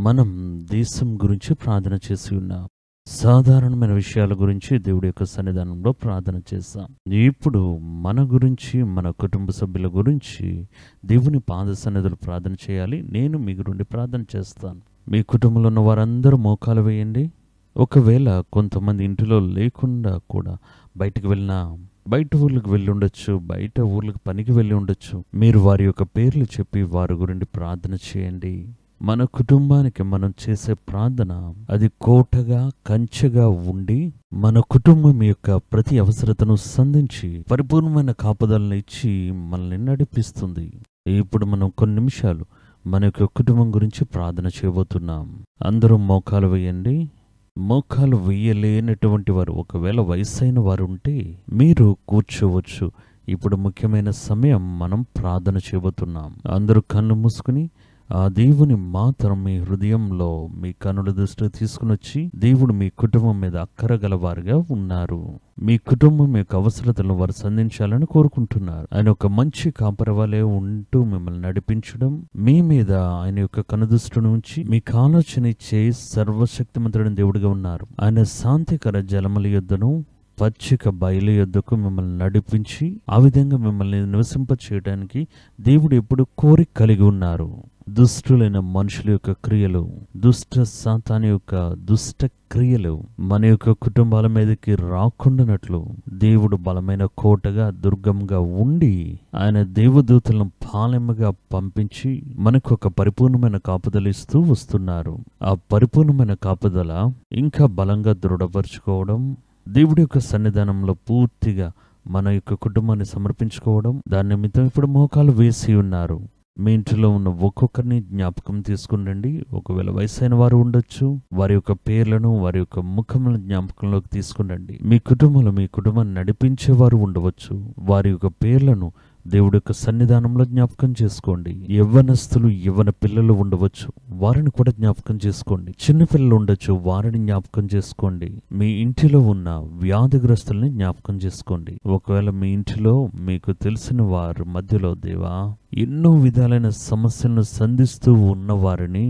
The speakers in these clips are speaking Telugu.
మనం దేశం గురించి ప్రార్థన చేసి ఉన్నాం. సాధారణమైన విషయాల గురించి దేవుడి యొక్క సన్నిధానంలో ప్రార్థన చేస్తాం. ఇప్పుడు మన గురించి, మన కుటుంబ సభ్యుల గురించి దేవుని పాద సన్నిధిలో ప్రార్థన చేయాలి. నేను మీ గురించి ప్రార్థన చేస్తాను. మీ కుటుంబంలో ఉన్న వారందరూ మోకాలు వేయండి. ఒకవేళ కొంతమంది ఇంటిలో లేకుండా కూడా బయటికి వెళ్ళినా, బయట ఊర్లకు వెళ్ళి ఉండొచ్చు, బయట ఊర్లకు పనికి వెళ్ళి ఉండొచ్చు, మీరు వారి యొక్క పేర్లు చెప్పి వారి గురించి ప్రార్థన చేయండి. మన కుటుంబానికి మనం చేసే ప్రార్థన అది కోటగా, కంచెగా ఉండి మన కుటుంబం యొక్క ప్రతి అవసరతను సంధించి పరిపూర్ణమైన కాపుదలను ఇచ్చి మనల్ని నడిపిస్తుంది. ఇప్పుడు మనం కొన్ని నిమిషాలు మన యొక్క కుటుంబం గురించి ప్రార్థన చేయబోతున్నాం. అందరూ మోకాలు వేయండి. మోకాలు వేయలేనటువంటి వారు, ఒకవేళ వయసైన వారు ఉంటే మీరు కూర్చోవచ్చు. ఇప్పుడు ముఖ్యమైన సమయం, మనం ప్రార్థన చేయబోతున్నాం. అందరూ కళ్ళు మూసుకుని ఆ దేవుని మాత్రం మీ హృదయంలో, మీ కనుల దృష్టికి తీసుకుని వచ్చి, దేవుడు మీ కుటుంబం మీద అక్కర గలవారుగా ఉన్నారు. మీ కుటుంబం యొక్క అవసరతలను వారు సంధించాలని కోరుకుంటున్నారు. ఆయన ఒక మంచి కాపరవలే ఉంటూ మిమ్మల్ని నడిపించడం, మీ మీద ఆయన యొక్క కనుదృష్టిని ఉంచి మీకు ఆలోచన ఇచ్చే సర్వశక్తిమంతుడైన దేవుడిగా ఉన్నారు. ఆయన శాంతికర జలముల యొద్దను పచ్చిక బయలు యొద్దకు మిమ్మల్ని నడిపించి ఆ విధంగా మిమ్మల్ని నివసింప చేయడానికి దేవుడు ఎప్పుడు కోరిక కలిగి ఉన్నారు. దుష్టులైన మనుషుల యొక్క క్రియలు, దుష్ట సాతాను యొక్క దుష్ట క్రియలు మన యొక్క కుటుంబాల మీదకి రాకుండానట్లు దేవుడు బలమైన కోటగా, దుర్గంగా ఉండి ఆయన దేవదూతలను పాలెముగా పంపించి మనకు ఒక పరిపూర్ణమైన కాపుదల ఇస్తూ వస్తున్నారు. ఆ పరిపూర్ణమైన కాపుదల ఇంకా బలంగా దృఢపరచుకోవడం, దేవుడి యొక్క సన్నిధానంలో పూర్తిగా మన యొక్క కుటుంబాన్ని సమర్పించుకోవడం, దాని నిమిత్తం ఇప్పుడు మోకాలు వేసి ఉన్నారు. మీ ఇంటిలో ఉన్న ఒక్కొక్కరిని జ్ఞాపకం తీసుకుని, ఒకవేళ వయసైన వారు ఉండొచ్చు, వారి యొక్క పేర్లను, వారి యొక్క ముఖములను జ్ఞాపకంలోకి తీసుకుని. మీ కుటుంబంలో మీ కుటుంబాన్ని నడిపించేవారు ఉండవచ్చు, వారి యొక్క పేర్లను దేవుడి యొక్క సన్నిధానంలో జ్ఞాపకం చేసుకోండి. యవ్వనస్తులు, యవ్వన పిల్లలు ఉండవచ్చు, వారిని కూడా జ్ఞాపకం చేసుకోండి. చిన్నపిల్లలు ఉండొచ్చు, వారిని జ్ఞాపకం చేసుకోండి. మీ ఇంటిలో ఉన్న వ్యాధిగ్రస్తుల్ని జ్ఞాపకం చేసుకోండి. ఒకవేళ మీ ఇంటిలో మీకు తెలిసిన వారి మధ్యలో దేవా ఎన్నో విధాలైన సమస్యలను సంధిస్తూ ఉన్న వారిని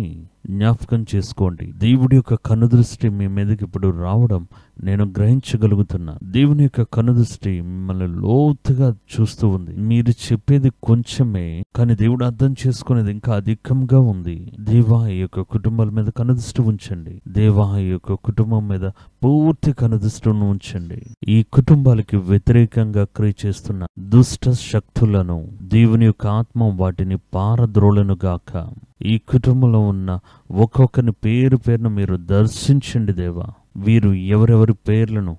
జ్ఞాపకం చేసుకోండి. దేవుడి యొక్క కనుదృష్టి మీ మీదకి ఇప్పుడు రావడం నేను గ్రహించగలుగుతున్నా. దేవుని యొక్క కనుదృష్టి మిమ్మల్ని లోతుగా చూస్తూ ఉంది. మీరు చెప్పేది కొంచెమే, కానీ దేవుడు అర్థం చేసుకునేది ఇంకా అధికంగా ఉంది. దేవా ఈ యొక్క కుటుంబాల మీద కనుదృష్టి ఉంచండి. దేవా ఈ యొక్క కుటుంబం మీద పూర్తి కనుదృష్టిని ఉంచండి. ఈ కుటుంబాలకి వ్యతిరేకంగా క్రియ చేస్తున్న దుష్ట శక్తులను దేవుని యొక్క ఆత్మ వాటిని పారద్రోలను గాక. ఈ కుటుంబంలో ఉన్న ఒక్కొక్కరిని పేరు పేరును మీరు దర్శించండి దేవా. వీరు ఎవరెవరి పేర్లను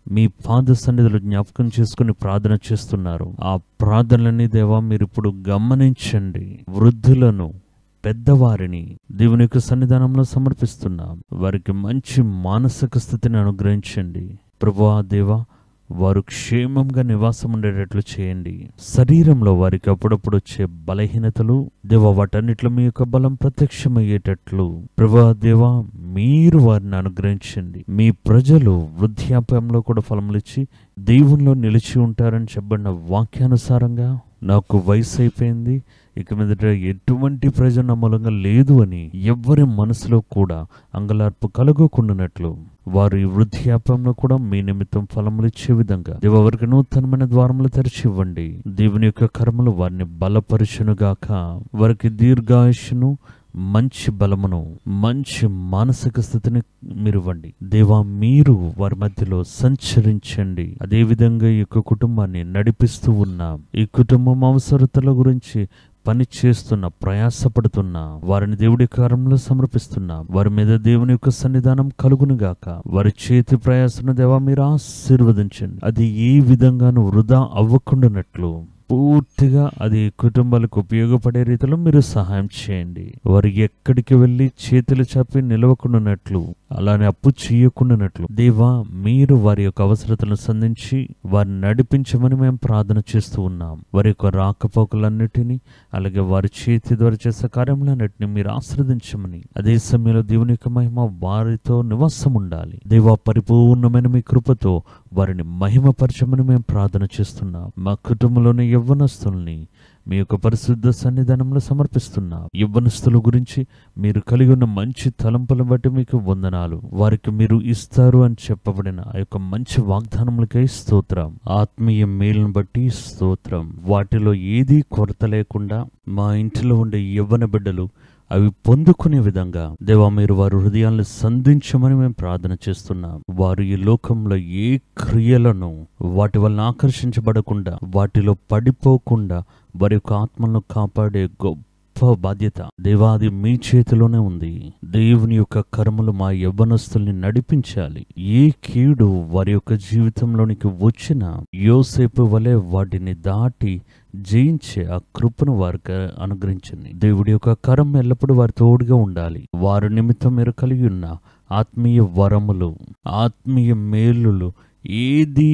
మీ పాద సన్నిధిలో జ్ఞాపకం చేసుకుని ప్రార్థన చేస్తున్నారు. ఆ ప్రార్థనలని దేవా మీరు ఇప్పుడు గమనించండి. వృద్ధులను, పెద్దవారిని దేవుని యొక్క సన్నిధానంలో సమర్పిస్తున్నాం. వారికి మంచి మానసిక స్థితిని అనుగ్రహించండి ప్రభువా. దేవా వారు క్షేమంగా నివాసం ఉండేటట్లు చేయండి. శరీరంలో వారికి అప్పుడప్పుడు వచ్చే బలహీనతలు దేవా, వాటన్నిటిలో మీ యొక్క బలం ప్రత్యక్షమయ్యేటట్లు ప్రభువా దేవా మీరు వారిని అనుగ్రహించండి. మీ ప్రజలు వృద్ధాప్యంలో కూడా ఫలములిచ్చి దేవునిలో నిలిచి ఉంటారని చెప్పబడిన వాక్యానుసారంగా నాకు వయసు అయిపోయింది, ఇక మీదట ఎటువంటి ప్రయోజన మూలంగా లేదు అని ఎవ్వరి మనసులో కూడా అంగలార్పు కలగకుండానట్లు వారు ఈ వృద్ధాప్యంలో కూడా మీ నిమిత్తం ఫలములు ఇచ్చే విధంగా దేవ వారికి నూతనమైన ద్వారములు తెరిచి ఇవ్వండి. దేవుని యొక్క కర్మలు వారిని బలపరుచునుగాక. వారికి దీర్ఘాయుష్ను, మంచి బలమును, మంచి మానసిక స్థితిని మీరు ఇవ్వండి దేవా. మీరు వారి మధ్యలో సంచరించండి. అదేవిధంగా ఈ యొక్క కుటుంబాన్ని నడిపిస్తూ ఉన్నాం. ఈ కుటుంబం అవసరతల గురించి పని చేస్తున్న, ప్రయాసపడుతున్న వారిని దేవుడి కార్యంలో సమర్పిస్తున్నాం. వారి మీద దేవుని యొక్క సన్నిధానం కలుగునుగాక. వారి చేతి ప్రయాసను దేవా మీరు ఆశీర్వదించండి. అది ఏ విధంగానూ వృధా అవ్వకుండానట్లు పూర్తిగా అది కుటుంబాలకు ఉపయోగపడే రీతిలో మీరు సహాయం చేయండి. వారు ఎక్కడికి వెళ్ళి చేతులు చాపి నిలవకుండానట్లు, అలానే అప్పు చేయకుండానట్లు దేవా మీరు వారి యొక్క అవసరతలను సంధించి వారిని నడిపించమని మేము ప్రార్థన చేస్తూ ఉన్నాం. వారి యొక్క రాకపోకలన్నిటినీ, అలాగే వారి చేతి ద్వారా చేసే కార్యములన్నిటినీ మీరు ఆశీర్వదించమని, అదే సమయంలో దేవుని యొక్క మహిమ వారితో నివాసం ఉండాలి దేవా. పరిపూర్ణమైన మీ కృపతో వారిని మహిమపరచమని మేము ప్రార్థన చేస్తున్నాం. మా కుటుంబంలోని యవ్వనస్తుల్ని మీ యొక్క పరిశుద్ధ సన్నిధానంలో సమర్పిస్తున్నా. యవ్వనస్తుల గురించి మీరు కలిగి ఉన్న మంచి తలంపులను బట్టి మీకు వందనాలు. వారికి మీరు ఇస్తారు అని చెప్పబడిన ఆ యొక్క మంచి వాగ్దానములకై స్తోత్రం. ఆత్మీయ మేలును బట్టి స్తోత్రం. వాటిలో ఏదీ కొరత లేకుండా మా ఇంటిలో ఉండే యవ్వన బిడ్డలు అవి పొందుకునే విధంగా దేవా మీరు వారి హృదయాలను సంధించమని మేము ప్రార్థన చేస్తున్నాం. వారు ఈ లోకంలో ఏ క్రియలను వాటి వలన ఆకర్షించబడకుండా, వాటిలో పడిపోకుండా వారి యొక్క ఆత్మలను కాపాడే గొప్ప బాధ్యత దేవాది మీ చేతిలోనే ఉంది. దేవుని యొక్క కర్మలు మా యవ్వనస్తుల్ని నడిపించాలి. ఏ కీడు వారి యొక్క జీవితంలోనికి వచ్చిన యోసేపు వలె వాటిని దాటి జయించే ఆ కృపను వారికి అనుగ్రహించండి. దేవుడి యొక్క కరం ఎల్లప్పుడూ వారి తోడుగా ఉండాలి. వారి నిమిత్తం మీరు కలిగి ఉన్న ఆత్మీయ వరములు, ఆత్మీయ మేలులు ఏది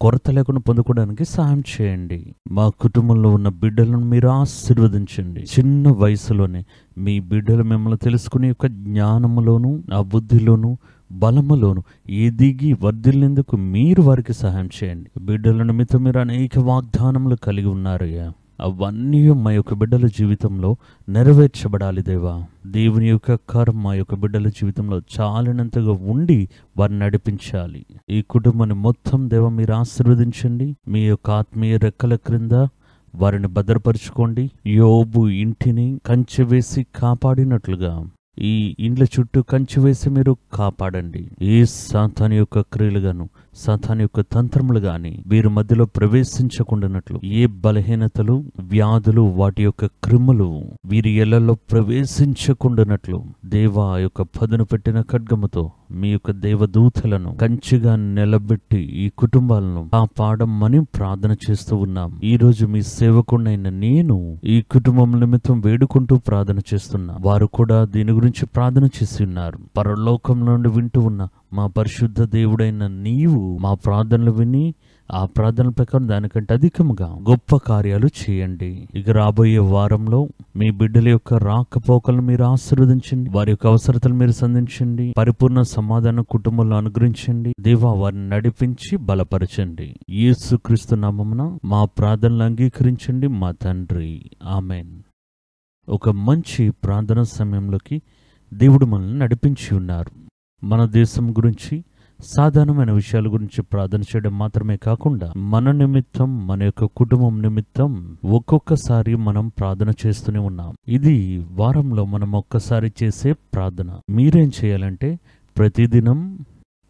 కొరత లేకుండా పొందుకోవడానికి సహాయం చేయండి. మా కుటుంబంలో ఉన్న బిడ్డలను మీరు ఆశీర్వదించండి. చిన్న వయసులోనే మీ బిడ్డలు మిమ్మల్ని తెలుసుకునే యొక్క జ్ఞానములోను, ఆ బుద్ధిలోను, బలములోను ఎదిగి వర్ధిల్లేందుకు మీరు వారికి సహాయం చేయండి. బిడ్డల నిమిత్తం మీరు అనేక వాగ్దానములు కలిగి ఉన్నారయ్యా. అవన్నీ మా యొక్క బిడ్డల జీవితంలో నెరవేర్చబడాలి దేవా. దేవుని యొక్క కర్మ మా యొక్క బిడ్డల జీవితంలో చాలినంతగా ఉండి వారిని నడిపించాలి. ఈ కుటుంబాన్ని మొత్తం దేవా మీరు ఆశీర్వదించండి. మీ యొక్క ఆత్మీయ రెక్కల క్రింద వారిని భద్రపరుచుకోండి. యోబు ఇంటిని కంచె వేసి కాపాడినట్లుగా ఈ ఇండ్ల చుట్టూ కంచె వేసి మీరు కాపాడండి. ఏ సాతాను యొక్క క్రియలుగాను, సాతాను యొక్క తంత్రములు గాని వీరి మధ్యలో ప్రవేశించకుండానట్లు, ఏ బలహీనతలు, వ్యాధులు, వాటి యొక్క క్రిములు వీరి ఇళ్లలో ప్రవేశించకుండానట్లు దేవా యొక్క పదును పెట్టిన ఖడ్గముతో మీ యొక్క దేవదూతలను కంచిగా నిలబెట్టి ఈ కుటుంబాలను కాపాడమని ప్రార్థన చేస్తూ ఉన్నాం. ఈ రోజు మీ సేవకుడైన నేను ఈ కుటుంబం నిమిత్తం వేడుకుంటూ ప్రార్థన చేస్తున్నా. వారు కూడా దీని గురించి ప్రార్థన చేసి ఉన్నారు. పరలోకం నుండి వింటూ ఉన్న మా పరిశుద్ధ దేవుడైన నీవు మా ప్రార్థనలు విని ఆ ప్రార్థనల ప్రకారం దానికంటే అధికముగా గొప్ప కార్యాలు చేయండి. ఇక రాబోయే వారంలో మీ బిడ్డల యొక్క రాకపోకలను మీరు ఆశీర్వదించండి. వారి యొక్క అవసరతలు మీరు సంధించండి. పరిపూర్ణ సమాధానం కుటుంబంలో అనుగ్రహించండి. దేవా వారిని నడిపించి బలపరచండి. యేసుక్రీస్తు నామమున మా ప్రార్థనలు అంగీకరించండి మా తండ్రి. ఆమెన్. ఒక మంచి ప్రార్థన సమయంలోకి దేవుడు మనల్ని నడిపించి ఉన్నారు. మన దేశం గురించి, సాధారణమైన విషయాల గురించి ప్రార్థన చేయడం మాత్రమే కాకుండా మన నిమిత్తం, మన యొక్క కుటుంబం నిమిత్తం ఒక్కొక్కసారి మనం ప్రార్థన చేస్తూనే ఉన్నాం. ఇది వారంలో మనం ఒక్కసారి చేసే ప్రార్థన. మీరేం చేయాలంటే ప్రతిదినం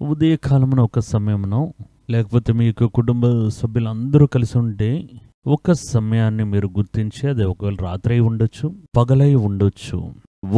ఉదయకాలమున ఒక సమయంలో, లేకపోతే మీ యొక్క కుటుంబ సభ్యులందరూ కలిసి ఉంటే ఒక సమయాన్ని మీరు గుర్తించి, అది ఒకవేళ రాత్రి అయి ఉండొచ్చు, పగలై ఉండొచ్చు,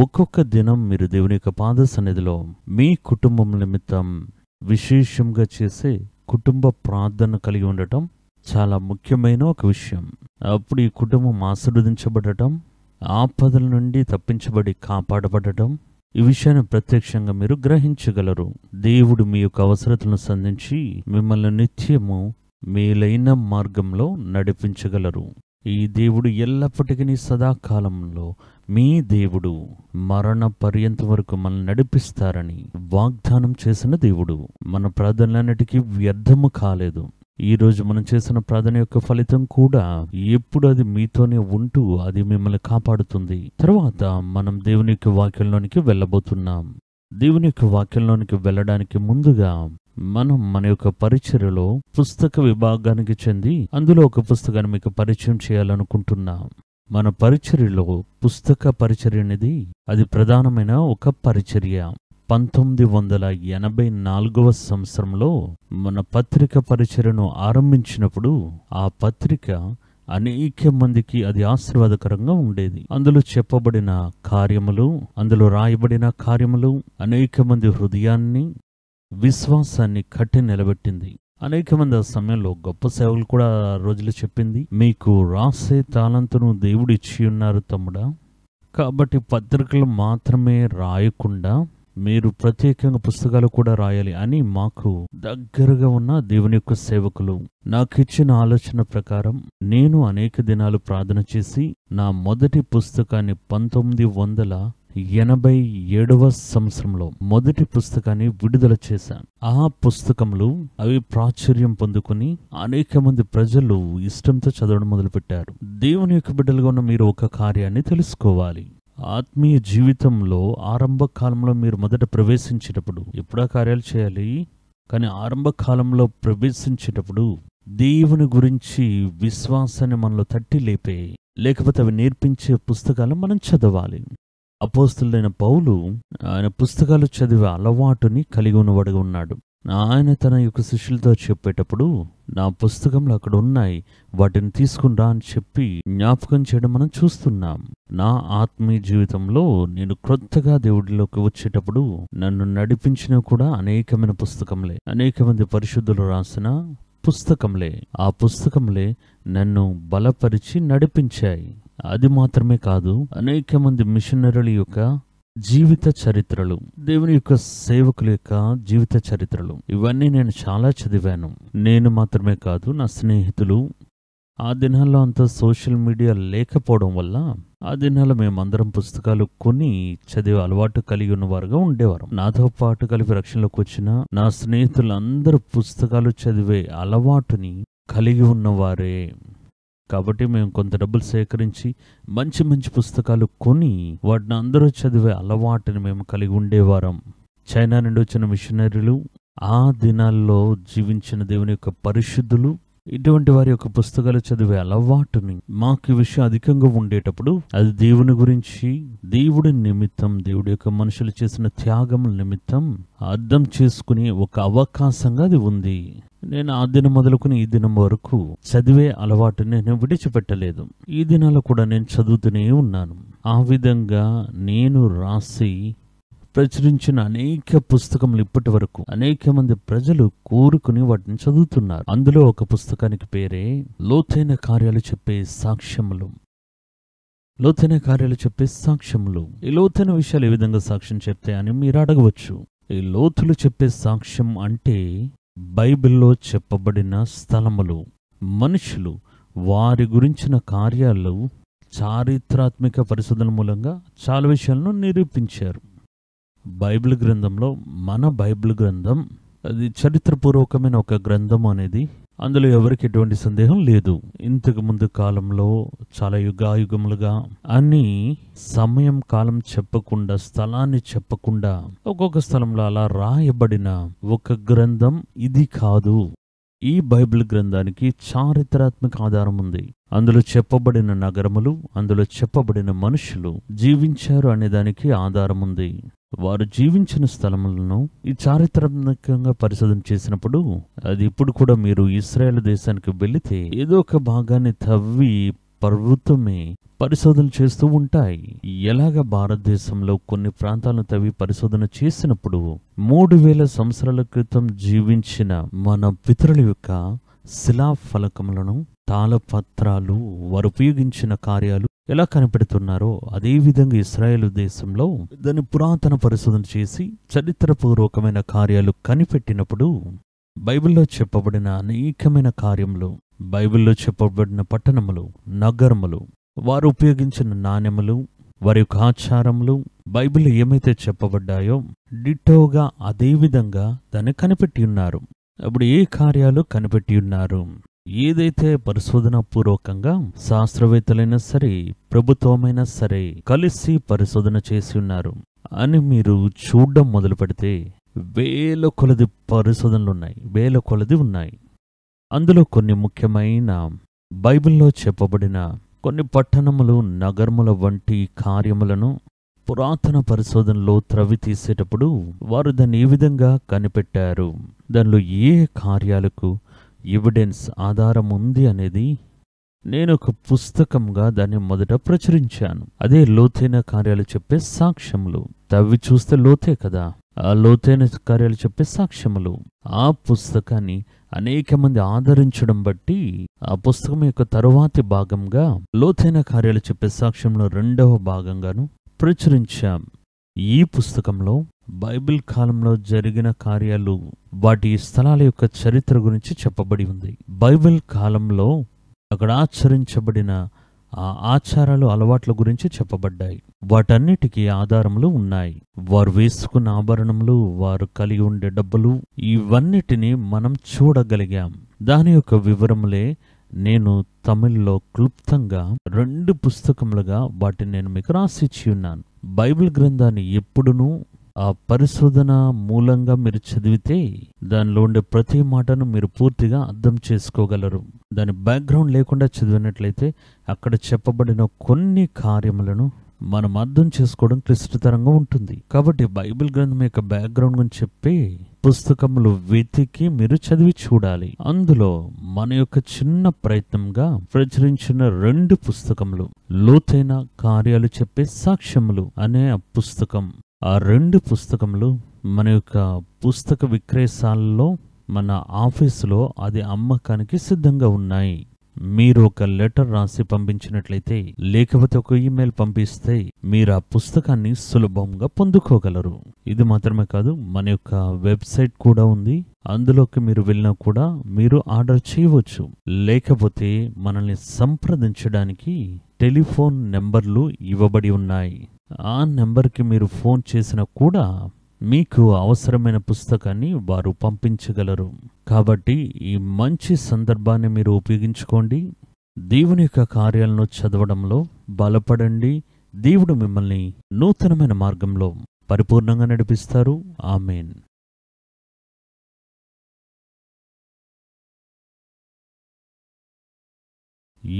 ఒక్కొక్క దినం మీరు దేవుని యొక్క పాద సన్నిధిలో మీ కుటుంబం నిమిత్తం విశేషంగా చేసే కుటుంబ ప్రార్థన కలిగి ఉండటం చాలా ముఖ్యమైన ఒక విషయం. అప్పుడు ఈ కుటుంబం ఆశీర్వదించబడటం, ఆపదల నుండి తప్పించబడి కాపాడబడటం, ఈ విషయాన్ని ప్రత్యక్షంగా మీరు గ్రహించగలరు. దేవుడు మీ యొక్క అవసరతలను సంధించి మిమ్మల్ని నిత్యము మేలైన మార్గంలో నడిపించగలరు. ఈ దేవుడు ఎల్లప్పటికీ సదాకాలంలో మీ దేవుడు మరణ పర్యంతం వరకు మనల్ని నడిపిస్తారని వాగ్దానం చేసిన దేవుడు. మన ప్రార్థనలన్నిటికీ వ్యర్థము కాలేదు. ఈ రోజు మనం చేసిన ప్రార్థన యొక్క ఫలితం కూడా ఎప్పుడు అది మీతోనే ఉంటూ అది మిమ్మల్ని కాపాడుతుంది. తర్వాత మనం దేవుని యొక్క వాక్యంలోనికి వెళ్ళబోతున్నాం. దేవుని యొక్క వాక్యంలోనికి వెళ్ళడానికి ముందుగా మనం మన యొక్క పరిచర్యలో పుస్తక విభాగానికి చెంది అందులో ఒక పుస్తకాన్ని మీకు పరిచయం చేయాలనుకుంటున్నాం. మన పరిచర్యలో పుస్తక పరిచర్య అనేది అది ప్రధానమైన ఒక పరిచర్య. 1984 సంవత్సరంలో మన పత్రిక పరిచర్యను ఆరంభించినప్పుడు ఆ పత్రిక అనేక మందికి అది ఆశీర్వాదకరంగా ఉండేది. అందులో చెప్పబడిన కార్యములు, అందులో రాయబడిన కార్యములు అనేక మంది హృదయాన్ని, విశ్వాసాన్ని కట్టి నిలబెట్టింది. అనేక మంది ఆ సమయంలో గొప్ప సేవలు కూడా ఆ రోజులు చెప్పింది. మీకు రాసే తాళంతును దేవుడు ఇచ్చి ఉన్నారు తమ్ముడా, కాబట్టి పత్రికలు మాత్రమే రాయకుండా మీరు ప్రత్యేకంగా పుస్తకాలు కూడా రాయాలి అని మాకు దగ్గరగా ఉన్న దేవుని యొక్క సేవకులు నాకు ఇచ్చిన ఆలోచన ప్రకారం నేను అనేక దినాలు ప్రార్థన చేసి నా మొదటి పుస్తకాన్ని 87వ సంవత్సరంలో మొదటి పుస్తకాన్ని విడుదల చేశాను. ఆ పుస్తకములు అవి ప్రాచుర్యం పొందుకుని అనేక మంది ప్రజలు ఇష్టంతో చదవడం మొదలుపెట్టారు. దేవుని యొక్క బిడ్డలుగా ఉన్న మీరు ఒక కార్యాన్ని తెలుసుకోవాలి. ఆత్మీయ జీవితంలో ఆరంభ కాలంలో మీరు మొదట ప్రవేశించేటప్పుడు ఎప్పుడా కార్యాలు చేయాలి, కానీ ఆరంభ కాలంలో ప్రవేశించేటప్పుడు దేవుని గురించి విశ్వాసాన్ని మనలో తట్టి లేపే, లేకపోతే అవి నేర్పించే పుస్తకాలు మనం చదవాలి. అపోస్తలుడైన పౌలు ఆయన పుస్తకాలు చదివే అలవాటుని కలిగి ఉన్నవాడుగా ఉన్నాడు. ఆయన తన యొక్క శిష్యులతో చెప్పేటప్పుడు నా పుస్తకంలో అక్కడ ఉన్నాయి, వాటిని తీసుకుని అని చెప్పి జ్ఞాపకం చేయడం మనం చూస్తున్నాం. నా ఆత్మీయ జీవితంలో నేను క్రొత్తగా దేవుడిలోకి వచ్చేటప్పుడు నన్ను నడిపించిన కూడా అనేకమైన పుస్తకంలే, అనేక మంది పరిశుద్ధులు రాసిన పుస్తకంలే. ఆ పుస్తకంలే నన్ను బలపరిచి నడిపించాయి. అది మాత్రమే కాదు, అనేక మంది మిషనరీల యొక్క జీవిత చరిత్రలు, దేవుని యొక్క సేవకుల యొక్క జీవిత చరిత్రలు, ఇవన్నీ నేను చాలా చదివాను. నేను మాత్రమే కాదు, నా స్నేహితులు. ఆ దినాల్లో అంత సోషల్ మీడియా లేకపోవడం వల్ల ఆ దినాల్లో మేమందరం పుస్తకాలు కొని చదివే అలవాటు కలిగి ఉన్నవారుగా ఉండేవారు. నాతో పాటు కలిపి రక్షణలోకి వచ్చిన నా స్నేహితులందరూ పుస్తకాలు చదివే అలవాటుని కలిగి ఉన్నవారే. కాబట్టి మేము కొంత డబ్బులు సేకరించి మంచి మంచి పుస్తకాలు కొని వాటిని అందరూ చదివే అలవాటుని మేము కలిగి ఉండేవారం. చైనా నుండి వచ్చిన మిషనరీలు, ఆ దినాల్లో జీవించిన దేవుని యొక్క పరిశుద్ధులు, ఇటువంటి వారి యొక్క పుస్తకాలు చదివే అలవాటుని మాకు ఈ విషయం అధికంగా ఉండేటప్పుడు అది దేవుని గురించి, దేవుడి నిమిత్తం, దేవుడి యొక్క మనుషులు చేసిన త్యాగముల నిమిత్తం అర్థం చేసుకునే ఒక అవకాశంగా అది ఉంది. నేను ఆ దినం మొదలుకుని ఈ దినం వరకు చదివే అలవాటుని నేను విడిచిపెట్టలేదు. ఈ దినాల్లో కూడా నేను చదువుతూనే ఉన్నాను. ఆ విధంగా నేను రాసి ప్రచురించిన అనేక పుస్తకములు ఇప్పటి వరకు అనేక మంది ప్రజలు కోరుకుని వాటిని చదువుతున్నారు. అందులో ఒక పుస్తకానికి పేరే లోతైన కార్యాలు చెప్పే సాక్ష్యములు. లోతైన కార్యాలు చెప్పే సాక్ష్యములు. ఈ లోతైన విషయాలు ఏ విధంగా సాక్ష్యం చెప్తాయని మీరు అడగవచ్చు. ఈ లోతులు చెప్పే సాక్ష్యం అంటే బైబిల్లో చెప్పబడిన స్థలములు, మనుషులు, వారి గురించిన కార్యాలు చారిత్రాత్మక పరిశోధన మూలంగా చాలా విషయాలను నిరూపించారు. బైబిల్ గ్రంథంలో, మన బైబిల్ గ్రంథం అది చరిత్రపూర్వకమైన ఒక గ్రంథం అనేది అందులో ఎవరికి ఎటువంటి సందేహం లేదు. ఇంతకు ముందు కాలంలో చాలా యుగాయుగములుగా అన్ని సమయం కాలం చెప్పకుండా, స్థలాన్ని చెప్పకుండా ఒక్కొక్క స్థలంలో అలా రాయబడిన ఒక గ్రంథం ఇది కాదు. ఈ బైబిల్ గ్రంథానికి చారిత్రాత్మక ఆధారం ఉంది. అందులో చెప్పబడిన నగరములు, అందులో చెప్పబడిన మనుషులు జీవించారు అనే దానికి ఆధారం ఉంది. వారు జీవించిన స్థలములను ఈ చారిత్రాత్మకంగా పరిశోధన చేసినప్పుడు అది ఇప్పుడు కూడా మీరు ఇశ్రాయేలు దేశానికి వెళితే ఏదో ఒక భాగాన్ని తవ్వి ప్రభుత్వమే పరిశోధన చేస్తూ ఉంటాయి. ఎలాగ భారతదేశంలో కొన్ని ప్రాంతాలను తవ్వి పరిశోధన చేసినప్పుడు 3000 సంవత్సరాల క్రితం జీవించిన మన పితరుల యొక్క శిలాఫలకములను, తాళపత్రాలు, వారు ఉపయోగించిన కార్యాలు ఎలా కనిపెడుతున్నారో అదేవిధంగా ఇశ్రాయేలు దేశంలో దాని పురాతన పరిశోధన చేసి చరిత్రపూర్వకమైన కార్యాలు కనిపెట్టినప్పుడు బైబిల్లో చెప్పబడిన అనేకమైన కార్యములు, బైబిల్లో చెప్పబడిన పట్టణములు, నగరములు, వారు ఉపయోగించిన నాణెములు, వారి యొక్క ఆచారములు బైబిల్లో ఏమైతే చెప్పబడ్డాయో డిటోగా అదే విధంగా దాన్ని కనిపెట్టి ఉన్నారు. అప్పుడు ఏ కార్యాలు కనిపెట్టి ఉన్నారు? ఏదైతే పరిశోధన పూర్వకంగా శాస్త్రవేత్తలైనా సరే, ప్రభుత్వమైనా సరే కలిసి పరిశోధన చేసి ఉన్నారు అని మీరు చూడడం మొదలు పెడితే వేల కొలది పరిశోధనలు ఉన్నాయి, వేల కొలది ఉన్నాయి. అందులో కొన్ని ముఖ్యమైన బైబిల్లో చెప్పబడిన కొన్ని పట్టణములు, నగరముల వంటి కార్యములను పురాతన పరిశోధనలో త్రవ్వి తీసేటప్పుడు వారు దాన్ని ఏ విధంగా కనిపెట్టారు, దానిలో ఏ కార్యాలకు ఎవిడెన్స్, ఆధారం ఉంది అనేది నేను ఒక పుస్తకంగా దాన్ని మొదట ప్రచురించాను. అదే లోతైన కార్యాలు చెప్పే సాక్ష్యములు. తవ్వి చూస్తే లోతే కదా, ఆ లోతైన కార్యాలు చెప్పే సాక్ష్యములు. ఆ పుస్తకాన్ని అనేక మంది ఆదరించడం బట్టి ఆ పుస్తకం యొక్క తరువాతి భాగంగా లోతైన కార్యాలు చెప్పే సాక్ష్యంలో 2వ భాగంగాను ప్రచురించాం. ఈ పుస్తకంలో బైబిల్ కాలంలో జరిగిన కార్యాలు, వాటి స్థలాల యొక్క చరిత్ర గురించి చెప్పబడి ఉంది. బైబిల్ కాలంలో అక్కడ ఆచరించబడిన ఆ ఆచారాలు, అలవాట్ల గురించి చెప్పబడ్డాయి. వాటన్నిటికీ ఆధారములు ఉన్నాయి. వారు వేసుకున్న ఆభరణములు, వారు కలిగి ఉండే డబ్బులు, ఇవన్నిటినీ మనం చూడగలిగాం. దాని యొక్క వివరములే నేను తమిళ్లో క్లుప్తంగా 2 పుస్తకములుగా వాటిని నేను మీకు రాసిచ్చి ఉన్నాను. బైబిల్ గ్రంథాన్ని ఎప్పుడునూ ఆ పరిశోధన మూలంగా మీరు చదివితే దానిలో ఉండే ప్రతి మాటను మీరు పూర్తిగా అర్థం చేసుకోగలరు. దాని బ్యాక్గ్రౌండ్ లేకుండా చదివినట్లయితే అక్కడ చెప్పబడిన కొన్ని కార్యములను మనం అర్థం చేసుకోవడం క్లిష్టతరంగా ఉంటుంది. కాబట్టి బైబిల్ గ్రంథం యొక్క బ్యాక్గ్రౌండ్ గురించి చెప్పి పుస్తకములు వెతికి మీరు చదివి చూడాలి. అందులో మన యొక్క చిన్న ప్రయత్నంగా ప్రచురించిన 2 పుస్తకములు, లోతైన కార్యాలు చెప్పే సాక్ష్యములు అనే ఆ పుస్తకం, ఆ 2 పుస్తకములు మన యొక్క పుస్తక విక్రయశాలలో, మన ఆఫీసులో అది అమ్మకానికి సిద్ధంగా ఉన్నాయి. మీరు ఒక లెటర్ రాసి పంపించినట్లయితే, లేకపోతే ఒక ఈమెయిల్ పంపిస్తే మీరు ఆ పుస్తకాన్ని సులభంగా పొందుకోగలరు. ఇది మాత్రమే కాదు, మన యొక్క వెబ్సైట్ కూడా ఉంది. అందులోకి మీరు వెళ్ళినా కూడా మీరు ఆర్డర్ చేయవచ్చు. లేకపోతే మనల్ని సంప్రదించడానికి టెలిఫోన్ నెంబర్లు ఇవ్వబడి ఉన్నాయి. ఆ నెంబర్కి మీరు ఫోన్ చేసినా కూడా మీకు అవసరమైన పుస్తకాన్ని వారు పంపించగలరు. కాబట్టి ఈ మంచి సందర్భాన్ని మీరు ఉపయోగించుకోండి. దేవుని యొక్క కార్యాలను చదవడంలో బలపడండి. దేవుడు మిమ్మల్ని నూతనమైన మార్గంలో పరిపూర్ణంగా నడిపిస్తారు. ఆమేన్.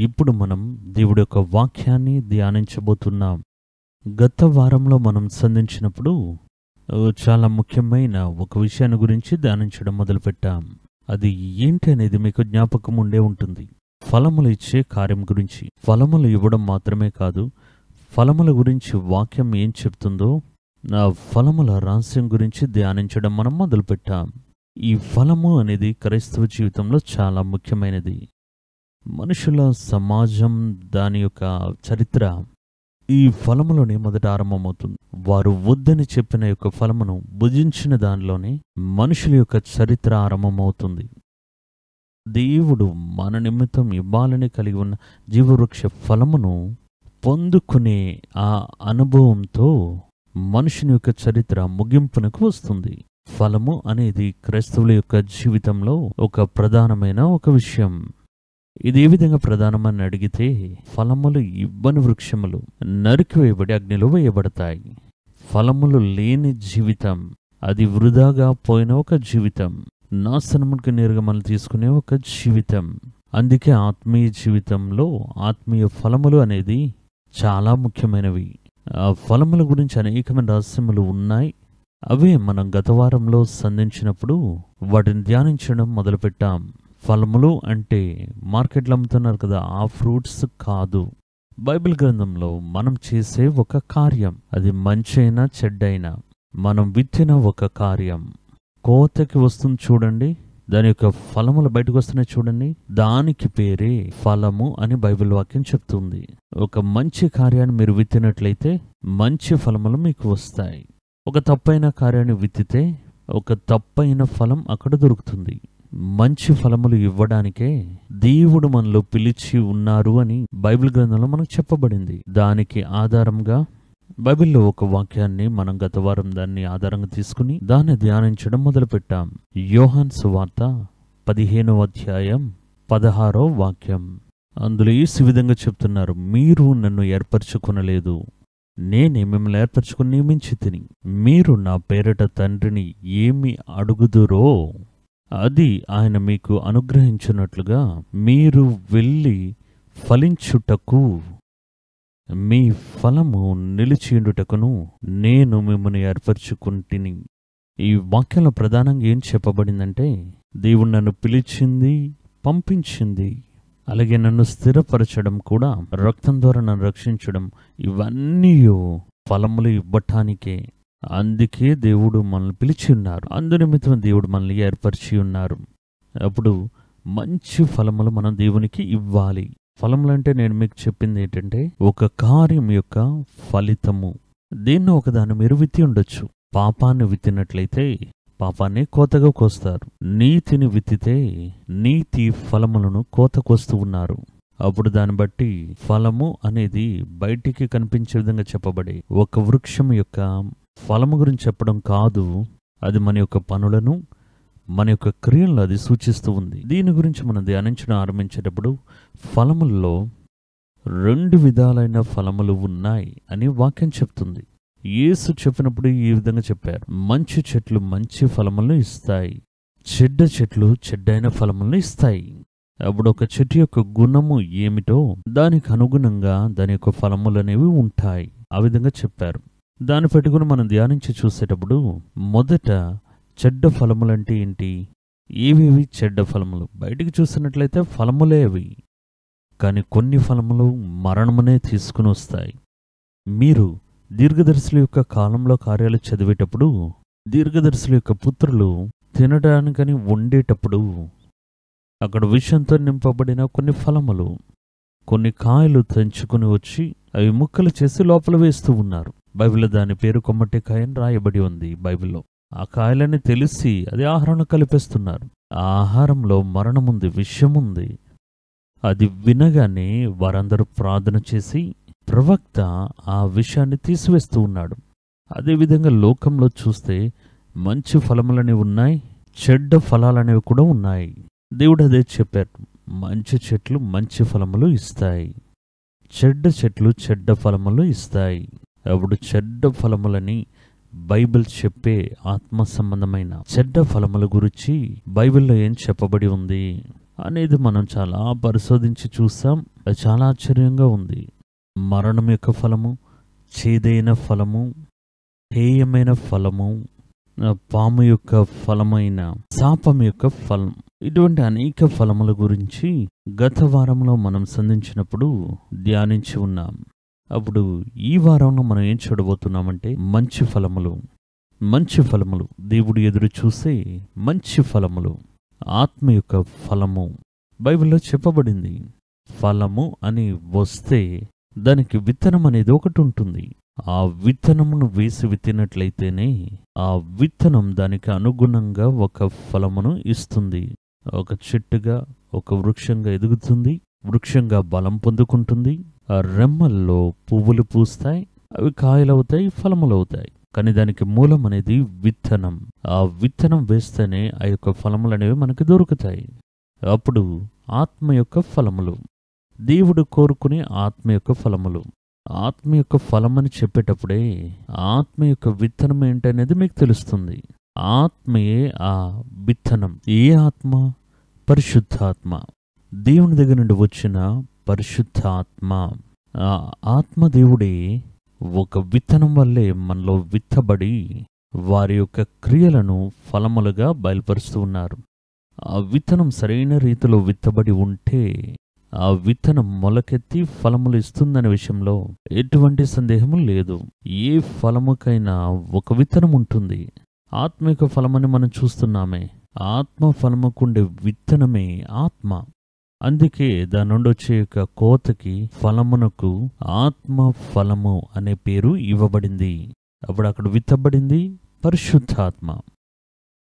ఇప్పుడు మనం దేవుడి యొక్క వాక్యాన్ని ధ్యానించబోతున్నాం. గత వారంలో మనం సంధించినప్పుడు చాలా ముఖ్యమైన ఒక విషయాన్ని గురించి ధ్యానించడం మొదలుపెట్టాం. అది ఏంటి అనేది మీకు జ్ఞాపకం ఉండే ఉంటుంది. ఫలములు ఇచ్చే కార్యం గురించి. ఫలములు ఇవ్వడం మాత్రమే కాదు, ఫలముల గురించి వాక్యం ఏం చెప్తుందో ఆ ఫలముల రహస్యం గురించి ధ్యానించడం మనం మొదలుపెట్టాం. ఈ ఫలము అనేది క్రైస్తవ జీవితంలో చాలా ముఖ్యమైనది. మనుషుల సమాజం, దాని యొక్క చరిత్ర ఈ ఫలములోనే మొదట ఆరంభమవుతుంది. వారు వద్దని చెప్పిన యొక్క ఫలమును భుజించిన దానిలోనే మనుషుల యొక్క చరిత్ర ఆరంభమవుతుంది. దేవుడు మన నిమిత్తం ఇవ్వాలని కలిగి ఉన్న జీవవృక్ష ఫలమును పొందుకునే ఆ అనుభవంతో మనుషుని యొక్క చరిత్ర ముగింపునకు వస్తుంది. ఫలము అనేది క్రైస్తవుల యొక్క జీవితంలో ఒక ప్రధానమైన ఒక విషయం. ఇది ఏ విధంగా ప్రధానమని అడిగితే, ఫలములు ఇవ్వని వృక్షములు నరికివేయబడి అగ్నిలో వేయబడతాయి. ఫలములు లేని జీవితం అది వృధాగా పోయిన ఒక జీవితం, నాశనమునికి నిర్గమనం తీసుకునే ఒక జీవితం. అందుకే ఆత్మీయ జీవితంలో ఆత్మీయ ఫలములు అనేది చాలా ముఖ్యమైనవి. ఆ ఫలముల గురించి అనేకమైన రహస్యములు ఉన్నాయి. అవే మనం గత వారంలో సంధించినప్పుడు వాటిని ధ్యానించడం మొదలుపెట్టాం. ఫలములు అంటే మార్కెట్లో అమ్ముతున్నారు కదా, ఆ ఫ్రూట్స్ కాదు. బైబిల్ గ్రంథంలో మనం చేసే ఒక కార్యం, అది మంచైనా చెడ్డైనా మనం విత్తిన ఒక కార్యం కోతకి వస్తుంది చూడండి, దాని యొక్క ఫలములు బయటకు వస్తున్నాయి చూడండి, దానికి పేరే ఫలము అని బైబిల్ వాక్యం చెప్తుంది. ఒక మంచి కార్యాన్ని మీరు విత్తినట్లయితే మంచి ఫలములు మీకు వస్తాయి. ఒక తప్పైన కార్యాన్ని విత్తితే ఒక తప్పైన ఫలం అక్కడ దొరుకుతుంది. మంచి ఫలములు ఇవ్వడానికే దేవుడు మనలో పిలిచి ఉన్నారు అని బైబిల్ గ్రంథంలో మనకు చెప్పబడింది. దానికి ఆధారంగా బైబిల్లో ఒక వాక్యాన్ని మనం గత వారం దాన్ని ఆధారంగా తీసుకుని దాన్ని ధ్యానించడం మొదలుపెట్టాం. యోహాను సువార్త 15వ అధ్యాయం 16వ వాక్యం. అందులో ఈ విధంగా చెప్తున్నారు, మీరు నన్ను ఏర్పరచుకొనలేదు, నేనే మిమ్మల్ని ఏర్పరచుకుని నియమించి తిని, మీరు నా పేరిట తండ్రిని ఏమి అడుగుదురో అది ఆయన మీకు అనుగ్రహించినట్లుగా మీరు వెళ్ళి ఫలించుటకు, మీ ఫలము నిలిచియుండుటకును నేను మిమ్మల్ని ఏర్పరచుకుంటిని. ఈ వాక్యంలో ప్రధానంగా ఏం చెప్పబడిందంటే, దేవుడు నన్ను పిలిచింది, పంపించింది, అలాగే నన్ను స్థిరపరచడం కూడా, రక్తం ద్వారా నన్ను రక్షించడం, ఇవన్నీ ఫలములు ఇవ్వటానికే. అందుకే దేవుడు మనల్ని పిలిచి ఉన్నారు. అందునిమిత్తం దేవుడు మనల్ని ఏర్పరిచి ఉన్నారు. అప్పుడు మంచి ఫలములు మనం దేవునికి ఇవ్వాలి. ఫలములు అంటే నేను మీకు చెప్పింది ఏంటంటే, ఒక కార్యం యొక్క ఫలితము. దేన్నో ఒకదాన్ని మీరు విత్తి ఉండొచ్చు. పాపాన్ని విత్తినట్లయితే పాపాన్ని కోతగా కోస్తారు. నీతిని విత్తితే నీతి ఫలములను కోత కోస్తూ ఉన్నారు. అప్పుడు దాన్ని బట్టి ఫలము అనేది బయటికి కనిపించే విధంగా చెప్పబడి ఒక వృక్షం యొక్క ఫలము గురించి చెప్పడం కాదు, అది మన యొక్క పనులను, మన యొక్క క్రియలను అది సూచిస్తూ ఉంది. దీని గురించి మనం ధ్యానించడం ఆరంభించేటప్పుడు ఫలముల్లో 2 విధాలైన ఫలములు ఉన్నాయి అని వాక్యం చెప్తుంది. యేసు చెప్పినప్పుడు ఈ విధంగా చెప్పారు, మంచి చెట్లు మంచి ఫలములను ఇస్తాయి, చెడ్డ చెట్లు చెడ్డైన ఫలములను ఇస్తాయి. అప్పుడు ఒక చెట్టు యొక్క గుణము ఏమిటో దానికి అనుగుణంగా దాని యొక్క ఫలములు అనేవి ఉంటాయి. ఆ విధంగా చెప్పారు. దాన్ని పెట్టుకుని మనం ధ్యానించి చూసేటప్పుడు మొదట చెడ్డ ఫలములంటే ఏంటి? ఏవేవి చెడ్డ ఫలములు? బయటికి చూసినట్లయితే ఫలములే అవి, కానీ కొన్ని ఫలములు మరణమునే తీసుకుని వస్తాయి. మీరు దీర్ఘదర్శుల యొక్క కాలంలో కార్యాలు చదివేటప్పుడు దీర్ఘదర్శుల యొక్క పుత్రులు తినడానికని వండేటప్పుడు అక్కడ విషంతో నింపబడిన కొన్ని ఫలములు, కొన్ని కాయలు తెంచుకుని వచ్చి అవి ముక్కలు చేసి లోపల వేస్తూ ఉన్నారు. బైబిల్లో దాని పేరు కొమ్మటికాయ అని రాయబడి ఉంది. బైబిల్లో ఆ కాయలని తెలిసి అది ఆహారంలో కలిపేస్తున్నారు. ఆ ఆహారంలో మరణముంది, విషముంది. అది వినగానే వారందరూ ప్రార్థన చేసి ప్రవక్త ఆ విషయాన్ని తీసివేస్తూ ఉన్నాడు. అదేవిధంగా లోకంలో చూస్తే మంచి ఫలములనేవి ఉన్నాయి, చెడ్డ ఫలాలనేవి కూడా ఉన్నాయి. దేవుడు అదే చెప్పారు, మంచి చెట్లు మంచి ఫలములు ఇస్తాయి, చెడ్డ చెట్లు చెడ్డ ఫలములు ఇస్తాయి. అప్పుడు చెడ్డ ఫలములని బైబిల్ చెప్పే ఆత్మ సంబంధమైన చెడ్డ ఫలముల గురించి బైబిల్లో ఏం చెప్పబడి ఉంది అనేది మనం చాలా పరిశోధించి చూసాం. అది చాలా ఆశ్చర్యంగా ఉంది. మరణం యొక్క ఫలము, చేదైన ఫలము, హేయమైన ఫలము, పాము యొక్క ఫలమైన శాపం యొక్క ఫలం, ఇటువంటి అనేక ఫలముల గురించి గత వారంలో మనం సంధించినప్పుడు ధ్యానించి ఉన్నాం. అప్పుడు ఈ వారంలో మనం ఏం చూడబోతున్నామంటే మంచి ఫలములు. మంచి ఫలములు, దేవుడు ఎదురు చూసే మంచి ఫలములు, ఆత్మ యొక్క ఫలము బైబిల్లో చెప్పబడింది. ఫలము అని వస్తే దానికి విత్తనం అనేది ఒకటి ఉంటుంది. ఆ విత్తనమును వేసి విత్తినట్లయితేనే ఆ విత్తనం దానికి అనుగుణంగా ఒక ఫలమును ఇస్తుంది. ఒక చెట్టుగా, ఒక వృక్షంగా ఎదుగుతుంది, వృక్షంగా బలం పొందుకుంటుంది. ఆ రెమ్మల్లో పువ్వులు పూస్తాయి, అవి కాయలవుతాయి, ఫలములవుతాయి. కానీ దానికి మూలం అనేది విత్తనం. ఆ విత్తనం వేస్తేనే ఆ యొక్క ఫలములు అనేవి మనకు దొరుకుతాయి. అప్పుడు ఆత్మ యొక్క ఫలములు, దేవుడు కోరుకునే ఆత్మ యొక్క ఫలములు. ఆత్మ యొక్క ఫలమని చెప్పేటప్పుడే ఆత్మ యొక్క విత్తనం ఏంటనేది మీకు తెలుస్తుంది. ఆత్మయే ఆ విత్తనం. ఏ ఆత్మ? పరిశుద్ధాత్మ, దేవుని దగ్గర నుండి వచ్చిన పరిశుద్ధాత్మ. ఆ ఆత్మదేవుడే ఒక విత్తనం వల్లే మనలో విత్తబడి వారి యొక్క క్రియలను ఫలములుగా బయలుపరుస్తూ ఉన్నారు. ఆ విత్తనం సరైన రీతిలో విత్తబడి ఉంటే ఆ విత్తనం మొలకెత్తి ఫలములు ఇస్తుందనే విషయంలో ఎటువంటి సందేహము లేదు. ఏ ఫలముకైనా ఒక విత్తనం ఉంటుంది. ఆత్మిక ఫలమని మనం చూస్తున్నామే, ఆత్మ ఫలముకుండే విత్తనమే ఆత్మ. అందుకే దాని నుండి వచ్చే యొక్క కోతకి ఫలమునకు ఆత్మ ఫలము అనే పేరు ఇవ్వబడింది. అప్పుడు అక్కడ విత్తబడింది పరిశుద్ధాత్మ.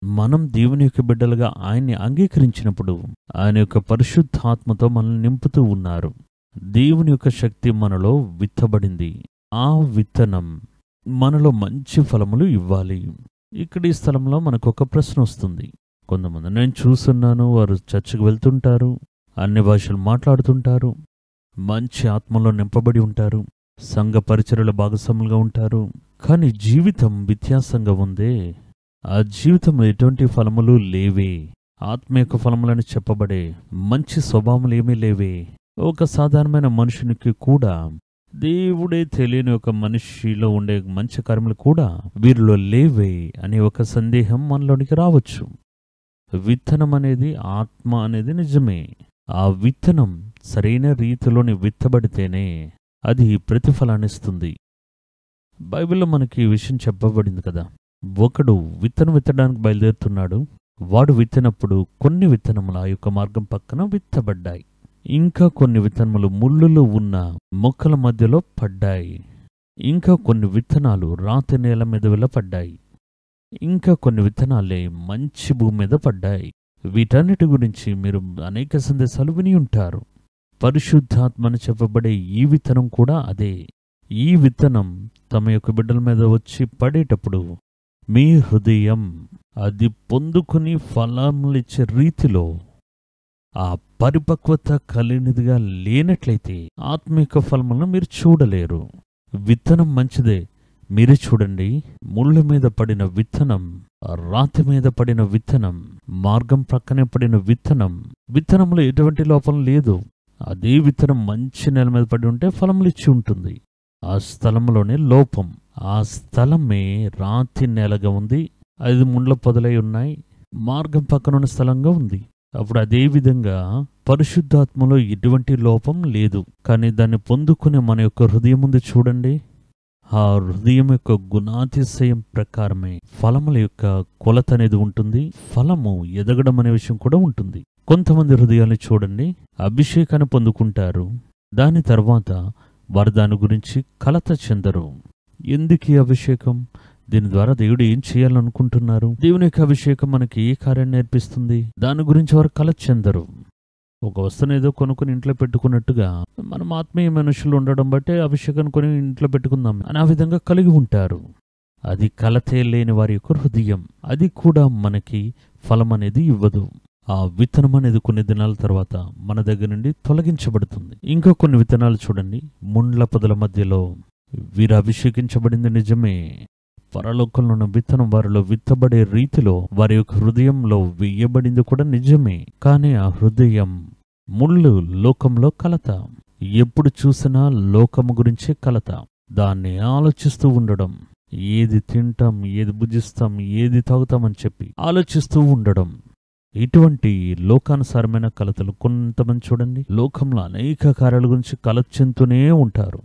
మనం దేవుని యొక్క బిడ్డలుగా ఆయన్ని అంగీకరించినప్పుడు ఆయన యొక్క పరిశుద్ధాత్మతో మనల్ని నింపుతూ ఉన్నారు. దేవుని యొక్క శక్తి మనలో విత్తబడింది. ఆ విత్తనం మనలో మంచి ఫలములు ఇవ్వాలి. ఇక్కడ ఈ స్థలంలో మనకు ఒక ప్రశ్న వస్తుంది. కొంతమంది నేను చూస్తున్నాను, వారు చర్చికి వెళ్తుంటారు, అన్ని భాషలు మాట్లాడుతుంటారు, మంచి ఆత్మలో నింపబడి ఉంటారు, సంఘ పరిచర్యల భాగస్వాములుగా ఉంటారు, కానీ జీవితం వ్యత్యాసంగా ఉందే. ఆ జీవితంలో ఎటువంటి ఫలములు లేవే. ఆత్మ యొక్క ఫలములని చెప్పబడే మంచి స్వభావములు ఏమీ లేవే. ఒక సాధారణమైన మనుషునికి కూడా, దేవుడే తెలియని ఒక మనిషిలో ఉండే మంచి కార్యములు కూడా వీరిలో లేవే అనే ఒక సందేహం మనలోనికి రావచ్చు. విత్తనం అనేది, ఆత్మ అనేది నిజమే. ఆ విత్తనం సరైన రీతిలోని విత్తబడితేనే అది ప్రతిఫలాన్నిస్తుంది. బైబిల్లో మనకి ఈ విషయం చెప్పబడింది కదా. ఒకడు విత్తనం విత్తడానికి బయలుదేరుతున్నాడు. వాడు విత్తినప్పుడు కొన్ని విత్తనములు ఆ యొక్క మార్గం పక్కన విత్తబడ్డాయి. ఇంకా కొన్ని విత్తనములు ముళ్ళులు ఉన్న మొక్కల మధ్యలో పడ్డాయి. ఇంకా కొన్ని విత్తనాలు రాతి నేల మీద వెళ్ళపడ్డాయి. ఇంకా కొన్ని విత్తనాలే మంచి భూమి మీద పడ్డాయి. వీటన్నిటి గురించి మీరు అనేక సందేశాలు విని ఉంటారు. పరిశుద్ధాత్మ అని చెప్పబడే ఈ విత్తనం కూడా అదే. ఈ విత్తనం తమ యొక్క బిడ్డల మీద వచ్చి పడేటప్పుడు మీ హృదయం అది పొందుకుని ఫలములిచ్చే రీతిలో ఆ పరిపక్వత కలిగినదిగా లేనట్లయితే ఆత్మీక ఫలములను మీరు చూడలేరు. విత్తనం మంచిదే, మీరే చూడండి. ముళ్ళ మీద పడిన విత్తనం, రాతి మీద పడిన విత్తనం, మార్గం ప్రక్కనే పడిన విత్తనం, విత్తనంలో ఎటువంటి లోపం లేదు. అదే విత్తనం మంచి నేల మీద పడి ఉంటే ఫలములు ఇచ్చి ఉంటుంది. ఆ స్థలంలోనే లోపం. ఆ స్థలమే రాతి నేలగా ఉంది, అది ముండ్ల పొదలై ఉన్నాయి, మార్గం పక్కనున్న స్థలంగా ఉంది. అప్పుడు అదే విధంగా పరిశుద్ధాత్మలో ఎటువంటి లోపం లేదు. కానీ దాన్ని పొందుకునే మన యొక్క హృదయం ఉంది చూడండి, ఆ హృదయం యొక్క గుణాతిశయం ప్రకారమే ఫలముల యొక్క కొలత అనేది ఉంటుంది. ఫలము ఎదగడం అనే విషయం కూడా ఉంటుంది. కొంతమంది హృదయాన్ని చూడండి, అభిషేకాన్ని పొందుకుంటారు, దాని తర్వాత వారు దాని గురించి కలత చెందరు. ఎందుకు ఈ అభిషేకం? దీని ద్వారా దేవుడు ఏం చేయాలనుకుంటున్నారు? దేవుని యొక్క అభిషేకం మనకి ఏ కార్యాన్ని నేర్పిస్తుంది? దాని గురించి వారు కలత చెందరు. ఒక వస్తువుని ఏదో కొనుక్కొని ఇంట్లో పెట్టుకున్నట్టుగా మనం ఆత్మీయ మనుషులు ఉండడం బట్టి అభిషేకాన్ని కొని ఇంట్లో పెట్టుకుందాం అని ఆ విధంగా కలిగి ఉంటారు. అది కలతే లేని వారి యొక్క హృదయం. అది కూడా మనకి ఫలం అనేది ఇవ్వదు. ఆ విత్తనం అనేది కొన్ని దినాల తర్వాత మన దగ్గర నుండి తొలగించబడుతుంది. ఇంకా కొన్ని విత్తనాలు చూడండి, ముండ్ల పొదల మధ్యలో. వీరు అభిషేకించబడింది నిజమే, పరలోకంలో ఉన్న విత్తనం వారిలో విత్తబడే రీతిలో వారి యొక్క హృదయంలో వేయబడింది కూడా నిజమే. కానీ ఆ హృదయం ముళ్ళు, లోకంలో కలత. ఎప్పుడు చూసినా లోకము గురించే కలత. దాన్ని ఆలోచిస్తూ ఉండడం, ఏది తింటాం, ఏది భుజిస్తాం, ఏది తాగుతామని చెప్పి ఆలోచిస్తూ ఉండడం. ఇటువంటి లోకానుసారమైన కలతలు కొంతమంది చూడండి, లోకంలో అనేక కార్యాల గురించి కలత చెందుతూనే ఉంటారు.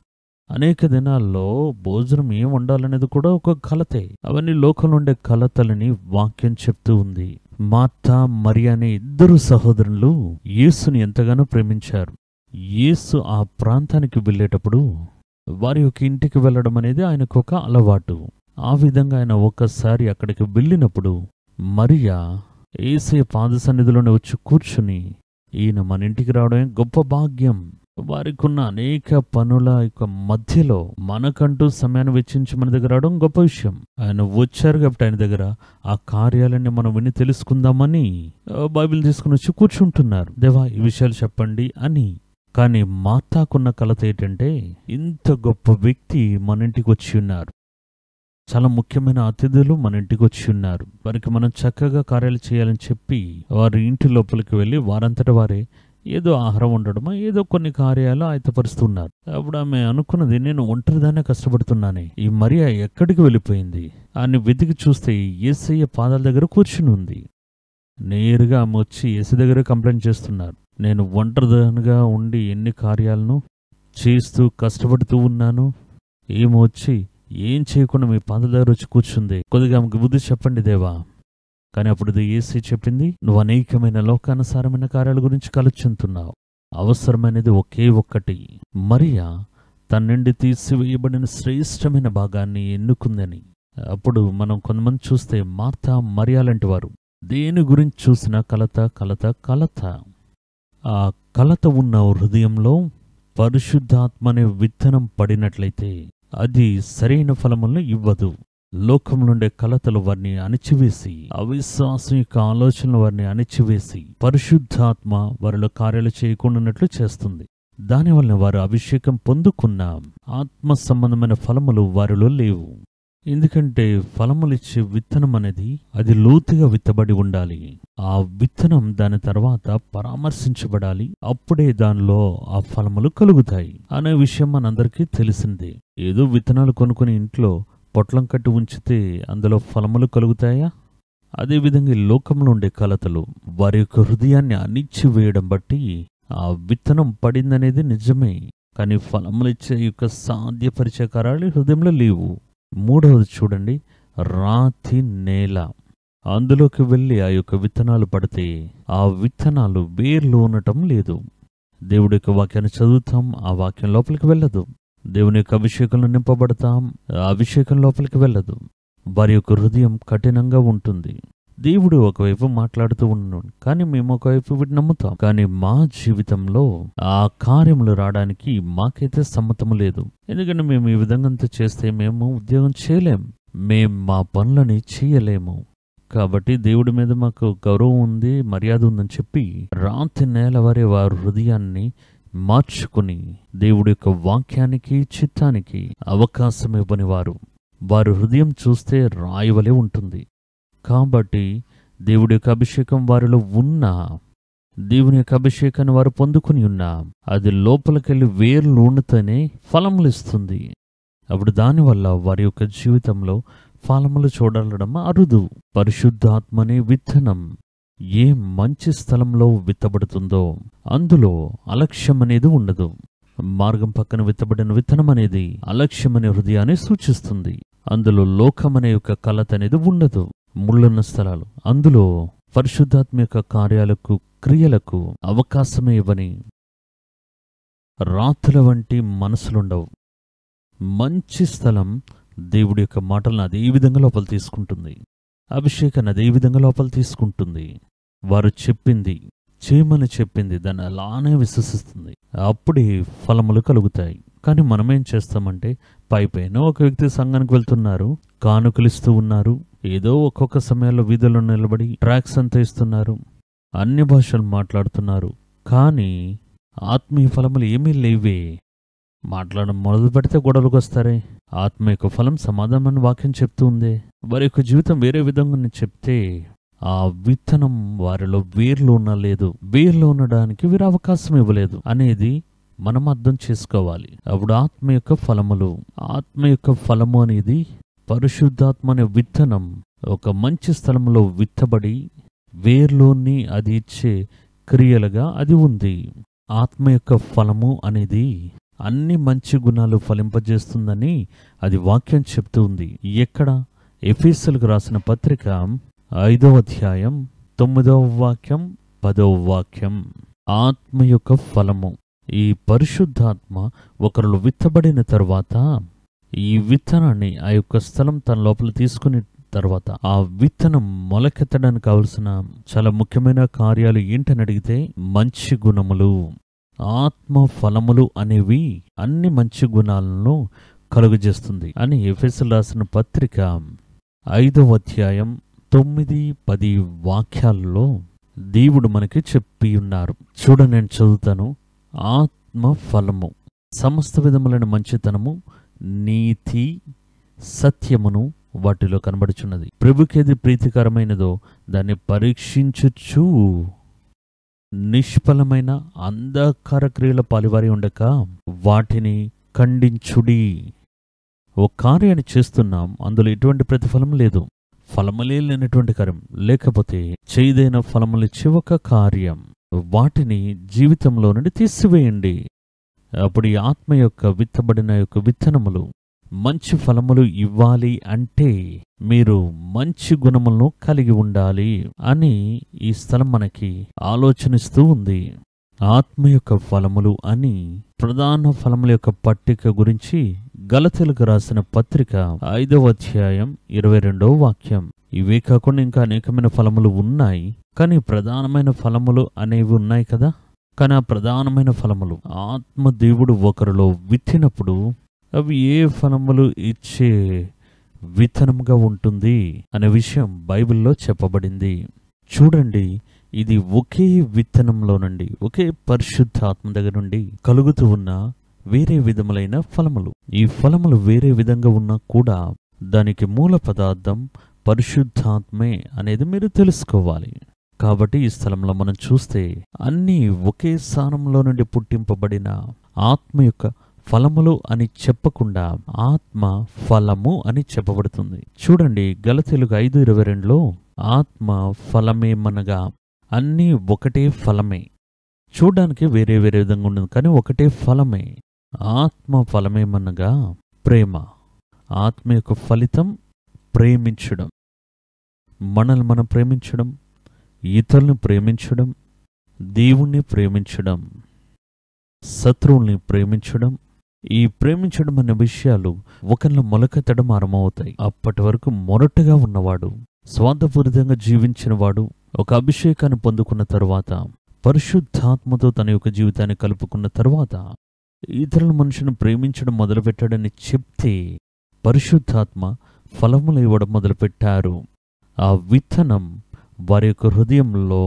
అనేక దినాల్లో భోజనం ఏం వండాలనేది కూడా ఒక కలతే. అవన్నీ లోకంలో ఉండే కలతలని వాక్యం చెప్తూ ఉంది. మార్తా, మరియా అనే ఇద్దరు సహోదరులు యేసుని ఎంతగానో ప్రేమించారు. యేసు ఆ ప్రాంతానికి వెళ్ళేటప్పుడు వారి యొక్క ఇంటికి వెళ్ళడం అనేది ఆయనకు ఒక అలవాటు. ఆ విధంగా ఆయన ఒక్కసారి అక్కడికి వెళ్ళినప్పుడు మరియా యేసయ్య పాద సన్నిధిలోనే వచ్చి కూర్చుని, ఈయన మన ఇంటికి రావడమే గొప్ప భాగ్యం. వారికి ఉన్న అనేక పనుల యొక్క మధ్యలో మనకంటూ సమయాన్ని వెచ్చించి మన దగ్గర రావడం గొప్ప విషయం. ఆయన వచ్చారు కాబట్టి ఆయన దగ్గర ఆ కార్యాలన్నీ మనం విని తెలుసుకుందామని బైబిల్ తీసుకుని వచ్చి కూర్చుంటున్నారు. దేవా, ఈ విషయాలు చెప్పండి అని. కానీ మార్తాకున్న కలత ఏంటంటే, ఇంత గొప్ప వ్యక్తి మన ఇంటికి వచ్చి ఉన్నారు, చాలా ముఖ్యమైన అతిథులు మన ఇంటికి వచ్చి ఉన్నారు, వారికి మనం చక్కగా కార్యాలు చేయాలని చెప్పి వారి ఇంటి లోపలికి వెళ్ళి వారంతట వారే ఏదో ఆహారం ఉండడమో ఏదో కొన్ని కార్యాలు ఆయతపరుస్తున్నారు. అప్పుడు ఆమె అనుకున్నది, నేను ఒంటరిదానే కష్టపడుతున్నానే, ఈ మరియా ఎక్కడికి వెళ్ళిపోయింది అని వెతికి చూస్తే యేసయ్య పాదాల దగ్గర కూర్చుని ఉంది. నేరుగా ఆమె వచ్చి యేసు దగ్గర కంప్లైంట్ చేస్తున్నారు, నేను ఒంటరిదానిగా ఉండి ఎన్ని కార్యాలను చేస్తూ కష్టపడుతూ ఉన్నాను, ఏమో వచ్చి ఏం చేయకుండా మీ పాదాల దగ్గర వచ్చి కూర్చుంది, కొద్దిగా ఆమెకు బుద్ధి చెప్పండి దేవా. కానీ అప్పుడు యేసు చెప్పింది, నువ్వు అనేకమైన లోకానుసారమైన కార్యాల గురించి కలుచుంటున్నావు, అవసరమైనది ఒకే ఒక్కటి. మరియా తన నుండి తీసివేయబడిన శ్రేష్టమైన భాగాన్ని ఎన్నుకుందని. అప్పుడు మనం కొంతమంది చూస్తే మార్తా, మరియా లాంటి వారు దేని గురించి చూసినా కలత కలత కలత. ఆ కలత ఉన్న హృదయంలో పరిశుద్ధాత్మ అనే విత్తనం పడినట్లయితే అది సరైన ఫలములను ఇవ్వదు. లోకంలోండే కలతలు వారిని అణిచివేసి, అవిశ్వాసం యొక్క ఆలోచనలు వారిని అణిచివేసి పరిశుద్ధాత్మ వారిలో కార్యాలు చేయకుండాన్నట్లు చేస్తుంది. దానివల్ల వారు అభిషేకం పొందుకున్న ఆత్మ సంబంధమైన ఫలములు వారిలో లేవు. ఎందుకంటే ఫలములిచ్చే విత్తనం అనేది అది లోతుగా విత్తబడి ఉండాలి. ఆ విత్తనం దాని తర్వాత పరామర్శించబడాలి, అప్పుడే దానిలో ఆ ఫలములు కలుగుతాయి అనే విషయం మనందరికీ తెలిసిందే. ఏదో విత్తనాలు కొనుక్కుని ఇంట్లో పొట్లం కట్టి ఉంచితే అందులో ఫలములు కలుగుతాయా? అదేవిధంగా ఈ లోకంలో ఉండే కలతలు వారి యొక్క హృదయాన్ని అణిచివేయడం బట్టి ఆ విత్తనం పడిందనేది నిజమే, కానీ ఫలములిచ్చే యొక్క సాధ్యపరిచే కార్యాలు హృదయంలో లేవు. మూడవది చూడండి, రాతి నేల. అందులోకి వెళ్ళి ఆ యొక్క విత్తనాలు పడితే ఆ విత్తనాలు వేర్లు ఉండటం లేదు. దేవుడి యొక్క వాక్యాన్ని చదువుతాం, ఆ వాక్యం లోపలికి వెళ్ళదు. దేవుని యొక్క అభిషేకంలో నింపబడతాం, ఆ అభిషేకం లోపలికి వెళ్ళదు. వారి యొక్క హృదయం కఠినంగా ఉంటుంది. దేవుడు ఒకవైపు మాట్లాడుతూ ఉన్నాడు, కానీ మేము ఒకవైపు వీటిని నమ్ముతాం. కానీ మా జీవితంలో ఆ కార్యములు రావడానికి మాకైతే సమ్మతము లేదు. ఎందుకంటే మేము ఈ విధంగా అంతా చేస్తే మేము ఉద్యోగం చేయలేం, మేం మా పనులని చేయలేము. కాబట్టి దేవుడి మీద మాకు గౌరవం ఉంది, మర్యాద ఉందని చెప్పి రాత్రి నేల వారి వారి హృదయాన్ని మార్చుకుని దేవుడి యొక్క వాక్యానికి, చిత్తానికి అవకాశం ఇవ్వని వారి హృదయం చూస్తే రాయివలే ఉంటుంది. కాబట్టి దేవుడి యొక్క అభిషేకం వారిలో ఉన్నా, దేవుని యొక్క అభిషేకాన్ని వారు పొందుకుని ఉన్నా, అది లోపలికెళ్ళి వేర్లు ఉండితేనే ఫలములు ఇస్తుంది. అప్పుడు దానివల్ల వారి యొక్క జీవితంలో ఫలములు చూడడం అరుదు. పరిశుద్ధాత్మనే విత్తనం ఏ మంచి స్థలంలో విత్తబడుతుందో అందులో అలక్ష్యం అనేది ఉండదు. మార్గం పక్కన విత్తబడిన విత్తనం అనేది అలక్ష్యమనే హృదయాన్ని సూచిస్తుంది. అందులో లోకమనే యొక్క కలత అనేది ఉండదు. ముళ్ళున్న స్థలాలు, అందులో పరిశుద్ధాత్మ యొక్క కార్యాలకు, క్రియలకు అవకాశమే ఇవ్వని రాత్రుల వంటి మనసులుండవు. మంచి స్థలం దేవుడి యొక్క మాటలను అదే విధంగా లోపల తీసుకుంటుంది, అభిషేకాన్ని అదే విధంగా లోపల తీసుకుంటుంది. వారు చెప్పింది, చేయమని చెప్పింది దాన్ని అలానే విశ్వసిస్తుంది. అప్పుడే ఫలములు కలుగుతాయి. కానీ మనమేం చేస్తామంటే, పైపైన ఒక వ్యక్తి సంఘానికి వెళ్తున్నారు, కానుకలిస్తూ ఉన్నారు, ఏదో ఒక్కొక్క సమయంలో వీధుల్లో నిలబడి ట్రాక్స్ అంతా ఇస్తున్నారు, అన్య భాషలు మాట్లాడుతున్నారు, కానీ ఆత్మీయ ఫలములు ఏమీ లేవే. మాట్లాడడం మొదలు పెడితే గొడవలకు వస్తారే. ఆత్మ యొక్క ఫలం సమాధానం వాక్యం చెప్తూ ఉందే. వారి యొక్క జీవితం వేరే విధంగా చెప్తే ఆ విత్తనం వారిలో వేర్లు ఉండలేదు, వేర్లు ఉండడానికి వీరు అవకాశం ఇవ్వలేదు అనేది మనం అర్థం చేసుకోవాలి. అప్పుడు ఆత్మ యొక్క ఫలము అనేది పరిశుద్ధాత్మ అనే విత్తనం ఒక మంచి స్థలంలో విత్తబడి వేర్లోని అది ఇచ్చే క్రియలుగా అది ఉంది. ఆత్మ యొక్క ఫలము అనేది అన్ని మంచి గుణాలు ఫలింపజేస్తుందని అది వాక్యం చెప్తూ ఉంది. ఎక్కడ? ఎఫెసీయులకు రాసిన పత్రిక 5వ అధ్యాయం 9వ వాక్యం 10వ వాక్యం. ఆత్మ యొక్క ఫలము, ఈ పరిశుద్ధాత్మ ఒకరిలో విత్తబడిన తర్వాత ఈ విత్తనాన్ని ఆ యొక్క స్థలం తన లోపల తీసుకుని తర్వాత ఆ విత్తనం మొలకెత్తడానికి కావలసిన చాలా ముఖ్యమైన కార్యాలు ఏంటని అడిగితే మంచి గుణములు. ఆత్మ ఫలములు అనేవి అన్ని మంచి గుణాలను కలుగజేస్తుంది అని ఎఫెసీయులకు రాసిన పత్రిక 5వ అధ్యాయం 9-10 వాక్యాల్లో దేవుడు మనకి చెప్పి ఉన్నారు. నేను చదువుతాను. ఆత్మ ఫలము సమస్త విధములైన మంచితనము, నీతి, సత్యమును వాటిలో కనబడుచున్నది. ప్రభుకేది ప్రీతికరమైనదో దాన్ని పరీక్షించుచు నిష్ఫలమైన అంధకార క్రియల పాలివారి ఉండక వాటిని ఖండించుడి. ఓ కార్యాన్ని చేస్తున్నాం, అందులో ఎటువంటి ప్రతిఫలం లేదు, ఫలములే లేనటువంటి కార్యం, లేకపోతే చేదైన ఫలములిచ్చే ఒక కార్యం, వాటిని జీవితంలో నుండి తీసివేయండి. అప్పుడు ఈ ఆత్మ యొక్క విత్తబడిన యొక్క విత్తనములు మంచి ఫలములు ఇవ్వాలి అంటే మీరు మంచి గుణములను కలిగి ఉండాలి అని ఈ స్థలం మనకి ఆలోచనిస్తూ ఉంది. ఆత్మ యొక్క ఫలములు అని ప్రధాన ఫలముల యొక్క పట్టిక గురించి గలతీయులకు రాసిన పత్రిక 5వ అధ్యాయం 22వ వాక్యం. ఇవే కాకుండా ఇంకా అనేకమైన ఫలములు ఉన్నాయి, కానీ ప్రధానమైన ఫలములు అనేవి ఉన్నాయి కదా. కానీ ఆ ప్రధానమైన ఫలములు ఆత్మ దేవుడు ఒకరిలో విత్తినప్పుడు అవి ఏ ఫలములు ఇచ్చే విత్తనముగా ఉంటుంది అనే విషయం బైబిల్లో చెప్పబడింది. చూడండి, ఇది ఒకే విత్తనంలో నుండి, ఒకే పరిశుద్ధాత్మ దగ్గర నుండి కలుగుతూ ఉన్న వేరే విధములైన ఫలములు. ఈ ఫలములు వేరే విధంగా ఉన్నా కూడా దానికి మూల పదార్థం పరిశుద్ధాత్మే అనేది మీరు తెలుసుకోవాలి. కాబట్టి ఈ స్థలంలో మనం చూస్తే అన్నీ ఒకే స్థానంలో నుండి పుట్టింపబడిన ఆత్మ యొక్క ఫలములు అని చెప్పకుండా ఆత్మ ఫలము అని చెప్పబడుతుంది. చూడండి, గలతీయులకు 5:22లో ఆత్మ ఫలమేమనగా అన్నీ ఒకటే ఫలమే. చూడడానికి వేరే వేరే విధంగా ఉండదు, కానీ ఒకటే ఫలమే. ఆత్మ ఫలమేమనగా ప్రేమ. ఆత్మ యొక్క ఫలితం ప్రేమించడం, మనల్ని మనం ప్రేమించడం, ఇతరుల్ని ప్రేమించడం, దేవుణ్ణి ప్రేమించడం, శత్రువుల్ని ప్రేమించడం. ఈ ప్రేమించడం అనే విషయాలు ఒకరిని మొలకెత్తడం ఆరంభమవుతాయి. అప్పటి వరకు మొరటుగా ఉన్నవాడు స్వార్థపూరితంగా జీవించిన వాడు ఒక అభిషేకాన్ని పొందుకున్న తరువాత, పరిశుద్ధాత్మతో తన యొక్క జీవితాన్ని కలుపుకున్న తరువాత ఇతరుల మనుషులను ప్రేమించడం మొదలుపెట్టాడని చెప్తే పరిశుద్ధాత్మ ఫలములు ఇవ్వడం మొదలుపెట్టారు. ఆ విత్తనం వారి యొక్క హృదయంలో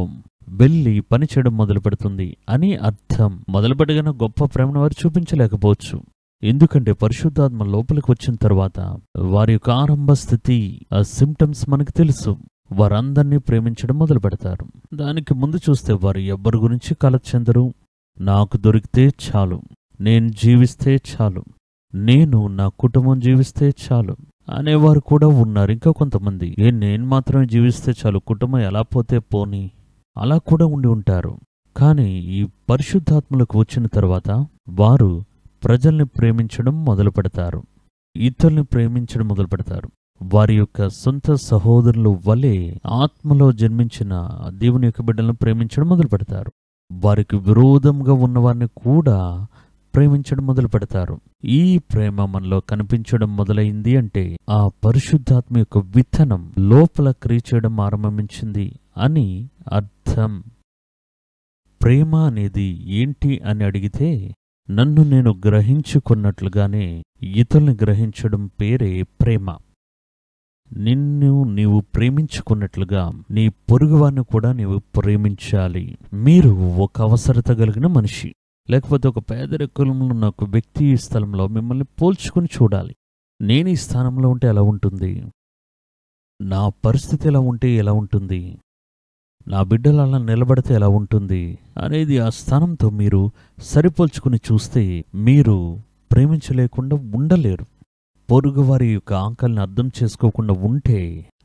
వెళ్ళి పనిచేయడం మొదలు పెడుతుంది అని అర్థం. మొదలుపెట్టగానే గొప్ప ప్రేమను వారు చూపించలేకపోవచ్చు. ఎందుకంటే పరిశుద్ధాత్మ లోపలికి వచ్చిన తర్వాత వారి యొక్క ఆరంభ స్థితి, ఆ సిమ్టమ్స్ మనకు తెలుసు. వారందరినీ ప్రేమించడం మొదలు పెడతారు. దానికి ముందు చూస్తే వారు ఎవ్వరి గురించి కలత చెందరు. నాకు దొరికితే చాలు, నేను జీవిస్తే చాలు, నేను నా కుటుంబం జీవిస్తే చాలు అనేవారు కూడా ఉన్నారు. ఇంకా కొంతమంది నేను మాత్రమే జీవిస్తే చాలు, కుటుంబం ఎలా పోతే పోని, అలా కూడా ఉండి ఉంటారు. కానీ ఈ పరిశుద్ధాత్మలకు వచ్చిన తర్వాత వారు ప్రజల్ని ప్రేమించడం మొదలు పెడతారు, ఇతరుల్ని ప్రేమించడం మొదలు పెడతారు. వారి యొక్క సొంత సహోదరులు వలె ఆత్మలో జన్మించిన దేవుని యొక్క బిడ్డలను ప్రేమించడం మొదలు పెడతారు. వారికి విరోధంగా ఉన్నవారిని కూడా ప్రేమించడం మొదలు పెడతారు. ఈ ప్రేమ మనలో కనిపించడం మొదలైంది అంటే ఆ పరిశుద్ధాత్మ యొక్క విత్తనం లోపల క్రియ చేయడం ఆరంభించింది అని అర్థం. ప్రేమ అనేది ఏంటి అని అడిగితే, నన్ను నేను గ్రహించుకున్నట్లుగానే ఇతరుల్ని గ్రహించడం పేరే ప్రేమ. నిన్ను నీవు ప్రేమించుకున్నట్లుగా నీ పొరుగువాన్ని కూడా నీవు ప్రేమించాలి. మీరు ఒక అవసరత కలిగిన మనిషి, లేకపోతే ఒక పేదరికంలో ఉన్న ఒక వ్యక్తి ఈ స్థలంలో మిమ్మల్ని పోల్చుకుని చూడాలి. నేను ఈ స్థానంలో ఉంటే ఎలా ఉంటుంది, నా పరిస్థితి ఎలా ఉంటే ఎలా ఉంటుంది, నా బిడ్డలు అలా నిలబడితే ఎలా ఉంటుంది అనేది ఆ స్థానంతో మీరు సరిపోల్చుకుని చూస్తే మీరు ప్రేమించలేకుండా ఉండలేరు. పొరుగువారి యొక్క ఆకలిని అర్థం చేసుకోకుండా ఉంటే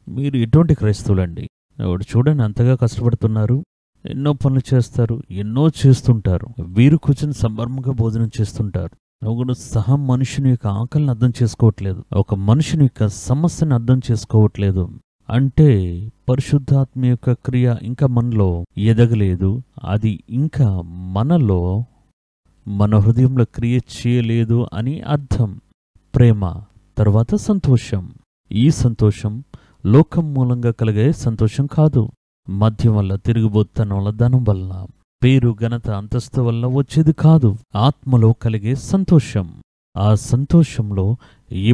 మీరు ఎటువంటి క్రైస్తవులండి? ఎవడు చూడండి, అంతగా కష్టపడుతున్నారు, ఎన్నో పనులు చేస్తారు, ఎన్నో చేస్తుంటారు, వీరు కూర్చొని సంబరంగా భోజనం చేస్తుంటారు. ఒకడు సహా మనుషుని యొక్క ఆకలిని అర్థం చేసుకోవట్లేదు, ఒక మనుషుని యొక్క సమస్యను అర్థం చేసుకోవట్లేదు అంటే పరిశుద్ధాత్మ యొక్క క్రియ ఇంకా మనలో ఎదగలేదు. అది ఇంకా మనలో, మన హృదయంలో క్రియ చేయలేదు అని అర్థం. ప్రేమ తర్వాత సంతోషం. ఈ సంతోషం లోకం మూలంగా కలిగే సంతోషం కాదు. మద్యం వల్ల, తిరుగుబోతనం వల్ల, ధనం వల్ల, పేరు ఘనత అంతస్తు వల్ల వచ్చేది కాదు. ఆత్మలో కలిగే సంతోషం. ఆ సంతోషంలో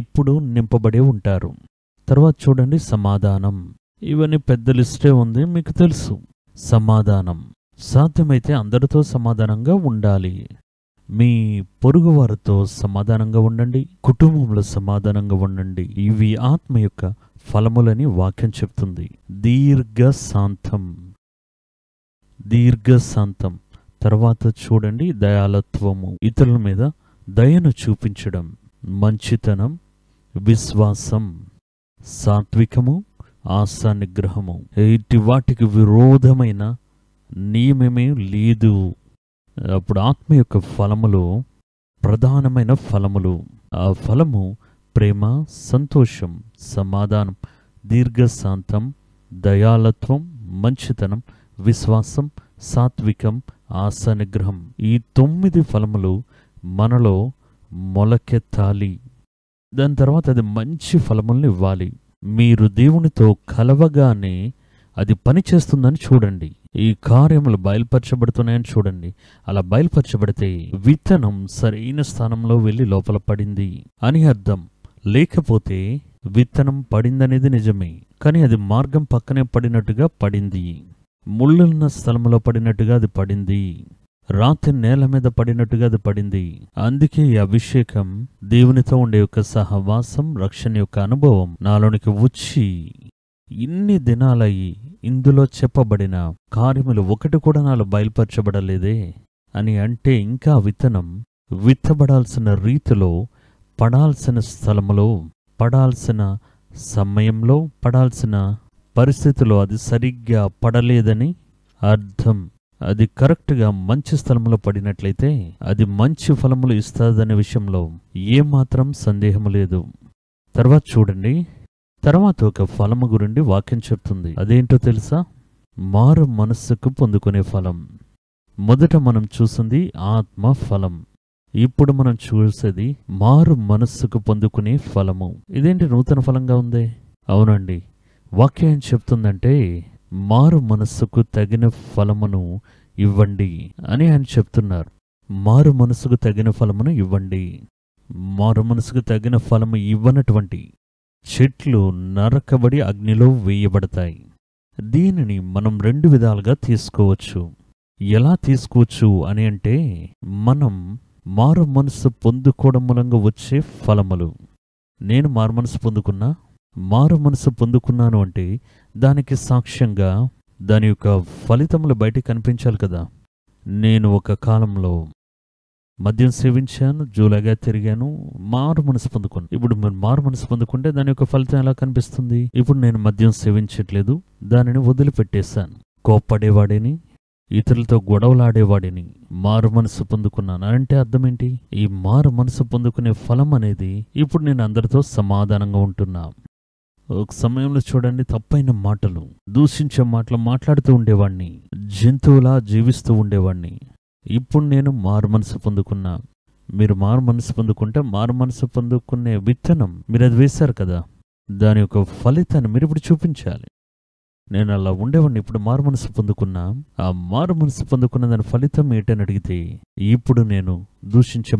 ఎప్పుడూ నింపబడే ఉంటారు. తర్వాత చూడండి, సమాధానం. ఇవన్నీ పెద్ద లిస్టే ఉంది, మీకు తెలుసు. సమాధానం సాధ్యమైతే అందరితో సమాధానంగా ఉండాలి. మీ పొరుగువారితో సమాధానంగా ఉండండి, కుటుంబంలో సమాధానంగా ఉండండి. ఇవి ఆత్మ యొక్క ఫలములని వాక్యం చెప్తుంది. దీర్ఘశాంతం. దీర్ఘశాంతం తర్వాత చూడండి, దయాళత్వము, ఇతరుల మీద దయను చూపించడం, మంచితనం, విశ్వాసం, సాత్వికము, ఆశా నిగ్రహము. ఇటు వాటికి విరోధమైన నియమమే లేదు. అప్పుడు ఆత్మ యొక్క ఫలములు ప్రధానమైన ఫలములు. ఆ ఫలము ప్రేమ, సంతోషం, సమాధానం, దీర్ఘశాంతం, దయాళత్వం, మంచితనం, విశ్వాసం, సాత్వికం, ఆశా నిగ్రహం. ఈ 9 ఫలములు మనలో మొలకెత్తాలి. దాని తర్వాత అది మంచి ఫలములను ఇవ్వాలి. మీరు దేవునితో కలవగానే అది పని చేస్తుందని చూడండి. ఈ కార్యములు బయలుపరచబడుతున్నాయని చూడండి. అలా బయలుపరచబడితే విత్తనం సరైన స్థానంలో వెళ్ళి లోపల పడింది అని అర్థం. లేకపోతే విత్తనం పడిందనేది నిజమే, కానీ అది మార్గం పక్కనే పడినట్టుగా పడింది, ముళ్ళున్న స్థలంలో పడినట్టుగా అది పడింది, రాత్రి నేల మీద పడినట్టుగా అది పడింది. అందుకే ఈ అభిషేకం, దేవునితో ఉండే యొక్క సహవాసం, రక్షణ యొక్క అనుభవం నాలోనికి వచ్చి ఇన్ని దినాలయ్యి ఇందులో చెప్పబడిన కార్యములు ఒకటి కూడా నాలో బయలుపరచబడలేదే అని అంటే ఇంకా విత్తనం విత్తబడాల్సిన రీతిలో, పడాల్సిన స్థలములో, పడాల్సిన సమయంలో, పడాల్సిన పరిస్థితిలో అది సరిగ్గా పడలేదని అర్థం. అది కరెక్ట్గా మంచి స్థలంలో పడినట్లయితే అది మంచి ఫలములు ఇస్తుందనే విషయంలో ఏమాత్రం సందేహం లేదు. తర్వాత చూడండి, తర్వాత ఒక ఫలము గురించి వాక్యం చెప్తుంది. అదేంటో తెలుసా? మారు మనస్సుకు పొందుకునే ఫలం. మొదట మనం చూసింది ఆత్మ ఫలం, ఇప్పుడు మనం చూసేది మారు మనస్సుకు పొందుకునే ఫలము. ఇదేంటి నూతన ఫలంగా ఉంది? అవునండి, వాక్యం ఏం చెప్తుందంటే మారు మనస్సుకు తగిన ఫలమును ఇవ్వండి అని ఆయన చెప్తున్నారు. మారు మనసుకు తగిన ఫలమును ఇవ్వండి. మారు మనసుకు తగిన ఫలము ఇవ్వనటువంటి చెట్లు నరకబడి అగ్నిలో వేయబడతాయి. దీనిని మనం 2 విధాలుగా తీసుకోవచ్చు. ఎలా తీసుకోవచ్చు అని అంటే, మనం మారు మనసు పొందుకోవడం మూలంగా వచ్చే ఫలములు. నేను మారు మనసు పొందుకున్నా, మారు మనసు పొందుకున్నాను అంటే దానికి సాక్ష్యంగా దాని యొక్క ఫలితములు బయటికి కనిపించాలి కదా. నేను ఒక కాలంలో మద్యం సేవించాను, జూలాగా తిరిగాను, మారు మనసు పొందుకున్నాను. ఇప్పుడు మీరు మారు మనసు పొందుకుంటే దాని యొక్క ఫలితం ఎలా కనిపిస్తుంది? ఇప్పుడు నేను మద్యం సేవించట్లేదు, దానిని వదిలిపెట్టేశాను. కోప్పడేవాడిని, ఇతరులతో గొడవలాడేవాడిని, మారు మనసు పొందుకున్నాను అంటే అర్థం ఏంటి? ఈ మారు మనసు పొందుకునే ఫలం అనేది ఇప్పుడు నేను అందరితో సమాధానంగా ఉంటున్నా. ఒక సమయంలో చూడండి, తప్పైన మాటలు, దూషించే మాటలు మాట్లాడుతూ ఉండేవాడిని, జంతువులా జీవిస్తూ ఉండేవాడిని. ఇప్పుడు నేను మారు మనసు పొందుకున్నా. మీరు మారు మనసు పొందుకుంటే మారు మనసు పొందుకునే విత్తనం మీరు అది వేశారు కదా, దాని యొక్క ఫలితాన్ని మీరు ఇప్పుడు చూపించాలి. నేను అలా ఉండేవాడిని, ఇప్పుడు మారు మనసు పొందుకున్నా. ఆ మారు మనసు పొందుకున్న దాని ఫలితం ఏంటని అడిగితే, ఇప్పుడు నేను దూషించే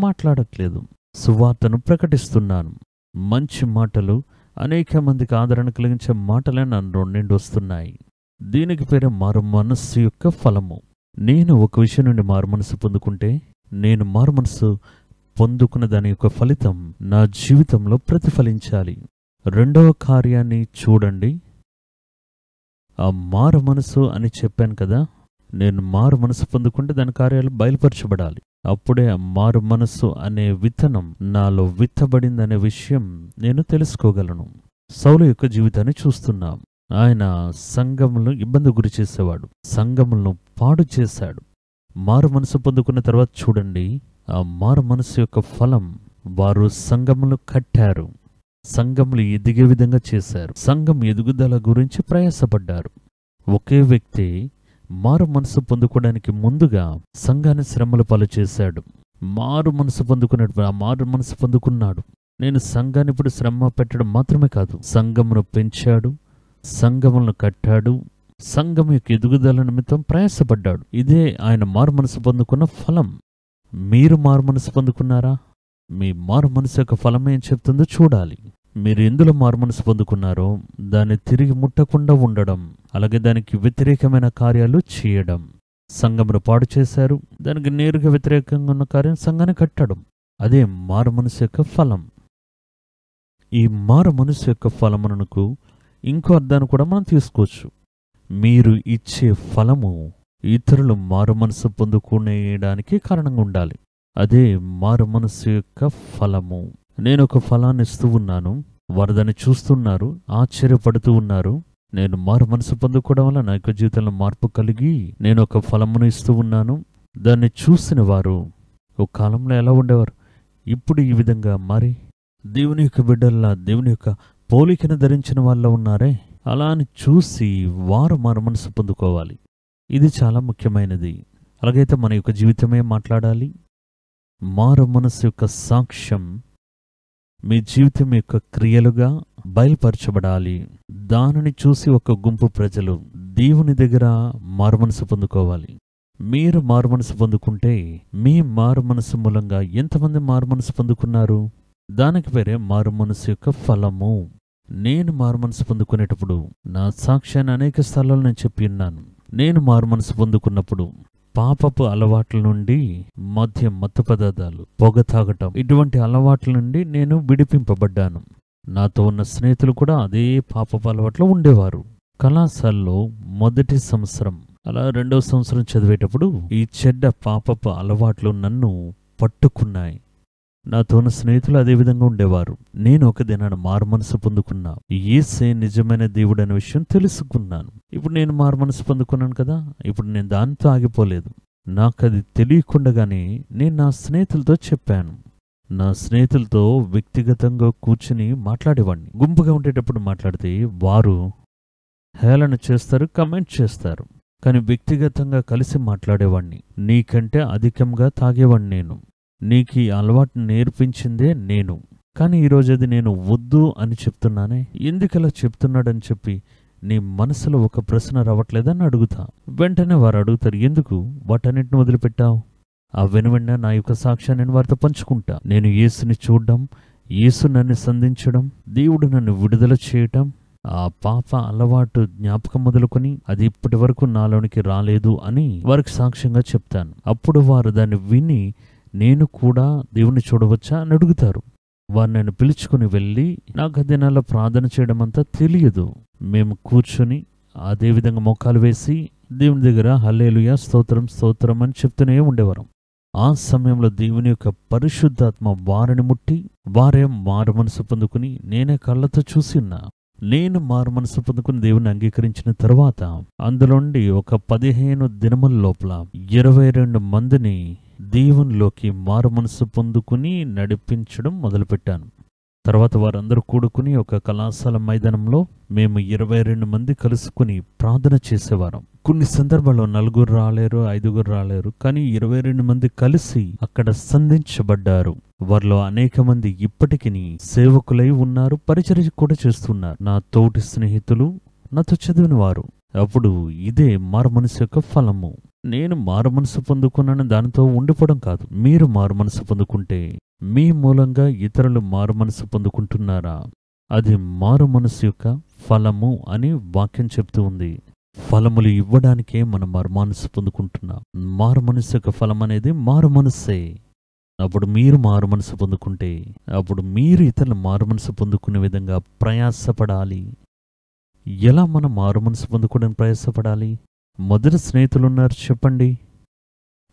మాట్లాడట్లేదు, సువార్తను ప్రకటిస్తున్నాను. మంచి మాటలు, అనేక మందికి ఆదరణ కలిగించే మాటలే నన్ను నిండి వస్తున్నాయి. దీనికి పేరే మారు మనస్సు యొక్క ఫలము. నేను ఒక విషయం నుండి మారు మనసు పొందుకుంటే, నేను మారు మనసు పొందుకున్న దాని యొక్క ఫలితం నా జీవితంలో ప్రతిఫలించాలి. 2వ కార్యాన్ని చూడండి. ఆ మారు మనసు అని చెప్పాను కదా, నేను మారు మనసు పొందుకుంటే దాని కార్యాలు బయలుపరచబడాలి. అప్పుడే ఆ మారు మనసు అనే విత్తనం నాలో విత్తబడిందనే విషయం నేను తెలుసుకోగలను. సౌలు యొక్క జీవితాన్ని చూస్తున్నాం. ఆయన సంఘములను ఇబ్బంది గురి చేసేవాడు, సంఘములను పాడు చేశాడు. మారు మనసు పొందుకున్న తర్వాత చూడండి, ఆ మారు మనసు యొక్క ఫలం, వారు సంఘములు కట్టారు, సంఘములు ఎదిగే విధంగా చేశారు, సంఘం ఎదుగుదల గురించి ప్రయాసపడ్డారు. ఒకే వ్యక్తి మారు మనసు పొందుకోవడానికి ముందుగా సంఘాన్ని శ్రమలు పాలు చేశాడు. మారు మనసు పొందుకున్నప్పుడు ఆ మారు మనసు పొందుకున్నాడు. నేను సంఘాన్ని ఇప్పుడు శ్రమ పెట్టడం మాత్రమే కాదు, సంఘమును పెంచాడు, సంఘములను కట్టాడు, సంఘం యొక్క ఎదుగుదల నిమిత్తం ప్రయాసపడ్డాడు. ఇదే ఆయన మారు మనసు పొందుకున్న ఫలం. మీరు మారు మనసు పొందుకున్నారా? మీ మారు మనసు యొక్క ఫలం ఏం చెప్తుందో చూడాలి. మీరు ఎందులో మారు మనసు పొందుకున్నారో దాన్ని తిరిగి ముట్టకుండా ఉండడం, అలాగే దానికి వ్యతిరేకమైన కార్యాలు చేయడం. సంఘమును పాడు చేశారు, దానికి నేరుగా వ్యతిరేకంగా ఉన్న కార్యం సంఘాన్ని కట్టడం. అదే మారు మనసు యొక్క ఫలం. ఈ మారు మనసు యొక్క ఫలమునకు ఇంకో అర్థాన్ని కూడా మనం తీసుకోవచ్చు. మీరు ఇచ్చే ఫలము ఇతరులు మారు మనసు పొందుకునేయడానికి కారణంగా ఉండాలి. అదే మారు మనసు యొక్క ఫలము. నేను ఒక ఫలాన్ని ఇస్తూ ఉన్నాను, వారు దాన్ని చూస్తున్నారు, ఆశ్చర్యపడుతూ ఉన్నారు. నేను మారు మనసు పొందుకోవడం వల్ల నా యొక్క జీవితంలో మార్పు కలిగి నేను ఒక ఫలమును ఇస్తూ ఉన్నాను. దాన్ని చూసిన వారు ఒక కాలంలో ఎలా ఉండేవారు, ఇప్పుడు ఈ విధంగా మారి దేవుని యొక్క బిడ్డల్లా, దేవుని యొక్క పోలికను ధరించిన వాళ్ళ ఉన్నారే, అలా అని చూసి వారు మారు మనసు పొందుకోవాలి. ఇది చాలా ముఖ్యమైనది. అలాగైతే మన యొక్క జీవితమే మాట్లాడాలి. మారు మనసు యొక్క సాక్ష్యం మీ జీవితం యొక్క క్రియలుగా బయలుపరచబడాలి. దానిని చూసి ఒక గుంపు ప్రజలు దేవుని దగ్గర మారు మనసు పొందుకోవాలి. మీరు మారు మనసు పొందుకుంటే మీ మారు మనసు మూలంగా ఎంతమంది మారు మనసు పొందుకున్నారు? దానికి పేరే మారు మనసు యొక్క ఫలము. నేను మారు మనసు పొందుకునేటప్పుడు నా సాక్ష్యాన్ని అనేక స్థలాల్లో నేను చెప్పి ఉన్నాను. నేను మారు మనసు పొందుకున్నప్పుడు పాపపు అలవాట్ల నుండి, మత్తు పదార్థాలు, పొగ తాగటం, ఇటువంటి అలవాట్ల నుండి నేను విడిపింపబడ్డాను. నాతో ఉన్న స్నేహితులు కూడా అదే పాపపు అలవాట్లో ఉండేవారు. కళాశాలలో మొదటి సంవత్సరం, అలా 2వ సంవత్సరం చదివేటప్పుడు ఈ చెడ్డ పాపపు అలవాట్లు నన్ను పట్టుకున్నాయి. నాతో ఉన్న స్నేహితులు అదే విధంగా ఉండేవారు. నేను ఒక దినాన మారు మనసు పొందుకున్నా. యేసే నిజమైన దేవుడు అనే విషయం తెలుసుకున్నాను. ఇప్పుడు నేను మారు మనసు పొందుకున్నాను కదా, ఇప్పుడు నేను దానితో ఆగిపోలేదు. నాకు అది తెలియకుండానే నేను నా స్నేహితులతో చెప్పాను. నా స్నేహితులతో వ్యక్తిగతంగా కూర్చుని మాట్లాడేవాడిని. గుంపుగా ఉండేటప్పుడు మాట్లాడితే వారు హేళన చేస్తారు, కమెంట్ చేస్తారు. కానీ వ్యక్తిగతంగా కలిసి మాట్లాడేవాడిని. నీకంటే అధికంగా తాగేవాడిని నేను, నీకు ఈ అలవాటు నేర్పించిందే నేను, కానీ ఈరోజు అది నేను వద్దు అని చెప్తున్నానే, ఎందుకలా చెప్తున్నాడని చెప్పి నీ మనసులో ఒక ప్రశ్న రావట్లేదని అడుగుతా. వెంటనే వారు అడుగుతారు, ఎందుకు వాటన్నిటిని వదిలిపెట్టావు? ఆ వెనువెంటనే నా యొక్క సాక్ష్యాన్ని నేను వారితో పంచుకుంటా. నేను యేసుని చూడడం, యేసు నన్ను సంధించడం, దేవుడు నన్ను విడుదల చేయటం, ఆ పాప అలవాటు జ్ఞాపకం మొదలుకొని అది ఇప్పటి వరకు నాలోనికి రాలేదు అని వారికి సాక్ష్యంగా చెప్తాను. అప్పుడు వారు దాన్ని విని నేను కూడా దేవుని చూడవచ్చా అని అడుగుతారు. వారు నన్ను పిలుచుకుని వెళ్ళి, నాకు ఆ దినాల్లో ప్రార్థన చేయడం అంతా తెలియదు. మేము కూర్చొని అదేవిధంగా మోకాలు వేసి దేవుని దగ్గర హల్లెలూయా స్తోత్రం స్తోత్రం అని చెప్తూనే ఉండేవారం. ఆ సమయంలో దేవుని యొక్క పరిశుద్ధాత్మ వారిని ముట్టి వారే మారు మనసు పొందుకుని నేనే కళ్ళతో చూసి ఉన్నా. నేను మారు మనసు పొందుకుని దేవుని అంగీకరించిన తర్వాత అందులోండి ఒక 15 దినముల లోపల 22 మందిని దేవునిలోకి మారు మనసు పొందుకుని నడిపించడం మొదలుపెట్టాను. తర్వాత వారందరూ కూడుకుని ఒక కళాశాల మైదానంలో మేము 22 మంది కలుసుకుని ప్రార్థన చేసేవారం. కొన్ని సందర్భాల్లో 4 రాలేరు, 5 రాలేరు, కానీ 22 మంది కలిసి అక్కడ సంధించబడ్డారు. వారిలో అనేక మంది ఇప్పటికీ సేవకులై ఉన్నారు, పరిచర్య కూడా చేస్తున్నారు. నా తోటి స్నేహితులు, నాతో చదివిన వారు. అప్పుడు ఇదే మారు మనసు యొక్క ఫలము. నేను మారు మనసు పొందుకున్నాను దానితో ఉండిపోవడం కాదు. మీరు మారు మనసు పొందుకుంటే మీ మూలంగా ఇతరులు మారు మనసు పొందుకుంటున్నారా? అది మారు మనసు యొక్క ఫలము అని వాక్యం చెప్తూ ఉంది. ఫలములు ఇవ్వడానికే మనం మారు మనసు పొందుకుంటున్నాం. మారు మనసు యొక్క ఫలం అనేది మారు మనస్సే. అప్పుడు మీరు మారు మనసు పొందుకుంటే అప్పుడు మీరు ఇతరులు మారు మనసు పొందుకునే విధంగా ప్రయాసపడాలి. ఎలా మనం మారు మనసు పొందుకోవడానికి ప్రయాసపడాలి? మొదటి స్నేహితులున్నారు చెప్పండి,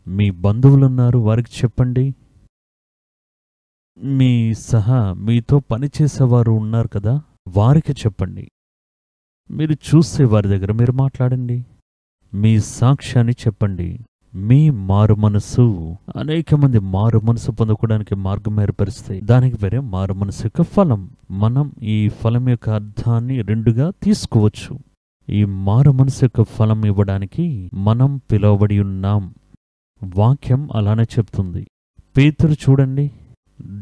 మీ బంధువులున్నారు వారికి చెప్పండి, మీతో పనిచేసేవారు ఉన్నారు కదా వారికి చెప్పండి. మీరు చూసే వారి దగ్గర మీరు మాట్లాడండి, మీ సాక్ష్యాన్ని చెప్పండి. మీ మారు మనసు అనేక మంది మారు మనసు పొందుకోవడానికి మార్గం ఏర్పరుస్తాయి. దానికి వేరే మారు మనసు యొక్క ఫలం. మనం ఈ ఫలం యొక్క అర్థాన్ని రెండుగా తీసుకోవచ్చు. ఈ మారు మనసు యొక్క ఫలం ఇవ్వడానికి మనం పిలువబడి ఉన్నాం. వాక్యం అలానే చెప్తుంది. పేతురు చూడండి,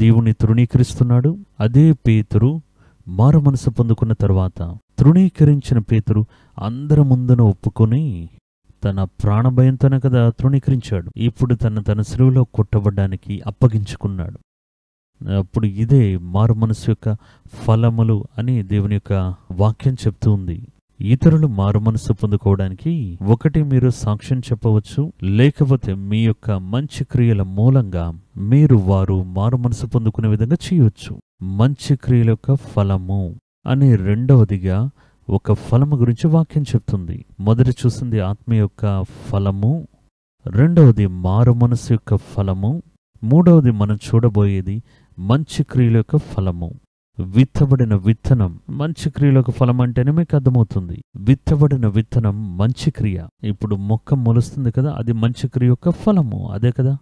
దేవుని తృణీకరిస్తున్నాడు. అదే పేతురు మారు మనసు పొందుకున్న తర్వాత తృణీకరించిన పేతురు అందరి ముందున ఒప్పుకొని తన ప్రాణభయంతోనే కదా తృణీకరించాడు. ఇప్పుడు తన సిలువలో కొట్టబడ్డానికి అప్పగించుకున్నాడు. అప్పుడు ఇదే మారు మనసు యొక్క ఫలములు అని దేవుని యొక్క వాక్యం చెప్తూ ఉంది. ఇతరులు మారు మనసు పొందుకోవడానికి ఒకటి మీరు సాక్ష్యం చెప్పవచ్చు, లేకపోతే మీ యొక్క మంచి క్రియల మూలంగా మీరు వారు మారు మనసు పొందుకునే విధంగా చేయవచ్చు. మంచి క్రియల యొక్క ఫలము అని రెండవదిగా ఒక ఫలము గురించి వాక్యం చెప్తుంది. మొదటి చూసింది ఆత్మ యొక్క ఫలము, రెండవది మారు మనసు యొక్క ఫలము, మూడవది మనం చూడబోయేది మంచి క్రియల యొక్క ఫలము. విత్తబడిన విత్తనం మంచి క్రియల యొక్క ఫలం అంటేనే మీకు అర్థమవుతుంది. విత్తబడిన విత్తనం మంచి క్రియ. ఇప్పుడు మొక్క మొలుస్తుంది కదా, అది మంచి క్రియ యొక్క ఫలము. అదే కదా,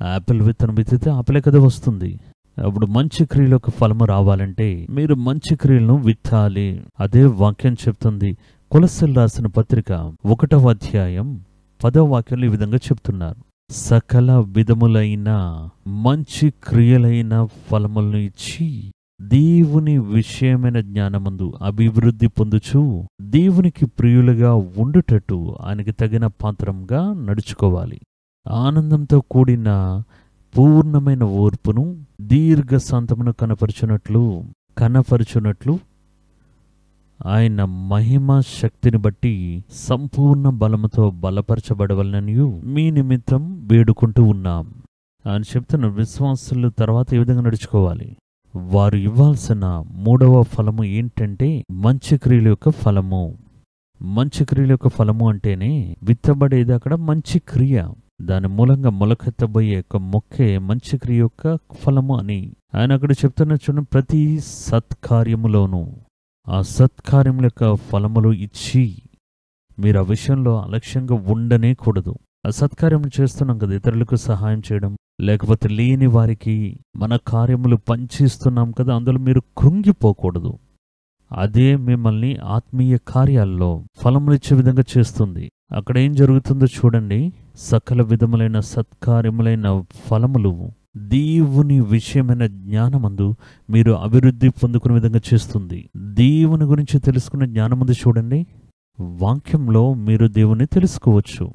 ఆపిల్ విత్తనం విత్తితే ఆపిలే కదా వస్తుంది. అప్పుడు మంచి క్రియల యొక్క ఫలము రావాలంటే మీరు మంచి క్రియలను విత్తాలి. అదే వాక్యం చెప్తుంది. కొలస్సీలు రాసిన పత్రిక 1వ అధ్యాయం 10వ వాక్యంలో ఈ విధంగా చెప్తున్నారు. సకల విధములైన మంచి క్రియలైన ఫలములను ఇచ్చి దేవుని విషయమైన జ్ఞానమందు అభివృద్ధి పొందుచు దేవునికి ప్రియులుగా ఉండుటట్టు ఆయనకి తగిన పాత్రంగా నడుచుకోవాలి. ఆనందంతో కూడిన పూర్ణమైన ఓర్పును దీర్ఘశాంతమును కనపరచునట్లు ఆయన మహిమ శక్తిని బట్టి సంపూర్ణ బలముతో బలపరచబడవలననియు మీ నిమిత్తం వేడుకుంటూ ఉన్నాం అని చెప్తున్న విశ్వాసులు తర్వాత ఈ విధంగా నడుచుకోవాలి. వారు ఇవ్వాల్సిన మూడవ ఫలము ఏంటంటే మంచి క్రియల యొక్క ఫలము. మంచి క్రియల యొక్క ఫలము అంటేనే విత్తబడేది అక్కడ మంచి క్రియ. దాని మూలంగా మొలకెత్తబోయే యొక్క మొక్కే మంచి క్రియ యొక్క ఫలము అని ఆయన అక్కడ చెప్తున్న చూడండి. ప్రతి సత్కార్యములోనూ ఆ సత్కార్యముల యొక్క ఫలములు ఇచ్చి మీరు ఆ విషయంలో అలక్ష్యంగా ఉండనే కూడదు. ఆ సత్కార్యములు చేస్తున్నాం కదా, ఇతరులకు సహాయం చేయడం, లేకపోతే లేని వారికి మన కార్యములు పంచిస్తున్నాం కదా, అందులో మీరు కృంగిపోకూడదు. అదే మిమ్మల్ని ఆత్మీయ కార్యాల్లో ఫలములు ఇచ్చే విధంగా చేస్తుంది. అక్కడ ఏం జరుగుతుందో చూడండి. సకల విధములైన సత్కార్యములైన ఫలములు దేవుని విషయమైన జ్ఞానమందు మీరు అభివృద్ధి పొందుకునే విధంగా చేస్తుంది. దేవుని గురించి తెలుసుకునే జ్ఞానమందు చూడండి, వాక్యంలో మీరు దేవుని తెలుసుకోవచ్చు.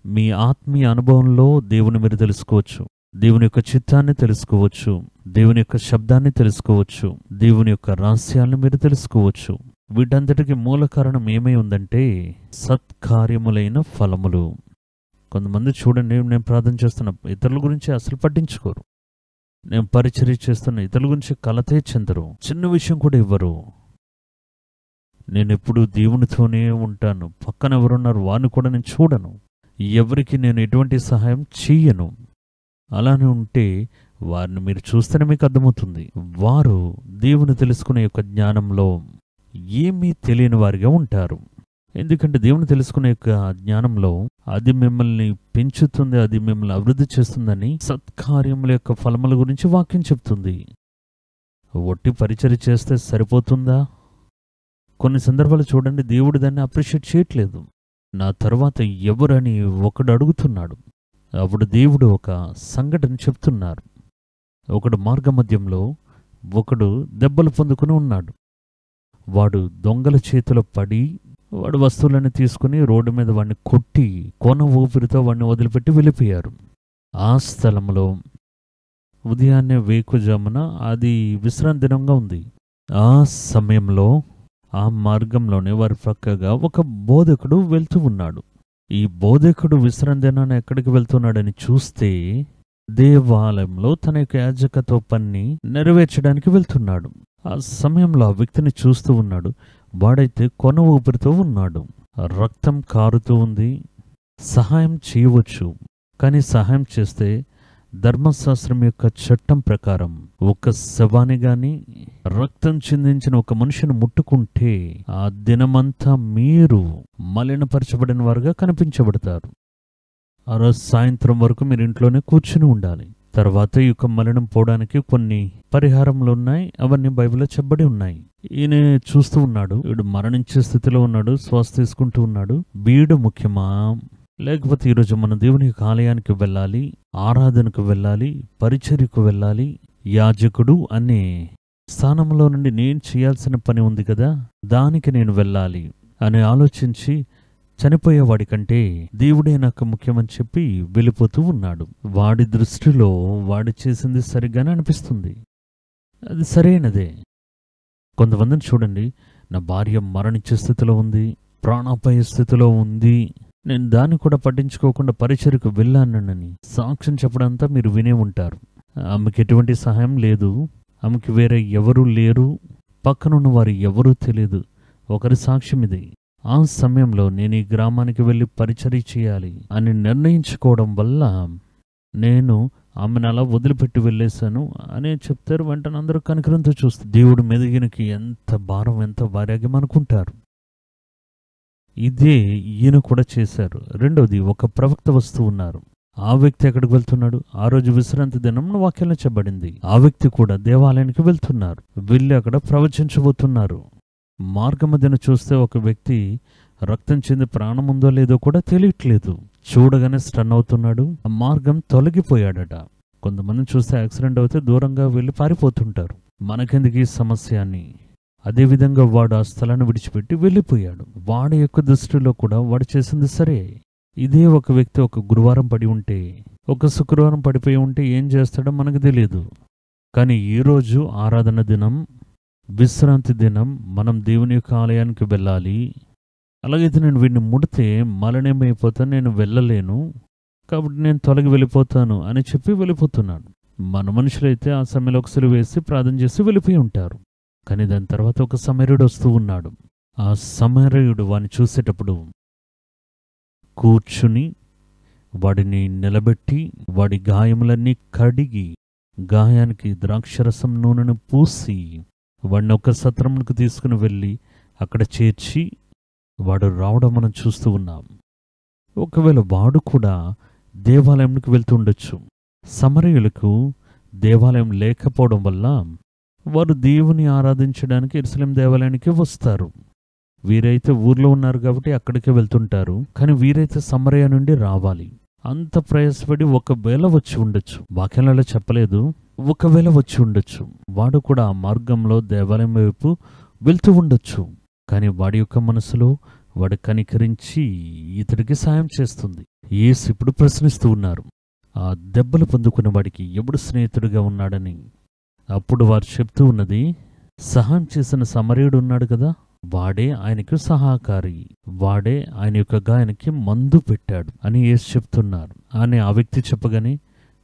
మీ ఆత్మీయ అనుభవంలో దేవుని మీరు తెలుసుకోవచ్చు. దేవుని యొక్క చిత్తాన్ని తెలుసుకోవచ్చు. దేవుని యొక్క శబ్దాన్ని తెలుసుకోవచ్చు. దేవుని యొక్క రహస్యాలను మీరు తెలుసుకోవచ్చు. వీటంతటికి మూల కారణం ఏమై ఉందంటే సత్కార్యములైన ఫలములు. కొంతమంది చూడండి, నేను ప్రార్థన చేస్తున్న ఇతరుల గురించి అసలు పట్టించుకోరు. నేను పరిచర్య చేస్తున్న ఇతరుల గురించి కలతే చెందరు. చిన్న విషయం కూడా ఇవ్వరు. నేను ఎప్పుడు దేవునితోనే ఉంటాను. పక్కన ఎవరున్నారు వారిని కూడా నేను చూడను. ఎవరికి నేను ఎటువంటి సహాయం చెయ్యను. అలానే ఉంటే వారిని మీరు చూస్తేనే మీకు అర్థమవుతుంది. వారు దేవుని తెలుసుకునే యొక్క జ్ఞానంలో ఏమీ తెలియని వారిగా ఉంటారు. ఎందుకంటే దేవుని తెలుసుకునే యొక్క జ్ఞానంలో అది మిమ్మల్ని పెంచుతుంది, అది మిమ్మల్ని అభివృద్ధి చేస్తుందని సత్కార్యముల యొక్క ఫలముల గురించి వాక్యం చెప్తుంది. ఒట్టి పరిచర్య చేస్తే సరిపోతుందా? కొన్ని సందర్భాలు చూడండి, దేవుడు దాన్ని అప్రిషియేట్ చేయట్లేదు. నా తర్వాత ఎవరని ఒకడు అడుగుతున్నాడు. అప్పుడు దేవుడు ఒక సంఘటన చెప్తున్నారు. ఒకడు మార్గమధ్యంలో ఒకడు దెబ్బలు పొందుకుని ఉన్నాడు. వాడు దొంగల చేతిలో పడి వాడు వస్తువులను తీసుకుని రోడ్డు మీద వాడిని కొట్టి కోన ఊపిరితో వాడిని వదిలిపెట్టి వెళ్ళిపోయారు. ఆ స్థలంలో ఉదయాన్నే వేకుజామున అది విశ్రాంతి దినంగా ఉంది. ఆ సమయంలో ఆ మార్గంలోనే వారి ప్రక్కగా ఒక బోధకుడు వెళ్తూ ఉన్నాడు. ఈ బోధకుడు విశ్రాంతి దినాన ఎక్కడికి వెళ్తున్నాడని చూస్తే దేవాలయంలో తన యొక్క యాజకత్వ పని నెరవేర్చడానికి వెళ్తున్నాడు. ఆ సమయంలో ఆ వ్యక్తిని చూస్తూ ఉన్నాడు. వాడైతే కొన ఊపిరితో ఉన్నాడు. రక్తం కారుతూ ఉంది. సహాయం చేయవచ్చు, కానీ సహాయం చేస్తే ధర్మశాస్త్రం యొక్క చట్టం ప్రకారం ఒక శవాన్ని గాని రక్తం చిందించిన ఒక మనిషిని ముట్టుకుంటే ఆ దినమంతా మీరు మలినపరచబడిన వారుగా కనిపించబడతారు. ఆ రోజు సాయంత్రం వరకు మీరు ఇంట్లోనే కూర్చుని ఉండాలి. తర్వాత ఈ యొక్క మలినం పోవడానికి కొన్ని పరిహారములు ఉన్నాయి. అవన్నీ బైబిల్లో చెప్పబడి ఉన్నాయి. ఈయన చూస్తూ ఉన్నాడు. వీడు మరణించే స్థితిలో ఉన్నాడు. శ్వాస తీసుకుంటూ ఉన్నాడు. వీడు ముఖ్యమా, లేకపోతే ఈరోజు మన దేవుని యొక్క ఆలయానికి వెళ్ళాలి, ఆరాధనకు వెళ్ళాలి, పరిచర్యకు వెళ్ళాలి, యాజకుడు అనే స్థానంలో నుండి నేను చేయాల్సిన పని ఉంది కదా, దానికి నేను వెళ్ళాలి అని ఆలోచించి చనిపోయేవాడి కంటే దేవుడే నాకు ముఖ్యమని చెప్పి వెళ్ళిపోతూ ఉన్నాడు. వాడి దృష్టిలో వాడు చేసింది సరిగ్గానే అనిపిస్తుంది. అది సరైనదే. కొంతమందిని చూడండి, నా భార్య మరణించే స్థితిలో ఉంది, ప్రాణాపాయ స్థితిలో ఉంది, నేను దాన్ని కూడా పట్టించుకోకుండా పరిచర్యకు వెళ్ళానని సాక్ష్యం చెప్పడంతా మీరు వినే ఉంటారు. ఆమెకి ఎటువంటి సహాయం లేదు, ఆమెకి వేరే ఎవరూ లేరు, పక్కనున్న వారు ఎవరూ తెలియదు. ఒకరి సాక్ష్యం ఇది. ఆ సమయంలో నేను ఈ గ్రామానికి వెళ్ళి పరిచర్య చేయాలి అని నిర్ణయించుకోవడం వల్ల నేను ఆమెను అలా వదిలిపెట్టి వెళ్ళేశాను అని చెప్తారు. వెంటనే అందరూ కనికరంతో చూస్తారు. దేవుడి మెదిగినకి ఎంత భారం, ఎంత వైరాగ్యం అనుకుంటారు. ఇదే ఈయన కూడా చేశారు. రెండోది, ఒక ప్రవక్త వస్తూ ఉన్నారు. ఆ వ్యక్తి ఎక్కడికి వెళ్తున్నాడు? ఆ రోజు విశ్రాంతి దినం వాక్యంలో చెప్పబడింది. ఆ వ్యక్తి కూడా దేవాలయానికి వెళ్తున్నారు. వెళ్ళి అక్కడ ప్రవచించబోతున్నారు. మార్గమధ్యన చూస్తే ఒక వ్యక్తి రక్తం చెంది ప్రాణం ఉందో లేదో కూడా తెలియట్లేదు. చూడగానే స్టన్ అవుతున్నాడు. ఆ మార్గం తొలగిపోయాడట. కొంతమంది చూస్తే యాక్సిడెంట్ అవుతే దూరంగా వెళ్ళి పారిపోతుంటారు. మనకెందుకు ఈ సమస్య అని. అదేవిధంగా వాడు ఆ స్థలాన్ని విడిచిపెట్టి వెళ్ళిపోయాడు. వాడి యొక్క దృష్టిలో కూడా వాడు చేసింది సరే. ఇదే ఒక వ్యక్తి ఒక గురువారం పడి ఉంటే, ఒక శుక్రవారం పడిపోయి ఉంటే ఏం చేస్తాడో మనకు తెలియదు. కానీ ఈరోజు ఆరాధన దినం, విశ్రాంతి దినం, మనం దేవుని యొక్క ఆలయానికి వెళ్ళాలి. అలాగైతే నేను వీడిని ముడితే మలనేమైపోతాను, నేను వెళ్ళలేను, కాబట్టి నేను తొలగి వెళ్ళిపోతాను అని చెప్పి వెళ్ళిపోతున్నాడు. మన మనుషులైతే ఆ సమయంలో ఒక సిలువ వేసి ప్రార్థన చేసి వెళ్ళిపోయి ఉంటారు. కానీ దాని తర్వాత ఒక సమరయుడు వస్తూ ఉన్నాడు. ఆ సమరయుడు వాడిని చూసేటప్పుడు కూర్చుని వాడిని నిలబెట్టి వాడి గాయములన్నీ కడిగి గాయానికి ద్రాక్షరసం నూనెను పూసి వాడిని ఒక సత్రమునకు తీసుకుని వెళ్ళి అక్కడ చేర్చి వాడు రావడం మనం చూస్తూ ఉన్నాం. ఒకవేళ వాడు కూడా దేవాలయంకి వెళ్తూ ఉండొచ్చు. సమరయులకు దేవాలయం లేకపోవడం వల్ల వారు దేవుని ఆరాధించడానికి యెరూషలేము దేవాలయానికి వస్తారు. వీరైతే ఊర్లో ఉన్నారు కాబట్టి అక్కడికే వెళ్తుంటారు. కానీ వీరైతే సమరయ నుండి రావాలి. అంత ప్రయాసపడి ఒకవేళ వచ్చి ఉండొచ్చు, వాక్యాలలో చెప్పలేదు, ఒకవేళ వచ్చి ఉండొచ్చు, వాడు కూడా ఆ మార్గంలో దేవాలయం వైపు వెళ్తూ ఉండొచ్చు. కానీ వాడి యొక్క మనసులో వాడు కనికరించి ఇతడికి సాయం చేస్తుంది. యేసు ఇప్పుడు ప్రశ్నిస్తూ ఉన్నారు, ఆ దెబ్బలు పొందుకున్న వాడికి ఎవడు స్నేహితుడిగా ఉన్నాడని. అప్పుడు వారు చెప్తూ ఉన్నది, సహాయం చేసిన సమరయుడు ఉన్నాడు కదా, వాడే ఆయనకు సహాయకారి, వాడే ఆయన యొక్క గాయానికి మందు పెట్టాడు అని యేసు చెప్తున్నారు. అని ఆ వ్యక్తి చెప్పగానే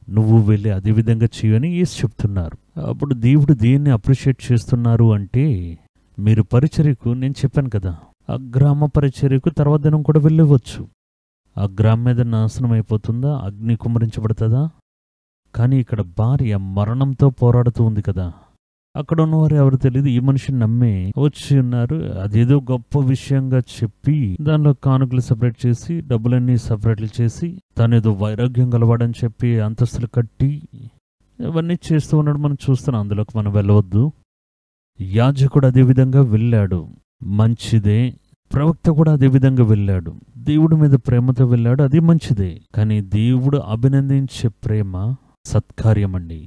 నువ్వు వెళ్ళి అదే విధంగా చేయని యేసు చెప్తున్నారు. అప్పుడు దేవుడు దేన్ని అప్రిషియేట్ చేస్తున్నారు అంటే, మీరు పరిచర్యకు, నేను చెప్పాను కదా, ఆ గ్రామ పరిచర్యకు తర్వాత దినం కూడా వెళ్ళవచ్చు. ఆ గ్రామం మీద నాశనం అయిపోతుందా, అగ్ని కుమ్మరించబడుతుందా? కానీ ఇక్కడ భార్య మరణంతో పోరాడుతూ ఉంది కదా. అక్కడ ఉన్నవారు ఎవరు తెలియదు, ఈ మనిషిని నమ్మి వచ్చి ఉన్నారు. అదేదో గొప్ప విషయంగా చెప్పి దానిలో కానుకలు సపరేట్ చేసి, డబ్బులన్నీ సపరేట్లు చేసి, తనేదో వైరాగ్యం గలవాడని చెప్పి అంతస్తులు కట్టి ఇవన్నీ చేస్తూ ఉన్నాడు. మనం చూస్తున్నాం, అందులోకి మనం వెళ్ళవద్దు. యాజకుడు అదే విధంగా వెళ్ళాడు, మంచిదే. ప్రవక్త కూడా అదే విధంగా వెళ్ళాడు, దేవుడి మీద ప్రేమతో వెళ్ళాడు, అది మంచిదే. కానీ దేవుడు అభినందించే ప్రేమ సత్కార్యం అండి.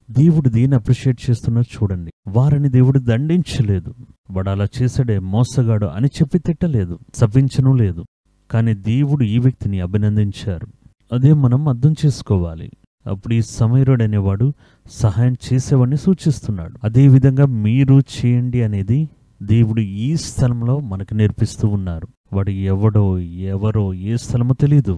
దేవుడు దీన్ని అప్రిషియేట్ చేస్తున్నారు చూడండి. వారిని దేవుడు దండించలేదు, వాడు అలా చేశాడే మోసగాడు అని చెప్పి తిట్టలేదు, శపించను లేదు. కానీ దేవుడు ఈ వ్యక్తిని అభినందించారు. అదే మనం అర్థం చేసుకోవాలి. అప్పుడు ఈ సమయరుడు అనేవాడు సహాయం చేసేవాడిని సూచిస్తున్నాడు. అదేవిధంగా మీరు చేయండి అనేది దేవుడు ఈ స్థలంలో మనకు నేర్పిస్తూ ఉన్నారు. వాడు ఎవరో ఏ స్థలమో తెలియదు.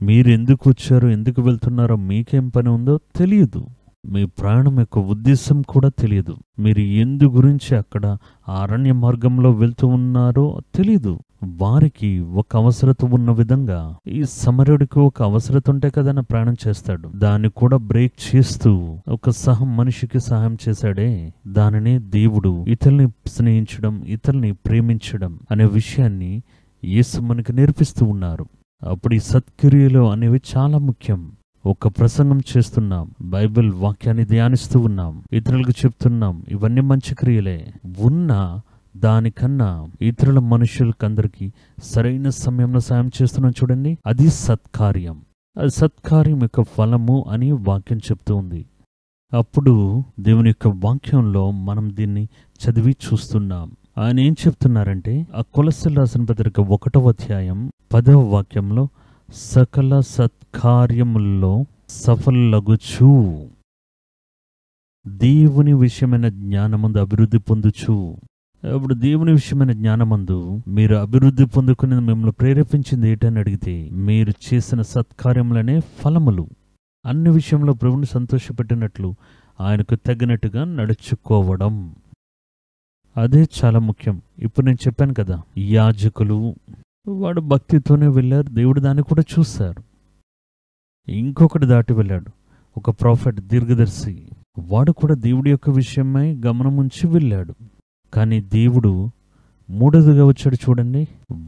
మీరు ఎందుకు వచ్చారో, ఎందుకు వెళ్తున్నారో, మీకేం పని ఉందో తెలియదు. మీ ప్రయాణం యొక్క ఉద్దేశం కూడా తెలియదు. మీరు ఎందు గురించి అక్కడ అరణ్య మార్గంలో వెళ్తూ ఉన్నారో తెలియదు. వారికి ఒక అవసరత ఉన్న విధంగా ఈ సమరుడికి ఒక అవసరత ఉంటే కదా ప్రయాణం చేస్తాడు. దాన్ని కూడా బ్రేక్ చేస్తూ ఒక మనిషికి సహాయం చేశాడే, దానిని దేవుడు ఇతరుల్ని స్నేహించడం, ఇతరుల్ని ప్రేమించడం అనే విషయాన్ని యేసు మనకు నేర్పిస్తూ ఉన్నారు. అప్పుడు ఈ సత్క్రియలు అనేవి చాలా ముఖ్యం. ఒక ప్రసంగం చేస్తున్నాం, బైబిల్ వాక్యాన్ని ధ్యానిస్తూ ఉన్నాం, ఇతరులకు చెప్తున్నాం, ఇవన్నీ మంచి క్రియలే. దానికన్నా ఇతరుల మనుషులకందరికీ సరైన సమయంలో సాయం చేస్తున్నాం చూడండి, అది సత్కార్యం. అది సత్కార్యం యొక్క ఫలము అని వాక్యం చెప్తూ ఉంది. అప్పుడు దేవుని యొక్క వాక్యంలో మనం దీన్ని చదివి చూస్తున్నాం. ఆయన ఏం చెప్తున్నారంటే, ఆ కొలస్సీయులకు రాసిన పత్రిక 1వ అధ్యాయం 10వ వాక్యంలో, సకల సత్కార్యముల్లో సఫలగుచు దేవుని విషయమైన జ్ఞానమందు అభివృద్ధి పొందుచు. అప్పుడు దేవుని విషయమైన జ్ఞానమందు మీరు అభివృద్ధి పొందుకుని మిమ్మల్ని ప్రేరేపించింది ఏంటని అడిగితే, మీరు చేసిన సత్కార్యములనే ఫలములు. అన్ని విషయంలో ప్రభువుని సంతోషపెట్టినట్లు ఆయనకు తగినట్టుగా నడుచుకోవడం, అదే చాలా ముఖ్యం. ఇప్పుడు నేను చెప్పాను కదా, యాజకులు వాడు భక్తితోనే వెళ్ళారు, దేవుడు దాన్ని కూడా చూశారు. ఇంకొకటి దాటి వెళ్ళాడు, ఒక ప్రాఫెట్, దీర్ఘదర్శి, వాడు కూడా దేవుడి యొక్క విషయమై గమనం ఉంచి వెళ్ళాడు. కానీ దేవుడు మూడోదిగా వచ్చాడు చూడండి,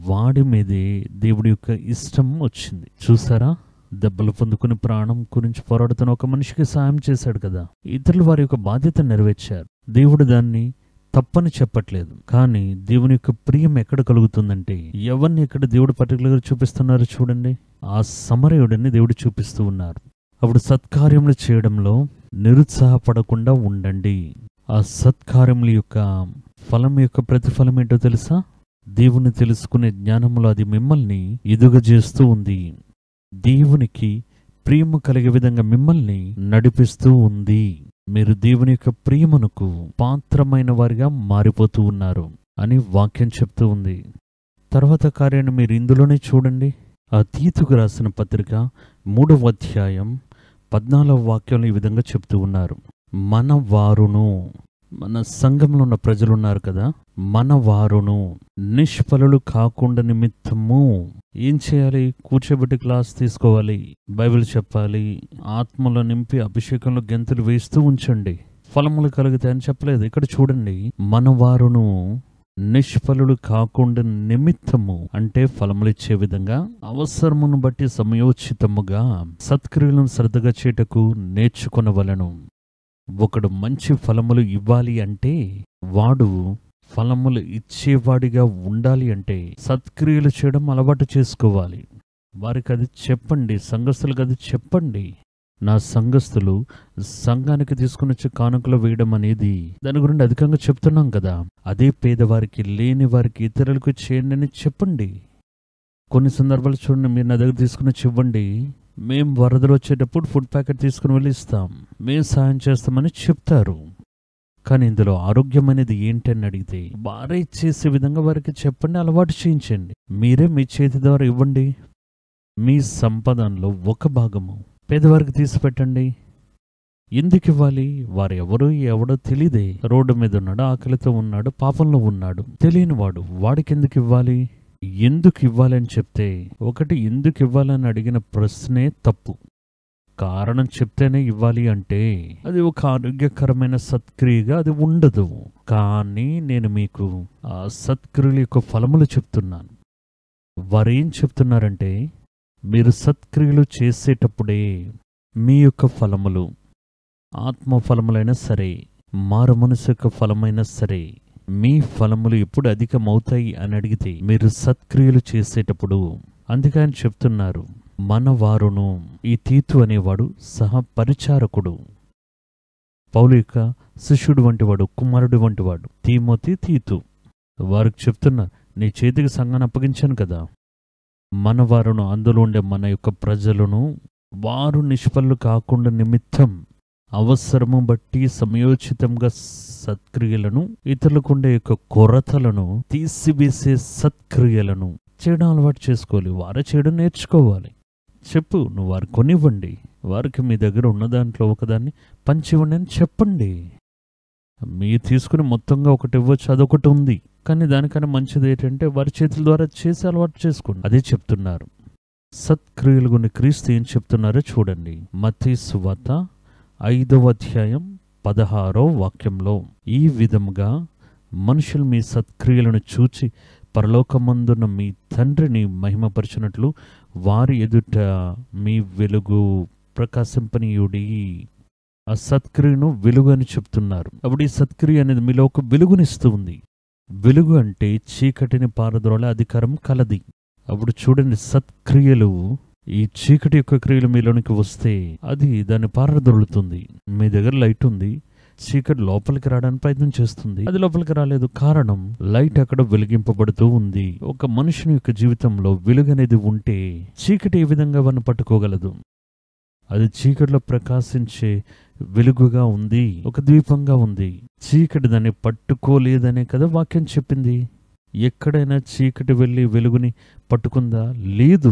వాడి మీదే దేవుడి యొక్క ఇష్టం వచ్చింది. చూసారా, దెబ్బలు పొందుకుని ప్రాణం గురించి పోరాడుతున్న ఒక మనిషికి సాయం చేశాడు కదా. ఇతరులు వారి యొక్క బాధ్యత నెరవేర్చారు. దేవుడు దాన్ని తప్పని చెప్పట్లేదు. కానీ దేవుని యొక్క ప్రియం ఎక్కడ కలుగుతుందంటే, ఎవరిని ఎక్కడ దేవుడు పర్టికులర్గా చూపిస్తున్నారు చూడండి, ఆ సమరయుడిని దేవుడు చూపిస్తూ ఉన్నారు. అప్పుడు సత్కార్యములు చేయడంలో నిరుత్సాహపడకుండా ఉండండి. ఆ సత్కార్యముల యొక్క ఫలం యొక్క ప్రతిఫలం ఏంటో తెలుసా? దేవుని తెలుసుకునే జ్ఞానంలో అది మిమ్మల్ని ఎదుగజేస్తూ ఉంది. దేవునికి ప్రియము కలిగే విధంగా మిమ్మల్ని నడిపిస్తూ ఉంది. మీరు దేవుని యొక్క ప్రియమునకు పాత్రమైన వారిగా మారిపోతూ ఉన్నారు అని వాక్యం చెప్తూ ఉంది. తర్వాత కార్యాన్ని మీరు ఇందులోనే చూడండి. ఆ తీతుకు రాసిన పత్రిక 3వ అధ్యాయం 14వ వాక్యంలో ఈ విధంగా చెప్తూ ఉన్నారు, మన వారును, మన సంఘంలో ఉన్న ప్రజలు ఉన్నారు కదా, మన వారును నిష్ఫలులు కాకుండా నిమిత్తము ఏం చేయాలి? కూర్చోబెట్టి క్లాస్ తీసుకోవాలి, బైబిల్ చెప్పాలి, ఆత్మలో నింపి అభిషేకంలో గెంతులు వేస్తూ ఉంచండి, ఫలములు కలుగుతాయని చెప్పలేదు. ఇక్కడ చూడండి, మన వారును నిష్ఫలులు కాకుండా నిమిత్తము అంటే ఫలములు ఇచ్చే విధంగా అవసరమును బట్టి సమయోచితముగా సత్క్రియలను శ్రద్ధగా చేటకు నేర్చుకొనవలెను. ఒకడు మంచి ఫలములు ఇవ్వాలి అంటే, వాడు ఫలములు ఇచ్చేవాడిగా ఉండాలి అంటే సత్క్రియలు చేయడం అలవాటు చేసుకోవాలి. వారికి అది చెప్పండి, సంఘస్థులకు అది చెప్పండి. నా సంఘస్థులు సంఘానికి తీసుకుని వచ్చే కానుకలు వేయడం అనేది దాని గురించి అధికంగా చెప్తున్నాం కదా. అదే పేదవారికి, లేని వారికి, ఇతరులకు చేయండి అని చెప్పండి. కొన్ని సందర్భాలు చూడండి, మీరు నా దగ్గర తీసుకుని వచ్చి ఇవ్వండి, మేము వరదలు వచ్చేటప్పుడు ఫుడ్ ప్యాకెట్ తీసుకుని వెళ్ళి ఇస్తాం, మేము సాయం చేస్తామని చెప్తారు. కానీ ఇందులో ఆరోగ్యం అనేది ఏంటని అడిగితే వారే చేసే విధంగా వారికి చెప్పండి, అలవాటు చేయించండి. మీరే మీ చేతి ద్వారా ఇవ్వండి. మీ సంపదనలో ఒక భాగము పేదవారికి తీసి పెట్టండి. ఎందుకు ఇవ్వాలి? వారు ఎవడో తెలియదే. రోడ్డు మీద ఉన్నాడు, ఆకలితో ఉన్నాడు, పాపంలో ఉన్నాడు, తెలియనివాడు, వాడికి ఎందుకు ఇవ్వాలి? ఎందుకు ఇవ్వాలని చెప్తే, ఒకటి ఎందుకు ఇవ్వాలని అడిగిన ప్రశ్నే తప్పు. కారణం చెప్తేనే ఇవ్వాలి అంటే అది ఒక ఆరోగ్యకరమైన సత్క్రియగా అది ఉండదు. కానీ నేను మీకు ఆ సత్క్రియల యొక్క ఫలములు చెప్తున్నాను. వారేం చెప్తున్నారంటే, మీరు సత్క్రియలు చేసేటప్పుడే మీ యొక్క ఫలములు, ఆత్మ ఫలములైనా సరే, మారు మనసు యొక్క ఫలమైనా సరే, మీ ఫలములు ఎప్పుడు అధికమవుతాయి అని అడిగితే మీరు సత్క్రియలు చేసేటప్పుడు. అందుకే ఆయన చెప్తున్నారు, మన వారును, ఈ తీతు అనేవాడు సహపరిచారకుడు, పౌలు యొక్క శిష్యుడు వంటివాడు, కుమారుడు వంటివాడు తీమోతి, తీతు. వారికి చెప్తున్నా, నీ చేతికి సంఘాన్ని అప్పగించాను కదా. మన వారును, అందులో ఉండే మన యొక్క ప్రజలను, వారు నిష్ఫలు కాకుండా నిమిత్తం అవసరము బట్టి సమయోచితంగా సత్క్రియలను, ఇతరులకు ఉండే యొక్క కొరతలను తీసివేసే సత్క్రియలను చేయడం అలవాటు చేసుకోవాలి. వారే చేయడం నేర్చుకోవాలి. చెప్పు, నువ్వు వారికి కొనివ్వండి, వారికి మీ దగ్గర ఉన్న దాంట్లో ఒకదాన్ని పంచివ్వండి అని చెప్పండి. మీరు తీసుకుని మొత్తంగా ఒకటి ఇవ్వచ్చు, అదొకటి ఉంది. కానీ దానికన్నా మంచిది ఏంటంటే వారి చేతుల ద్వారా చేసి అలవాటు చేసుకోండి. అదే చెప్తున్నారు. సత్క్రియలు గురించి క్రీస్తు ఏం చెప్తున్నారో చూడండి. మత్తయి సువార్త 5వ అధ్యాయం 16వ వాక్యంలో, ఈ విధముగా మనుషులు మీ సత్క్రియలను చూచి పరలోకమందున్న మీ తండ్రిని మహిమపరచినట్లు వారి ఎదుట మీ వెలుగు ప్రకాశింపనీయుడి. ఆ సత్క్రియను వెలుగు అని చెప్తున్నారు. అప్పుడు ఈ సత్క్రియ అనేది మీలో ఒక వెలుగునిస్తూ ఉంది. వెలుగు అంటే చీకటిని పారద్రోలే అధికారం కలది. అప్పుడు చూడండి, సత్క్రియలు, ఈ చీకటి యొక్క క్రియలు మీలోనికి వస్తే అది దాన్ని పారద్రోలుతుంది. మీ దగ్గర లైట్ ఉంది, చీకటి లోపలికి రావడానికి ప్రయత్నం చేస్తుంది, అది లోపలికి రాలేదు. కారణం, లైట్ అక్కడ వెలిగింపబడుతూ ఉంది. ఒక మనుషుని యొక్క జీవితంలో వెలుగు అనేది ఉంటే చీకటి ఏ విధంగా వారిని పట్టుకోగలదు? అది చీకటిలో ప్రకాశించే వెలుగుగా ఉంది, ఒక ద్వీపంగా ఉంది. చీకటి దాన్ని పట్టుకోలేదనే కదా వాక్యం చెప్పింది. ఎక్కడైనా చీకటి వెళ్ళి వెలుగుని పట్టుకుందా? లేదు.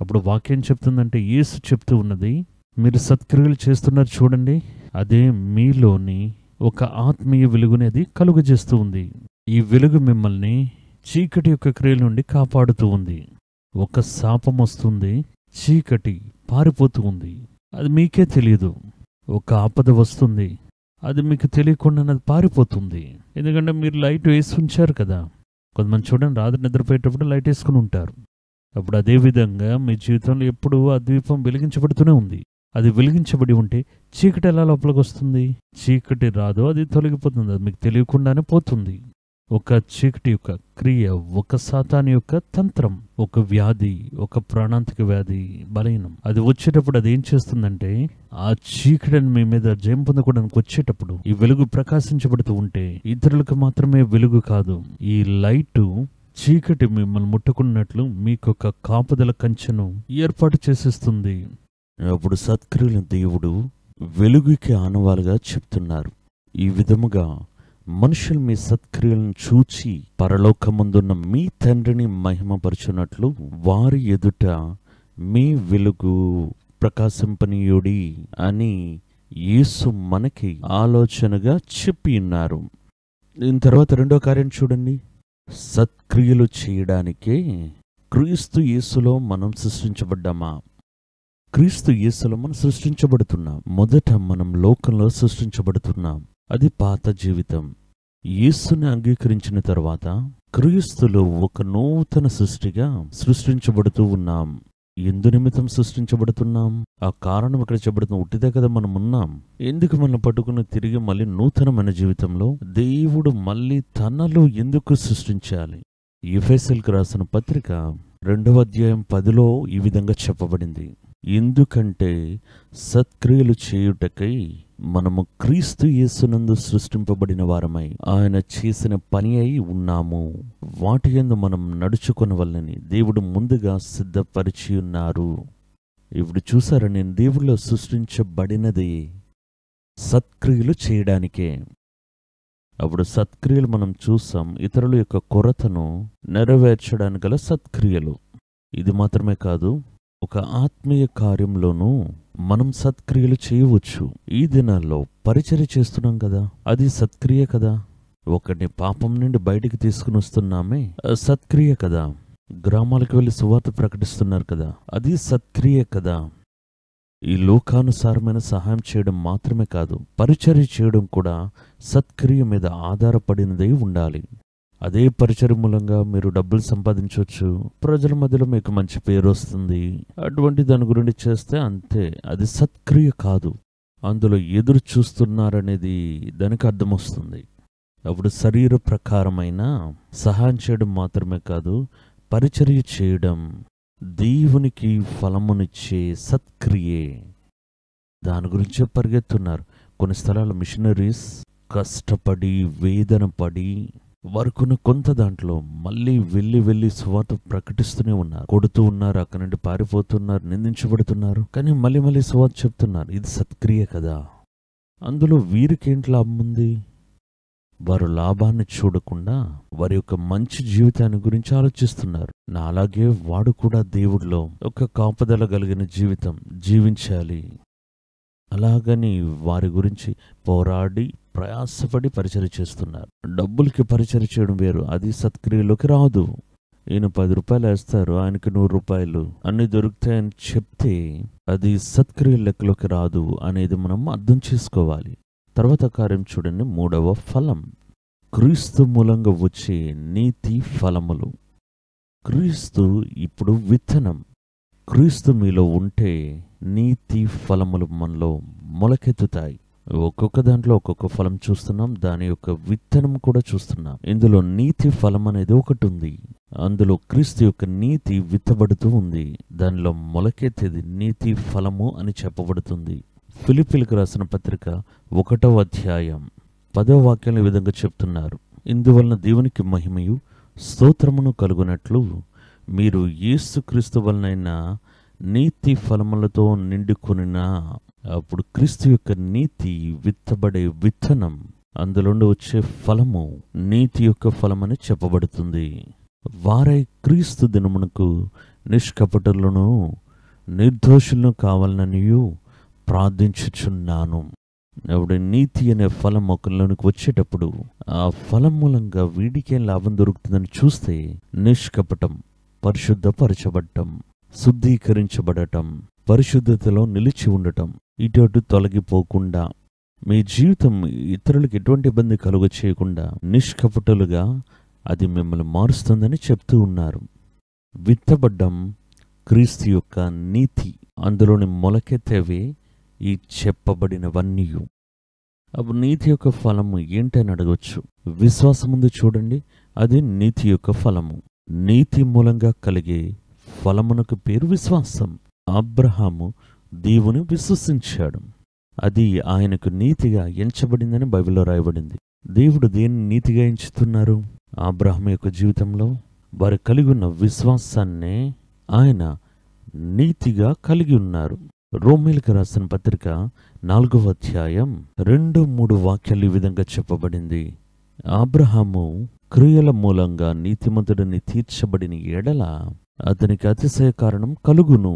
అప్పుడు వాక్యం చెప్తుందంటే, యేసు చెప్తూ ఉన్నది, మీరు సత్క్రియలు చేస్తున్నారు చూడండి, అదే మీలోని ఒక ఆత్మీయ వెలుగునేది కలుగజేస్తూ ఉంది. ఈ వెలుగు మిమ్మల్ని చీకటి యొక్క క్రియల నుండి కాపాడుతూ ఉంది. ఒక శాపం వస్తుంది, చీకటి పారిపోతూ ఉంది, అది మీకే తెలియదు. ఒక ఆపద వస్తుంది, అది మీకు తెలియకుండా అది పారిపోతుంది. ఎందుకంటే మీరు లైట్ వేసి ఉంచారు కదా. కొంతమంది చూడండి, రాత్రి నిద్రపోయేటప్పుడు లైట్ వేసుకుని ఉంటారు. అప్పుడు అదేవిధంగా మీ జీవితంలో ఎప్పుడు ఆ దీపం వెలిగించబడుతూనే ఉంది. అది వెలిగించబడి ఉంటే చీకటి ఎలా లోపలికి వస్తుంది? చీకటి రాదు, అది తొలగిపోతుంది, అది మీకు తెలియకుండానే పోతుంది. ఒక చీకటి యొక్క క్రియ, ఒక సాతాను యొక్క తంత్రం, ఒక వ్యాధి, ఒక ప్రాణాంతిక వ్యాధి, బలహీనం, అది వచ్చేటప్పుడు అది ఏం చేస్తుందంటే, ఆ చీకటిని మీ మీద జయం పొందడానికి వచ్చేటప్పుడు ఈ వెలుగు ప్రకాశించబడుతూ ఉంటే ఇతరులకు మాత్రమే వెలుగు కాదు, ఈ లైటు చీకటి మిమ్మల్ని ముట్టుకున్నట్లు మీకొక కాపుదల కంచెను ఏర్పాటు చేసేస్తుంది. అప్పుడు సత్క్రియలు దేవుడు వెలుగుకి ఆనవాలుగా చెప్తున్నారు. ఈ విధముగా మనుషులు మీ సత్క్రియలను చూచి పరలోకమందున్న మీ తండ్రిని మహిమపరచునట్లు వారి ఎదుట మీ వెలుగు ప్రకాశింపనీయుడి అని యేసు మనకి ఆలోచనగా చెప్పి ఉన్నారు. దీని తర్వాత రెండో కార్యం చూడండి. సత్క్రియలు చేయడానికే క్రీస్తు యేసులో మనం సృష్టించబడ్డామా? క్రీస్తు యేసులో మనం సృష్టించబడుతున్నాం. మొదట మనం లోకంలో సృష్టించబడుతున్నాం, అది పాత జీవితం. యేసుని అంగీకరించిన తర్వాత క్రీస్తులో ఒక నూతన సృష్టిగా సృష్టించబడుతూ ఉన్నాం. ఎందు నిమిత్తం సృష్టించబడుతున్నాం? ఆ కారణం ఇక్కడ చెప్పబడుతున్న ఉట్టిదే కదా మనం ఉన్నాం. ఎందుకు మనం పట్టుకుని తిరిగి మళ్ళీ నూతనమైన జీవితంలో దేవుడు మళ్ళీ తనలో ఎందుకు సృష్టించాలి? ఎఫెసీయులకు రాసిన పత్రిక 2వ అధ్యాయం 10లో ఈ విధంగా చెప్పబడింది. ఎందుకంటే సత్క్రియలు చేయుటకై మనము క్రీస్తు యేసునందు సృష్టింపబడిన వారమై ఆయన చేసిన పని అయి ఉన్నాము. వాటి యందు మనం నడుచుకొనవలెనని దేవుడు ముందుగా సిద్ధపరిచి ఉన్నారు. ఇప్పుడు చూసారా, నేను దేవుడిలో సృష్టించబడినది సత్క్రియలు చేయడానికే. అప్పుడు సత్క్రియలు మనం చూసాం, ఇతరుల యొక్క కొరతను నెరవేర్చడానికి గల సత్క్రియలు. ఇది మాత్రమే కాదు, ఒక ఆత్మీయ కార్యంలోనూ మనం సత్క్రియలు చేయవచ్చు. ఈ దినాల్లో పరిచర్య చేస్తున్నాం కదా, అది సత్క్రియ కదా. ఒకరిని పాపం నుండి బయటికి తీసుకుని వస్తున్నామే, సత్క్రియ కదా. గ్రామాలకు వెళ్ళి సువార్త ప్రకటిస్తున్నారు కదా, అది సత్క్రియ కదా. ఈ లోకానుసారమైన సహాయం చేయడం మాత్రమే కాదు, పరిచర్య చేయడం కూడా సత్క్రియ మీద ఆధారపడినదై ఉండాలి. అదే పరిచర్య మూలంగా మీరు డబ్బులు సంపాదించవచ్చు, ప్రజల మధ్యలో మీకు మంచి పేరు వస్తుంది. అటువంటి దాని గురించి చేస్తే అంతే, అది సత్క్రియ కాదు. అందులో ఎదురు చూస్తున్నారనేది దానికి అర్థం వస్తుంది. అప్పుడు శరీర ప్రకారమైన సహాయం చేయడం మాత్రమే కాదు, పరిచర్య చేయడం దేవునికి ఫలమునిచ్చే సత్క్రియే. దాని గురించే పరిగెత్తున్నారు. కొన్ని స్థలాల మిషనరీస్ కష్టపడి వేదన పడి వరకున్న కొంత దాంట్లో మళ్ళీ వెళ్ళి సువార్త ప్రకటిస్తూనే ఉన్నారు. కొడుతూ ఉన్నారు, అక్కడి నుండి పారిపోతున్నారు, నిందించబడుతున్నారు, కానీ మళ్ళీ సువార్త చెప్తున్నారు. ఇది సత్క్రియ కదా. అందులో వీరికేంటి లాభం ఉంది? వారు లాభాన్ని చూడకుండా వారి యొక్క మంచి జీవితాన్ని గురించి ఆలోచిస్తున్నారు. అలాగే వాడు కూడా దేవుడిలో ఒక కాపుదల కలిగిన జీవితం జీవించాలి. అలాగని వారి గురించి పోరాడి ప్రయాసపడి పరిచర్య చేస్తున్నారు. డబ్బులకి పరిచర్య చేయడం వేరు, అది సత్క్రియలోకి రాదు. ఈయన 10 రూపాయలు వేస్తారు, ఆయనకి 100 రూపాయలు అన్ని దొరుకుతాయని చెప్తే అది సత్క్రియ లెక్కలోకి రాదు అనేది మనం అర్థం చేసుకోవాలి. తర్వాత కార్యం చూడండి, 3వ ఫలం, క్రీస్తు మూలంగా వచ్చే నీతి ఫలములు. క్రీస్తు ఇప్పుడు విత్తనం. క్రీస్తు మీలో ఉంటే నీతి ఫలములు మనలో మొలకెత్తుతాయి. ఒక్కొక్క దాంట్లో ఒక్కొక్క ఫలం చూస్తున్నాం, దాని యొక్క విత్తనం కూడా చూస్తున్నాం. ఇందులో నీతి ఫలం అనేది ఒకటి ఉంది. అందులో క్రీస్తు యొక్క నీతి విత్తబడుతూ ఉంది. దానిలో మొలకెత్తేది నీతి ఫలము అని చెప్పబడుతుంది. ఫిలిప్పీలకు రాసిన పత్రిక 1వ అధ్యాయం 10వ వాక్యం ఈ విధంగా చెప్తున్నారు. ఇందువలన దేవునికి మహిమయు స్తోత్రమును కలుగునట్లు మీరు యేసుక్రీస్తు వలనైన నీతి ఫలములతో నిండుకొనినా. అప్పుడు క్రీస్తు యొక్క నీతి విత్తబడే విత్తనం, అందులోండి వచ్చే ఫలము నీతి యొక్క ఫలమని చెప్పబడుతుంది. వారై క్రీస్తు దినమునకు నిష్కపటులను నిర్దోషులను కావాలననియు ప్రార్థించుచున్నాను. అప్పుడు నీతి అనే ఫలం ఒకరిలోనికి వచ్చేటప్పుడు ఆ ఫలం మూలంగా వీడికేం లాభం దొరుకుతుందని చూస్తే నిష్కపటం, పరిశుద్ధపరచబడటం, శుద్ధీకరించబడటం, పరిశుద్ధతలో నిలిచి ఉండటం, ఇటు తొలగిపోకుండా మీ జీవితం ఇతరులకు ఎటువంటి ఇబ్బంది కలుగ చేయకుండా నిష్కపటులుగా అది మిమ్మల్ని మారుస్తుందని చెప్తూ ఉన్నారు. విత్తబడ్డం క్రీస్తు యొక్క నీతి, అందులోని మొలకెత్తేవే ఈ చెప్పబడినవన్నీ. అప్పుడు నీతి యొక్క ఫలము ఏంటని అడగవచ్చు. విశ్వాసం ముందు చూడండి, అది నీతి యొక్క ఫలము. నీతి మూలంగా కలిగే ఫలమునకు పేరు విశ్వాసం. అబ్రహాము దేవుని విశ్వసించాడు, అది ఆయనకు నీతిగా ఎంచబడిందని బైబిల్లో రాయబడింది. దేవుడు దేన్ని నీతిగా ఎంచుతున్నారు? అబ్రహాము యొక్క జీవితంలో వారు కలిగి ఉన్న విశ్వాసాన్నే ఆయన నీతిగా కలిగి ఉన్నారు. రోమీయులకు రాసిన పత్రిక 4వ అధ్యాయం 2-3 వాక్యాలు ఈ విధంగా చెప్పబడింది. అబ్రహాము క్రియల మూలంగా నీతిమంతుడిని తీర్చబడిన ఎడల అతనికి అతిశయ కారణం కలుగును.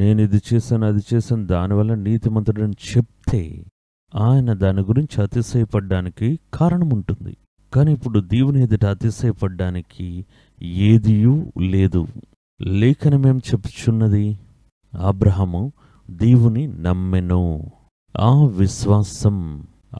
నేను ఇది చేశాను, అది చేశాను, దానివల్ల నీతిమంతుడని చెప్తే ఆయన దాని గురించి అతిశయపడ్డానికి కారణం ఉంటుంది. కానీ ఇప్పుడు దేవుని ఎదుట అతిశయపడ్డానికి ఏదియూ లేదు. లేఖనమేం చెప్పుచున్నది? అబ్రహాము దేవుని నమ్మెను, ఆ విశ్వాసం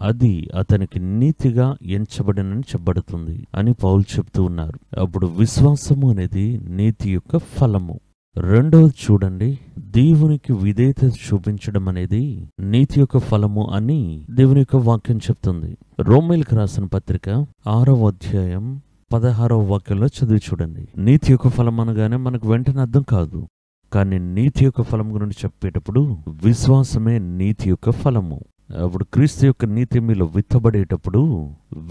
అది అతనికి నీతిగా ఎంచబడినని చెప్పబడుతుంది అని పౌలు చెప్తూ ఉన్నారు. అప్పుడు విశ్వాసము అనేది నీతి యొక్క ఫలము. రెండవది చూడండి, దేవునికి విధేయత చూపించడం అనేది నీతి యొక్క ఫలము అని దేవుని యొక్క వాక్యం చెప్తుంది. రోమీయులకు రాసిన పత్రిక 6వ అధ్యాయం 16వ వాక్యంలో చదివి చూడండి. నీతి యొక్క ఫలం అనగానే మనకు వెంటనే అర్థం కాదు. కానీ నీతి యొక్క ఫలం గురించి చెప్పేటప్పుడు విశ్వాసమే నీతి యొక్క ఫలము. అప్పుడు క్రీస్తు యొక్క నీతి మీలో విత్తబడేటప్పుడు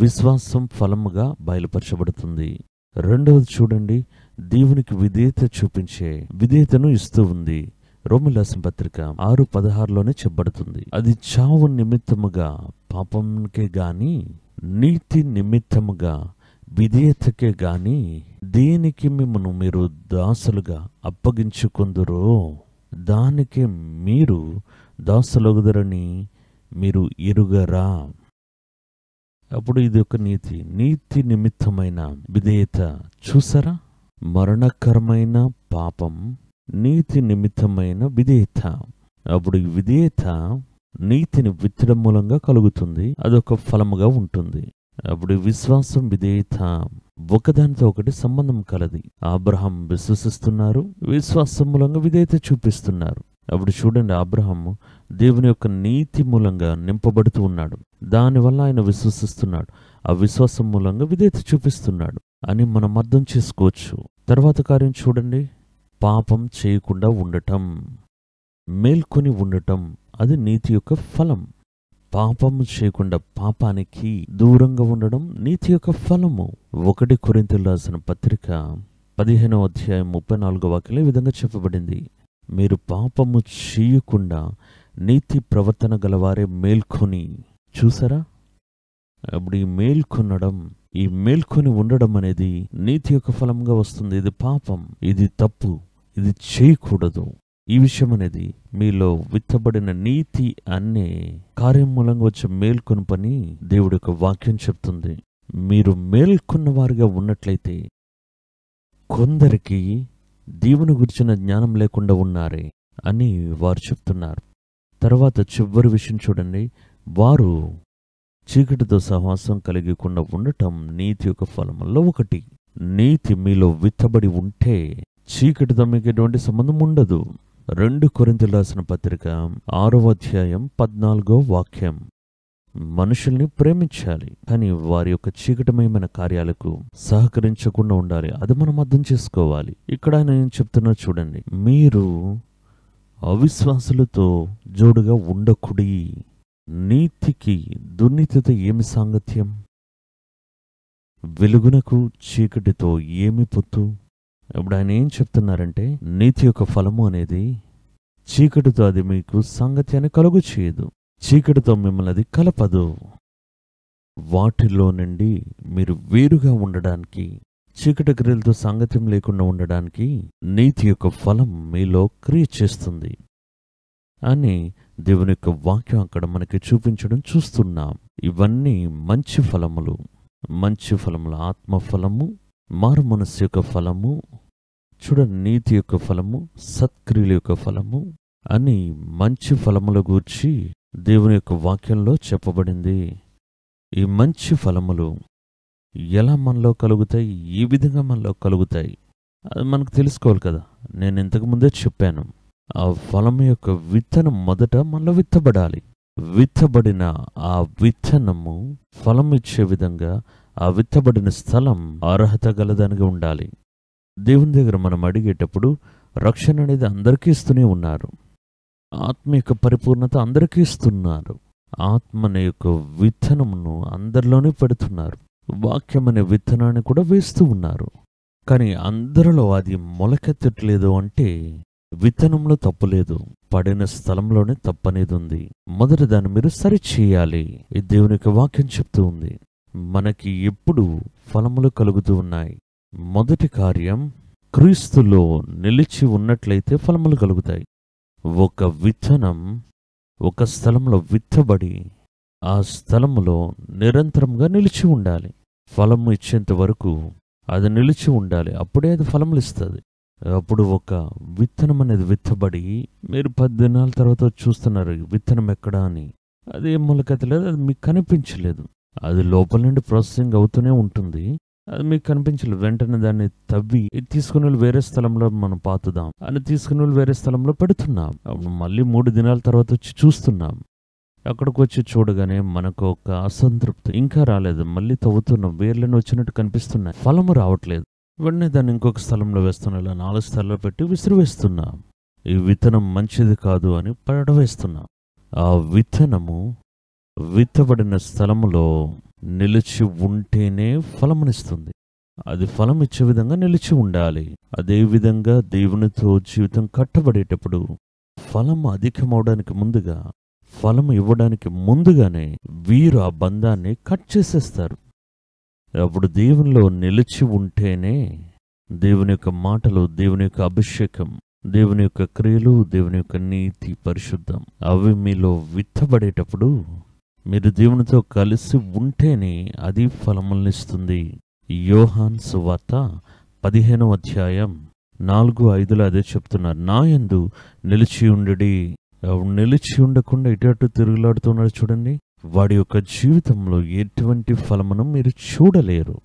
విశ్వాసం ఫలముగా బయలుపరచబడుతుంది. రెండవది చూడండి, దేవునికి విధేయత చూపించే విధేయతను ఇస్తూ ఉంది. రోమీయులకు రాసిన పత్రిక 6:16లోనే చెప్పబడుతుంది. అది చావు నిమిత్తముగా పాపంకే గాని, నీతి నిమిత్తముగా విధేయతకే గాని దేనికి మిమ్మను మీరు దాసులుగా అప్పగించుకొందురో దానికే మీరు దాసులగుదరని మీరు ఎరుగరా. అప్పుడు ఇది ఒక నీతి నిమిత్తమైన విధేయత. చూసారా, మరణకరమైన పాపం, నీతి నిమిత్తమైన విధేయత. అప్పుడు ఈ విధేయత నీతిని విత్తడం మూలంగా కలుగుతుంది, అదొక ఫలముగా ఉంటుంది. అప్పుడు విశ్వాసం విధేయత ఒకదానితో ఒకటి సంబంధం కలది. అబ్రహాం విశ్వసిస్తున్నారు, విశ్వాసం మూలంగా విధేయత చూపిస్తున్నారు. అప్పుడు చూడండి, అబ్రహాము దేవుని యొక్క నీతి మూలంగా నింపబడుతూ ఉన్నాడు, దానివల్ల ఆయన విశ్వసిస్తున్నాడు, ఆ విశ్వాసం మూలంగా విధేయత చూపిస్తున్నాడు అని మనం అర్థం చేసుకోవచ్చు. తర్వాత కార్యం చూడండి, పాపం చేయకుండా ఉండటం, మేల్కొని ఉండటం, అది నీతి యొక్క ఫలం. పాపము చేయకుండా పాపానికి దూరంగా ఉండడం నీతి యొక్క ఫలము. 1 కొరింథీయులకు రాసిన పత్రిక 15వ అధ్యాయం 34వ వాక్యంలో ఈ విధంగా చెప్పబడింది, మీరు పాపము చేయకుండా నీతి ప్రవర్తన గలవారే మేల్కొని. చూసారా, అప్పుడు ఈ మేల్కొని ఉండడం అనేది నీతి యొక్క ఫలంగా వస్తుంది. ఇది పాపం, ఇది తప్పు, ఇది చేయకూడదు. ఈ విషయం అనేది మీలో విత్తబడిన నీతి అనే కార్యం మూలంగా వచ్చే మేల్కొని పని దేవుడి యొక్క వాక్యం చెప్తుంది. మీరు మేల్కొన్న వారిగా ఉన్నట్లయితే కొందరికి దేవుని గురించిన జ్ఞానం లేకుండా ఉన్నారే అని వారు చెప్తున్నారు. తర్వాత చివరి విషయం చూడండి, వారు చీకటితో సహవాసం కలిగకుండా ఉండటం నీతి యొక్క ఫలముల్లో ఒకటి. నీతి మీలో విత్తబడి ఉంటే చీకటితో మీకు ఎటువంటి సంబంధం ఉండదు. 2 కొరింథీయులకు రాసిన పత్రిక 6వ అధ్యాయం 14వ వాక్యం, మనుషుల్ని ప్రేమించాలి కానీ వారి యొక్క చీకటిమయమైన కార్యాలకు సహకరించకుండా ఉండాలి. అది మనం అర్థం చేసుకోవాలి. ఇక్కడ ఆయన ఏం చెప్తున్నా చూడండి, మీరు అవిశ్వాసులతో జోడుగా ఉండకుడి. నీతికి దుర్నీతితో ఏమి సాంగత్యం? వెలుగునకు చీకటితో ఏమి పొత్తు? ఇప్పుడు ఆయన ఏం చెప్తున్నారంటే, నీతి యొక్క ఫలము అనేది చీకటితో అది మీకు సాంగత్యాన్ని కలుగు చేయదు, చీకటితో మిమ్మల్ని అది కలపదు. వాటిలో నుండి మీరు వేరుగా ఉండడానికి, చీకటి క్రియలతో సాంగత్యం లేకుండా ఉండడానికి నీతి యొక్క ఫలం మీలో క్రియ చేస్తుంది అని దేవుని యొక్క వాక్యం అక్కడ మనకి చూపించడం చూస్తున్నాం. ఇవన్నీ మంచి ఫలములు, ఆత్మఫలము, మారు మనస్సు యొక్క ఫలము, చూడండి నీతి యొక్క ఫలము, సత్క్రియల యొక్క ఫలము అని మంచి ఫలముల గూర్చి దేవుని యొక్క వాక్యంలో చెప్పబడింది. ఈ మంచి ఫలములు ఎలా మనలో కలుగుతాయి, ఏ విధంగా మనలో కలుగుతాయి, అది మనకు తెలుసుకోవాలి కదా. నేను ఇంతకు ముందే చెప్పాను, ఆ ఫలం యొక్క విత్తనం మొదట మనలో విత్తబడాలి. విత్తబడిన ఆ విత్తనము ఫలం ఇచ్చే విధంగా ఆ విత్తబడిన స్థలం అర్హత గలదానిగా ఉండాలి. దేవుని దగ్గర మనం అడిగేటప్పుడు రక్షణ అనేది అందరికీ ఇస్తూనే ఉన్నారు, ఆత్మ యొక్క పరిపూర్ణత అందరికీ ఇస్తున్నారు, ఆత్మ అనే యొక్క విత్తనమును అందరిలోనే పెడుతున్నారు, వాక్యం అనే విత్తనాన్ని కూడా వేస్తూ ఉన్నారు. కానీ అందరిలో అది మొలకెత్తట్లేదు అంటే విత్తనంలో తప్పులేదు, పడిన స్థలంలోనే తప్పనేది ఉంది. మొదట దాన్ని మీరు సరిచేయాలి. ఈ దేవుని యొక్క వాక్యం చెప్తూ ఉంది, మనకి ఎప్పుడు ఫలములు కలుగుతూ ఉన్నాయి. మొదటి కార్యం, క్రీస్తులో నిలిచి ఉన్నట్లయితే ఫలములు కలుగుతాయి. ఒక విత్తనం ఒక స్థలంలో విత్తబడి ఆ స్థలములో నిరంతరంగా నిలిచి ఉండాలి. ఫలము ఇచ్చేంత వరకు అది నిలిచి ఉండాలి, అప్పుడే అది ఫలములు ఇస్తుంది. అప్పుడు ఒక విత్తనం అనేది విత్తబడి మీరు 10 దినాల తర్వాత చూస్తున్నారు విత్తనం ఎక్కడా అని, అది ఏం మొలకెత్తలేదు, అది మీకు కనిపించలేదు. అది లోపల నుండి ప్రాసెసింగ్ అవుతూనే ఉంటుంది, అది మీకు కనిపించలేదు. వెంటనే దాన్ని తవ్వి తీసుకుని వేరే స్థలంలో మనం పాతుదాం అని తీసుకుని వేరే స్థలంలో పెడుతున్నాం. మళ్ళీ 3 దినాల తర్వాత వచ్చి చూస్తున్నాం అక్కడికి వచ్చి చూడగానే మనకు ఒక అసంతృప్తి, ఇంకా రాలేదు, మళ్ళీ తవ్వుతున్నాం, వేర్లను వచ్చినట్టు కనిపిస్తున్నాయి, ఫలము రావట్లేదు. వెంటనే దాన్ని ఇంకొక స్థలంలో వేస్తున్నా, ఇలా 4 స్థలాల్లో పెట్టి విసిరివేస్తున్నా. ఈ విత్తనం మంచిది కాదు అని పడవేస్తున్నా. ఆ విత్తనము విత్తబడిన స్థలములో నిలిచి ఉంటేనే ఫలమునిస్తుంది. అది ఫలం ఇచ్చే విధంగా నిలిచి ఉండాలి. అదే విధంగా దేవునితో జీవితం కట్టబడేటప్పుడు ఫలం అధికమవడానికి ముందుగా, ఫలం ఇవ్వడానికి ముందుగానే వీరు ఆ బంధాన్ని కట్ చేసేస్తారు. అప్పుడు దేవునిలో నిలిచి ఉంటేనే దేవుని యొక్క మాటలు, దేవుని యొక్క అభిషేకం, దేవుని యొక్క క్రియలు, దేవుని యొక్క నీతి, పరిశుద్ధం అవి మీలో విత్తబడేటప్పుడు మీరు దేవునితో కలిసి ఉంటేనే అది ఫలములనిస్తుంది. యోహాను సువార్త 15వ అధ్యాయం 4-5 అదే చెప్తున్నారు. నా యందు నిలిచి ఉండుడి. నిలిచి ఉండకుండా ఇటు అటు తిరుగులాడుతున్నాడు చూడండి, వాడి యొక్క జీవితంలో ఎటువంటి ఫలమును మీరు చూడలేరు.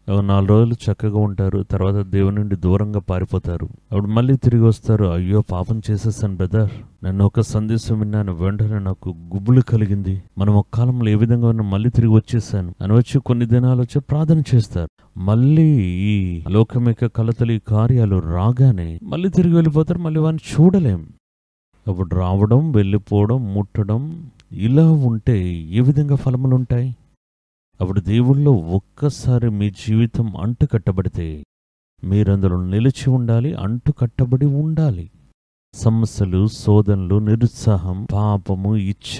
4 రోజులు చక్కగా ఉంటారు, తర్వాత దేవుని నుండి దూరంగా పారిపోతారు. అప్పుడు మళ్ళీ తిరిగి వస్తారు, అయ్యో పాపం చేసేసాను బ్రదర్, నన్ను ఒక సందేశం విన్నాను, వెంటనే నాకు గుబులు కలిగింది, మనం ఒక కాలంలో ఏ విధంగా ఉన్నా మళ్ళీ తిరిగి వచ్చేసాను అని వచ్చి కొన్ని దినాలు వచ్చి ప్రార్థన చేస్తారు. మళ్ళీ ఈ లోకం యొక్క కలతలు, ఈ కార్యాలు రాగానే మళ్ళీ తిరిగి వెళ్ళిపోతారు, మళ్ళీ వాడిని చూడలేం. అప్పుడు రావడం, వెళ్ళిపోవడం, ముట్టడం, ఇలా ఉంటే ఏ విధంగా ఫలములు ఉంటాయి? అప్పుడు దేవుళ్ళో ఒక్కసారి మీ జీవితం అంటు కట్టబడితే మీరందరూ నిలిచి ఉండాలి, అంటు కట్టబడి ఉండాలి. సమస్యలు, శోధనలు, నిరుత్సాహం, పాపము, ఇచ్ఛ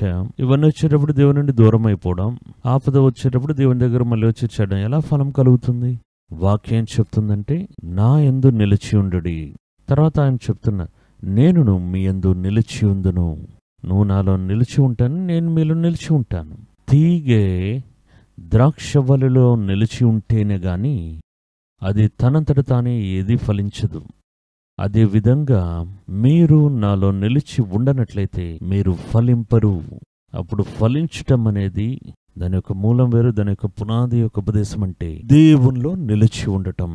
ఇవన్నీ వచ్చేటప్పుడు దేవుని నుండి దూరం అయిపోవడం, ఆపద వచ్చేటప్పుడు దేవుని దగ్గర మళ్ళీ వచ్చి చేయడం, ఎలా ఫలం కలుగుతుంది? వాక్యం చెప్తుందంటే నా యందు నిలిచి ఉండుడి. తర్వాత ఆయన చెప్తున్నారు, నేనును మీ యందు నిలిచి ఉందును. నువ్వు నాలో నిలిచి ఉంటాను, నేను మీలో నిలిచి ఉంటాను. తీగె ద్రాక్షవల్లిలో నిలిచి ఉంటేనే గాని అది తనంతట తానే ఏది ఫలించదు. అదే విధంగా మీరు నాలో నిలిచి ఉండనట్లయితే మీరు ఫలింపరు. అప్పుడు ఫలించటం అనేది దాని యొక్క మూలం వేరు, దాని యొక్క పునాది యొక్క ఉపదేశం అంటే దేవునిలో నిలిచి ఉండటం.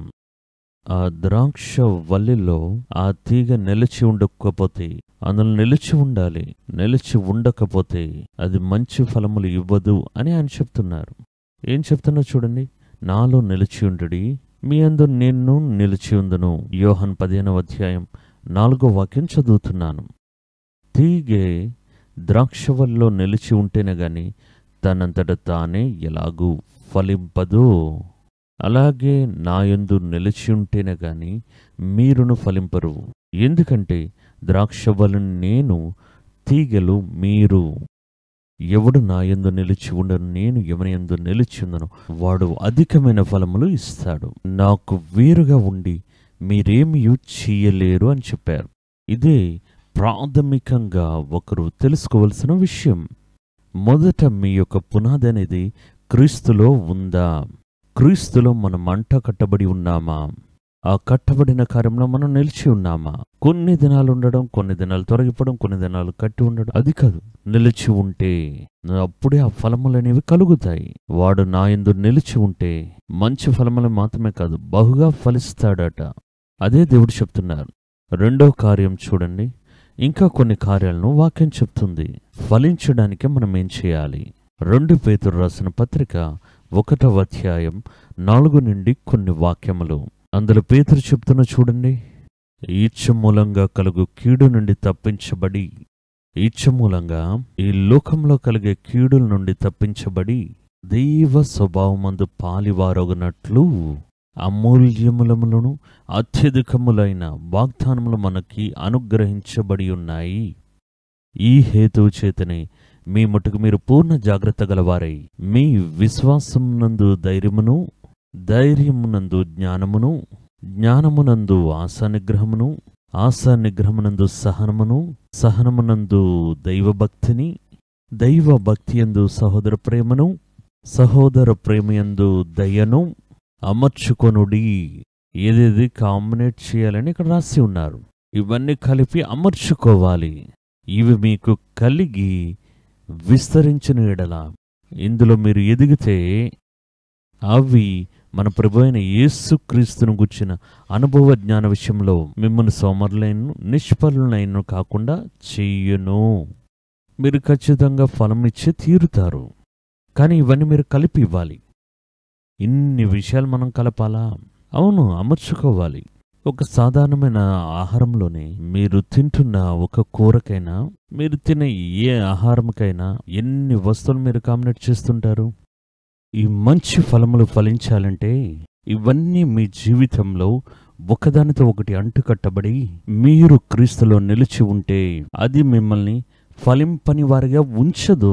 ఆ ద్రాక్ష వల్లిలో ఆ తీగ నిలిచి ఉండకపోతే, అందులో నిలిచి ఉండాలి, నిలిచి ఉండకపోతే అది మంచి ఫలములు ఇవ్వదు అని ఆయన చెప్తున్నారు. ఏం చెప్తున్నా చూడండి, నాలో నిలిచి ఉండుడి, మీ యందు నేను నిలిచి ఉందును. యోహాను 15వ అధ్యాయం 4వ వాక్యం చదువుతున్నాను. తీగె ద్రాక్షవల్లిలో నిలిచి ఉంటేనే గాని తనంతట తానే ఎలాగూ ఫలింపదు. అలాగే నా యందు నిలిచి ఉంటేనే గాని మీరును ఫలింపరు. ఎందుకంటే ద్రాక్షవల్లిని నేను, తీగెలు మీరు. ఎవడు నా యందు నిలిచి ఉండను, నేను ఎవని యందు నిలిచి ఉండను, వాడు అధికమైన ఫలములు ఇస్తాడు. నాకు వేరుగా ఉండి మీరేమీ చేయలేరు అని చెప్పారు. ఇదే ప్రాథమికంగా ఒకరు తెలుసుకోవలసిన విషయం. మొదట మీ యొక్క పునాది అనేది క్రీస్తులో ఉందా? క్రీస్తులో మనం అంట కట్టబడి ఉన్నామా? ఆ కట్టబడిన కార్యంలో మనం నిలిచి ఉన్నామా? కొన్ని దినాలు ఉండడం, కొన్ని దినాలు తొలగిపోవడం, కొన్ని దినాలు కట్టి ఉండడం, అది కాదు. నిలిచి ఉంటే అప్పుడే ఆ ఫలములనేవి కలుగుతాయి. వాడు నా యందు నిలిచి ఉంటే మంచి ఫలములు మాత్రమే కాదు, బహుగా ఫలిస్తాడట. అదే దేవుడు చెప్తున్నారు. రెండో కార్యం చూడండి, ఇంకా కొన్ని కార్యాలను వాక్యం చెప్తుంది. ఫలించడానికి మనం ఏం చేయాలి? 2 పేతురు రాసిన పత్రిక 1వ అధ్యాయం 4 నుండి కొన్ని వాక్యములు. అందులో పేతురు చెప్తున్న చూడండి, ఈచ్ఛ మూలంగా కలుగు కీడు నుండి తప్పించబడి, ఈచ్ఛ మూలంగా ఈ లోకంలో కలిగే కీడుల నుండి తప్పించబడి దైవ స్వభావమందు పాలివారొగనట్లు అమూల్యములములను అత్యధికములైన వాగ్దానములు మనకి అనుగ్రహించబడి ఉన్నాయి. ఈ హేతువు చేతనే మీ మటుకు మీరు పూర్ణ జాగ్రత్త గలవారై మీ విశ్వాసమునందు ధైర్యమును, ధైర్యమునందు జ్ఞానమును, జ్ఞానమునందు ఆశానిగ్రహమును, ఆశానిగ్రహమునందు సహనమును, సహనమునందు దైవభక్తిని, దైవభక్తియందు సహోదర ప్రేమను, సహోదర ప్రేమయందు దయను అమర్చుకొనుడి. ఏదేది కాంబినేట్ చేయాలని ఇక్కడ రాసి ఉన్నారు. ఇవన్నీ కలిపి అమర్చుకోవాలి. ఇవి మీకు కలిగి విస్తరించిన ఎడల, ఇందులో మీరు ఎదిగితే అవి మన ప్రభువైన యేసుక్రీస్తును గుర్చిన అనుభవ జ్ఞాన విషయంలో మిమ్మల్ని సోమరులైన నిష్ఫలులైన కాకుండా చెయ్యును. మీరు ఖచ్చితంగా ఫలం ఇచ్చి తీరుతారు. కానీ ఇవన్నీ మీరు కలిపి ఇవ్వాలి. ఇన్ని విషయాలు మనం కలపాలా? అవును, అమర్చుకోవాలి. ఒక సాధారణమైన ఆహారంలోనే మీరు తింటున్న ఒక కూరకైనా, మీరు తినే ఏ ఆహారంకైనా ఎన్ని వస్తువులు మీరు కాంబినేట్ చేస్తుంటారు? ఈ మంచి ఫలములు ఫలించాలంటే ఇవన్నీ మీ జీవితంలో ఒకదానితో ఒకటి అంటుకట్టబడి మీరు క్రీస్తులో నిలిచి ఉంటే అది మిమ్మల్ని ఫలింపని వారిగా ఉంచదు.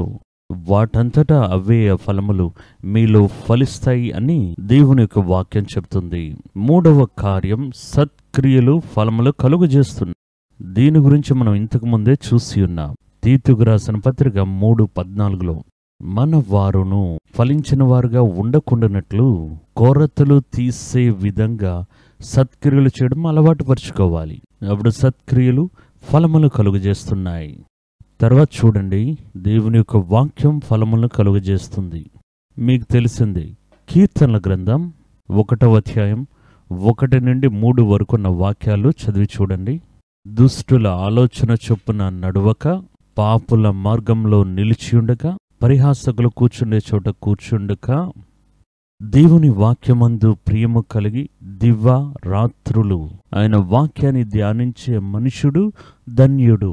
వాటంతటా అవే ఫలములు మీలో ఫలిస్తాయి అని దేవుని యొక్క వాక్యం చెప్తుంది. మూడవ కార్యం, సత్క్రియలు ఫలములు కలుగజేస్తున్నాయి. దీని గురించి మనం ఇంతకు ముందే చూసి ఉన్నాం. తీతుకు రాసిన పత్రిక 3:14లో మన వారును ఫలించిన వారుగా ఉండకుండానట్లు కొరతలు తీసే విధంగా సత్క్రియలు చేయడం అలవాటు పరుచుకోవాలి. అప్పుడు సత్క్రియలు ఫలములు కలుగజేస్తున్నాయి. తర్వాత చూడండి, దేవుని యొక్క వాక్యం ఫలములను కలుగజేస్తుంది. మీకు తెలిసింది, కీర్తనల గ్రంథం 1వ అధ్యాయం 1 నుండి 3 వరకున్న వాక్యాలు చదివి చూడండి. దుష్టుల ఆలోచన చొప్పున నడవక, పాపుల మార్గంలో నిలిచియుండక, పరిహాసకులు కూర్చుండే చోట కూర్చుండక, దేవుని వాక్యమందు ప్రియము కలిగి దివ్వ రాత్రులు ఆయన వాక్యాన్ని ధ్యానించే మనుషుడు ధన్యుడు.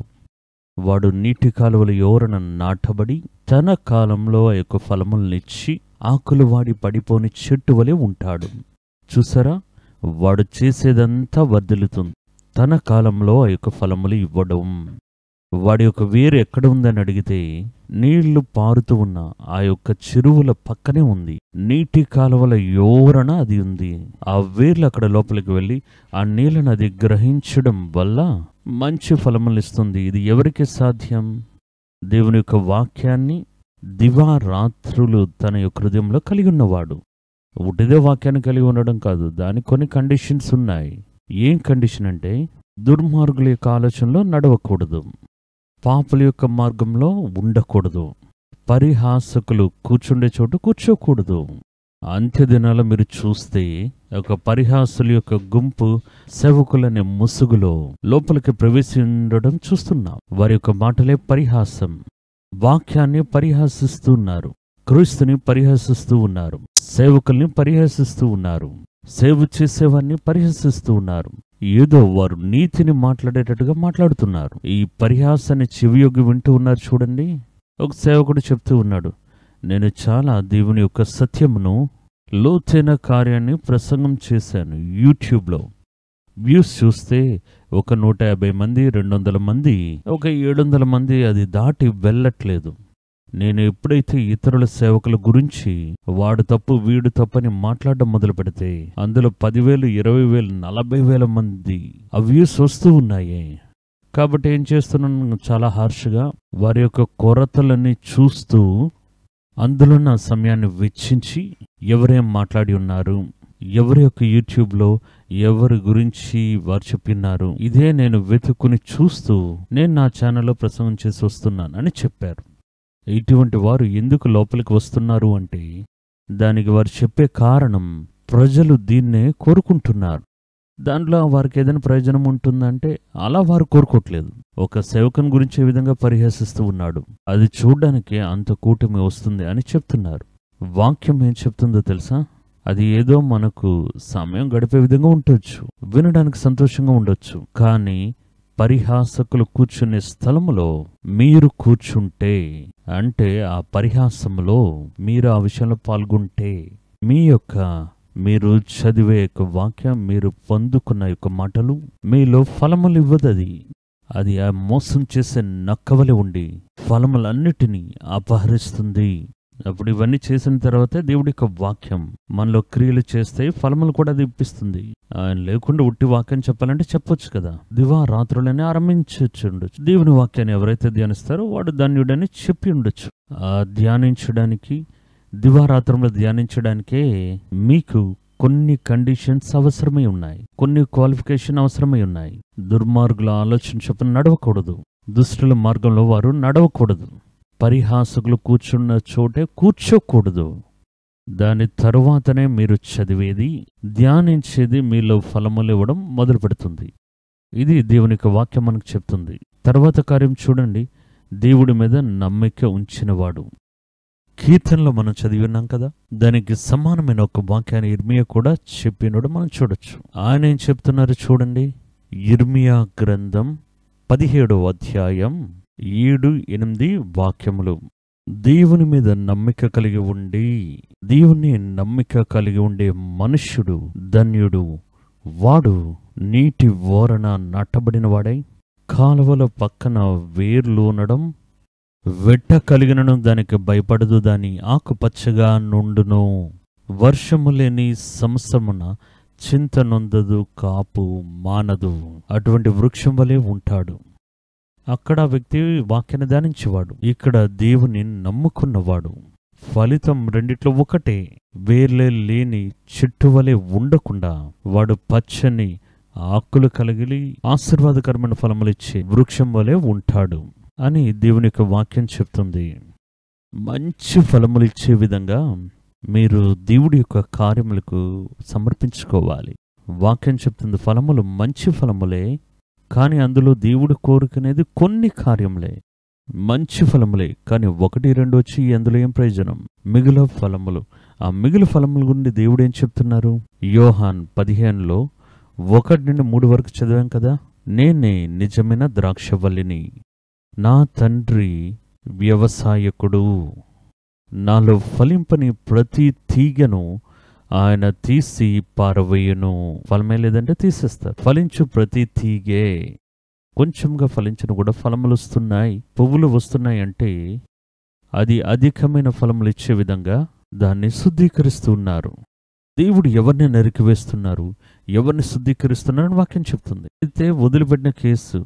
వాడు నీటి కాలువల ఓరన నాటబడి తన కాలంలో ఆ యొక్క ఫలములనిచ్చి ఆకులు వాడి పడిపోని చెట్టు వలె ఉంటాడు. చూసారా, వాడు చేసేదంతా వర్ధిల్లుతుంది. తన కాలంలో ఆ యొక్క ఫలములు ఇవ్వడం. వాడి యొక్క వేరు ఎక్కడ ఉందని అడిగితే నీళ్లు పారుతూ ఉన్న ఆ యొక్క చెరువుల పక్కనే ఉంది. నీటి కాలువల యోరన అది ఉంది. ఆ వేర్లు అక్కడ లోపలికి వెళ్ళి ఆ నీళ్లను అది గ్రహించడం వల్ల మంచి ఫలములు ఇస్తుంది. ఇది ఎవరికి సాధ్యం? దేవుని యొక్క వాక్యాన్ని దివారాత్రులు తన యొక్క హృదయంలో కలిగి ఉన్నవాడు. ఉటిదే వాక్యాన్ని కలిగి ఉండడం కాదు, దానికి కొన్ని కండిషన్స్ ఉన్నాయి. ఏం కండిషన్ అంటే, దుర్మార్గుల యొక్క ఆలోచనలో నడవకూడదు, పాపుల యొక్క మార్గంలో ఉండకూడదు, పరిహాసకులు కూర్చుండే చోటు కూర్చోకూడదు. అంత్యదినాల మీరు చూస్తే ఒక పరిహాసుల యొక్క గుంపు సేవకులనే ముసుగులో లోపలికి ప్రవేశించడం చూస్తున్నాం. వారి యొక్క మాటలే పరిహాసం. వాక్యాన్ని పరిహాసిస్తున్నారు, క్రీస్తుని పరిహసిస్తూ ఉన్నారు, సేవకుల్ని పరిహసిస్తూ ఉన్నారు, సేవ చేసేవారిని పరిహసిస్తూ ఉన్నారు. ఏదో వారు నీతిని మాట్లాడేటట్టుగా మాట్లాడుతున్నారు. ఈ పరిహాసాన్ని చెవియొగ్గి వింటూ ఉన్నారు. చూడండి, ఒక సేవకుడు చెప్తూ ఉన్నాడు, నేను చాలా దేవుని యొక్క సత్యమును, లోతైన కార్యాన్ని ప్రసంగం చేశాను యూట్యూబ్లో. వ్యూస్ చూస్తే ఒక 150 మంది, 200 మంది, ఒక 700 మంది అది దాటి వెళ్ళట్లేదు. నేను ఎప్పుడైతే ఇతరుల సేవకుల గురించి వాడు తప్పు వీడు తప్పని మాట్లాడడం మొదలు పెడితే అందులో 10,000, 20,000, 40,000 మంది ఆ వ్యూస్ వస్తూ ఉన్నాయి. కాబట్టి ఏం చేస్తున్నాను, చాలా హార్ష్గా వారి యొక్క కొరతలన్నీ చూస్తూ అందులో నా సమయాన్ని వెచ్చించి ఎవరేం మాట్లాడి ఉన్నారు, ఎవరి యొక్క యూట్యూబ్లో ఎవరి గురించి వారు చెప్పినారు, ఇదే నేను వెతుక్కుని చూస్తూ నేను నా ఛానల్లో ప్రసంగం చేసి వస్తున్నాను అని చెప్పారు. ఇటువంటి వారు ఎందుకు లోపలికి వస్తున్నారు అంటే దానికి వారు చెప్పే కారణం, ప్రజలు దీన్నే కోరుకుంటున్నారు. దాంట్లో వారికి ఏదైనా ప్రయోజనం ఉంటుందంటే అలా వారు కోరుకోవట్లేదు. ఒక సేవకుని గురించి ఏ విధంగా పరిహసిస్తూ ఉన్నాడు, అది చూడ్డానికి అంత కూటమి వస్తుంది అని చెప్తున్నారు. వాక్యం ఏం చెప్తుందో తెలుసా? అది ఏదో మనకు సమయం గడిపే విధంగా ఉండొచ్చు, వినడానికి సంతోషంగా ఉండొచ్చు, కానీ పరిహాసకులు కూర్చునే స్థలములో మీరు కూర్చుంటే, అంటే ఆ పరిహాసములో మీరు ఆ విషయంలో పాల్గొంటే, మీరు చదివే యొక్క వాక్యం, మీరు పొందుకున్న యొక్క మాటలు మీలో ఫలములు ఇవ్వదది. అది ఆ మోసం చేసే నక్కవలి ఉండి ఫలములన్నిటినీ అపహరిస్తుంది. అప్పుడు ఇవన్నీ చేసిన తర్వాతే దేవుడి యొక్క వాక్యం మనలో క్రియలు చేస్తే ఫలములు కూడా అది ఇప్పిస్తుంది. ఆయన లేకుండా ఉట్టి వాక్యం చెప్పాలంటే చెప్పొచ్చు కదా, దివారాత్రులని ఆరంభించవచ్చు ఉండొచ్చు. దేవుని వాక్యాన్ని ఎవరైతే ధ్యానిస్తారో వాడు ధన్యుడని చెప్పి ఉండొచ్చు. ధ్యానించడానికి, దివారాత్రంలో ధ్యానించడానికే మీకు కొన్ని కండిషన్స్ అవసరమై ఉన్నాయి, కొన్ని క్వాలిఫికేషన్ అవసరమై ఉన్నాయి. దుర్మార్గుల ఆలోచన చొప్పున నడవకూడదు, దుష్టుల మార్గంలో వారు నడవకూడదు, పరిహాసకులు కూర్చున్న చోటే కూర్చోకూడదు. దాని తరువాతనే మీరు చదివేది, ధ్యానించేది మీలో ఫలములు ఇవ్వడం మొదలు పెడుతుంది. ఇది దేవుని యొక్క వాక్యం మనకు చెప్తుంది. తర్వాత కార్యం చూడండి, దేవుడి మీద నమ్మిక ఉంచినవాడు. కీర్తనలో మనం చదివి ఉన్నాం కదా, దానికి సమానమైన ఒక వాక్యాన్ని ఇర్మియా కూడా చెప్పినోడు మనం చూడొచ్చు. ఆయన ఏం చెప్తున్నారు చూడండి. ఇర్మియా గ్రంథం 17వ అధ్యాయం 7-8 వాక్యములు. దేవుని మీద నమ్మిక కలిగి ఉండి, దేవుని నమ్మిక కలిగి ఉండే మనుష్యుడు ధన్యుడు. వాడు నీటి ఓరన నాటబడిన వాడై కాలువల పక్కన వేర్లూనడం, వెట్ట కలిగినను దానికి భయపడదు, దాని ఆకుపచ్చగా నుండును. వర్షము లేని సంవత్సరమున చింత నొందదు, కాపు మానదు. అటువంటి వృక్షం వలె ఉంటాడు. అక్కడ వ్యక్తి వాక్యాన్ని ధ్యానించేవాడు, ఇక్కడ దేవుని నమ్ముకున్నవాడు. ఫలితం రెండిట్లో ఒకటే. వేర్లే లేని చెట్టు వలె ఉండకుండా వాడు పచ్చని ఆకులు కలిగి ఆశీర్వాదకరమైన ఫలములిచ్చే వృక్షం వలె ఉంటాడు అని దేవుని యొక్క వాక్యం చెప్తుంది. మంచి ఫలములు ఇచ్చే విధంగా మీరు దేవుడి యొక్క కార్యములకు సమర్పించుకోవాలి. వాక్యం చెప్తుంది ఫలములు మంచి ఫలములే, కానీ అందులో దేవుడు కోరుకునేది కొన్ని కార్యములే. మంచి ఫలములే, కానీ 1-2 వచ్చి అందులో ఏం ప్రయోజనం? మిగులు ఫలములు. ఆ మిగులు ఫలముల గురించి దేవుడు ఏం చెప్తున్నారు? యోహాన్ 15లో 1-3 వరకు చదివాం కదా. నేనే నిజమైన ద్రాక్షవల్లిని, నా తండ్రి వ్యవసాయకుడు. నాలో ఫలింపని ప్రతి తీగను ఆయన తీసి పారవేయును. ఫలమే లేదంటే తీసేస్తారు. ఫలించు ప్రతి తీగే, కొంచెంగా ఫలించిన కూడా ఫలములు వస్తున్నాయి, పువ్వులు వస్తున్నాయి అంటే అది అధికమైన ఫలములు ఇచ్చే విధంగా దాన్ని శుద్ధీకరిస్తూ ఉన్నారు. దేవుడు ఎవరిని నరికివేస్తున్నారు, ఎవరిని శుద్ధీకరిస్తున్నారని వాక్యం చెప్తుంది. అయితే వదిలిపెట్టిన కేసు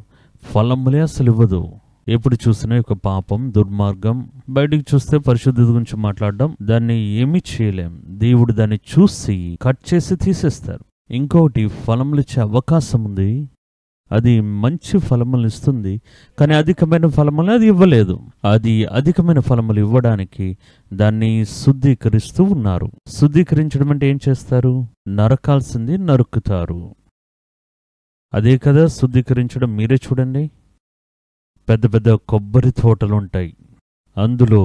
ఫలములే అసలు ఇవ్వదు. ఎప్పుడు చూసినా ఒక పాపం, దుర్మార్గం. బయటికి చూస్తే పరిశుద్ధత గురించి మాట్లాడడం, దాన్ని ఏమీ చేయలేం. దేవుడు దాన్ని చూసి కట్ చేసి తీసేస్తారు. ఇంకొకటి ఫలములు ఇచ్చే అవకాశం ఉంది, అది మంచి ఫలములు ఇస్తుంది, కానీ అధికమైన ఫలములు అది ఇవ్వలేదు. అది అధికమైన ఫలములు ఇవ్వడానికి దాన్ని శుద్ధీకరిస్తూ ఉన్నారు. శుద్ధీకరించడం అంటే ఏం చేస్తారు? నరకాల్సింది నరుకుతారు. అదే కదా శుద్ధీకరించడం. మీరే చూడండి, పెద్ద పెద్ద కొబ్బరి తోటలు ఉంటాయి, అందులో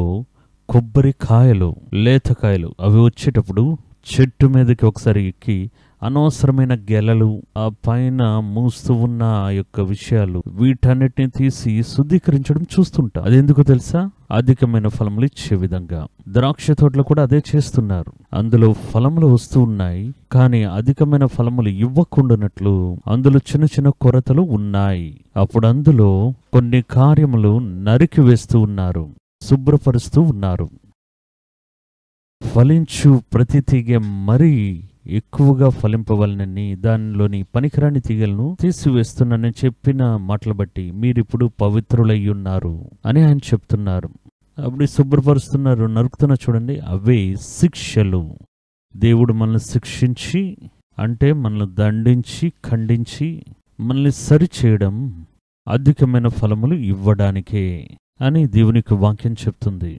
కొబ్బరి కాయలు, లేతకాయలు అవి వచ్చేటప్పుడు చెట్టు మీదకి ఒకసారి ఎక్కి అనవసరమైన గెలలు, ఆ పైన మూస్తూ ఉన్న ఆ యొక్క విషయాలు, వీటన్నిటిని తీసి శుద్ధీకరించడం చూస్తుంటా. అదెందుకు తెలుసా? అధికమైన ఫలములు ఇచ్చే విధంగా. ద్రాక్ష తోటలు కూడా అదే చేస్తున్నారు. అందులో ఫలములు వస్తూ ఉన్నాయి, కానీ అధికమైన ఫలములు ఇవ్వకుండానట్లు అందులో చిన్న చిన్న కొరతలు ఉన్నాయి. అప్పుడు అందులో కొన్ని కార్యములు నరికి వేస్తూ ఉన్నారు, శుభ్రపరుస్తూ ఉన్నారు. ఫలించు ప్రతి తీగ మరీ ఎక్కువగా ఫలింపవలనని దానిలోని పనికిరాని తీగలను తీసివేస్తున్నానని చెప్పిన మాటలు బట్టి మీరిప్పుడు పవిత్రులై ఉన్నారు అని ఆయన చెప్తున్నారు. అప్పుడు శుభ్రపరుస్తున్నారు, నరుకుతున్నా చూడండి. అవే శిక్షలు. దేవుడు మనల్ని శిక్షించి, అంటే మనల్ని దండించి, ఖండించి, మనల్ని సరిచేయడం అధికమైన ఫలములు ఇవ్వడానికే అని దేవునికి వాక్యం చెప్తుంది.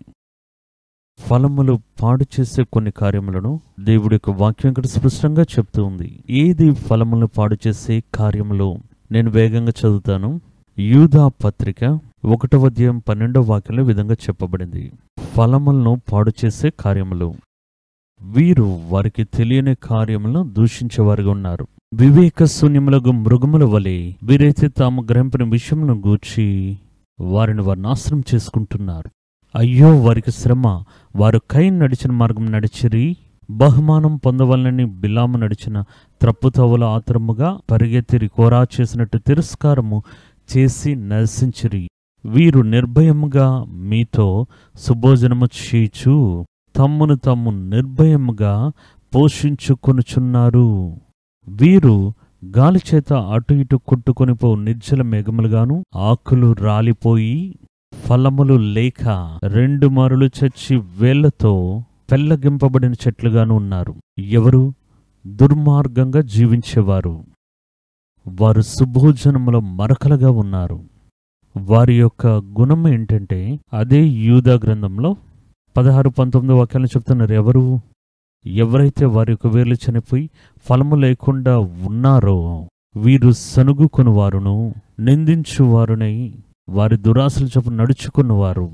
ఫలములు పాడు చేసే కొన్ని కార్యములను దేవుడి యొక్క వాక్యం ఇక్కడ స్పష్టంగా చెప్తూ ఉంది. ఏది ఫలములను పాడు చేసే కార్యములు? నేను వేగంగా చదువుతాను. యూదా పత్రిక 1వ అధ్యాయం 12వ వాక్యంలో విధంగా చెప్పబడింది. ఫలములను పాడు చేసే కార్యములు. వీరు వారికి తెలియని కార్యములను దూషించేవారుగా ఉన్నారు. వివేక శూన్యములకు మృగముల వలె వీరైతే తాము గ్రహింపిన విషయములను గూర్చి వారిని వారు నాశనం చేసుకుంటున్నారు. అయ్యో వారికి శ్రమ! వారు కయీను నడిచిన మార్గం నడిచిరి, బహుమానం పొందవలనని బిలాము నడిచిన త్రప్పుతోవల ఆతురముగా పరిగెత్తిరి, కోరా చేసినట్టు తిరస్కారము చేసి నశించిరి. వీరు నిర్భయముగా మీతో సుభోజనము చేయుచు తమ్మును తాము నిర్భయముగా పోషించుకొనుచున్నారు. వీరు గాలిచేత అటు ఇటు కొట్టుకొనిపో నిర్జల మేఘములుగాను, ఆకులు రాలిపోయి ఫలములు లేక 2 మారులు చచ్చి వేళ్లతో పెళ్లగింపబడిన చెట్లుగాను ఉన్నారు. ఎవరు? దుర్మార్గంగా జీవించేవారు. వారు సుభోజనముల మరకలుగా ఉన్నారు. వారి యొక్క గుణం ఏంటంటే, అదే యూదా గ్రంథంలో 16-19 వాక్యాలను చెప్తున్నారు. ఎవరైతే వారి యొక్క వేర్లు చనిపోయి ఫలము లేకుండా ఉన్నారో వీరు సనుగుకొనువారును, నిందించువారునై వారి దురాశల చొప్పున నడుచుకున్నవారు,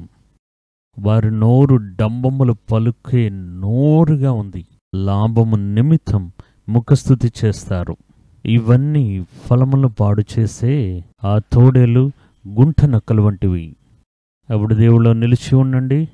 వారి నోరు డంబములు పలుకే నోరుగా ఉంది. లాభము నిమిత్తం ముఖస్తుతి చేస్తారు. ఇవన్నీ ఫలములను పాడు చేసే ఆ తోడేలు, గుంట నక్కలు వంటివి. అప్పుడు దేవుళ్ళో నిలిచి ఉండండి.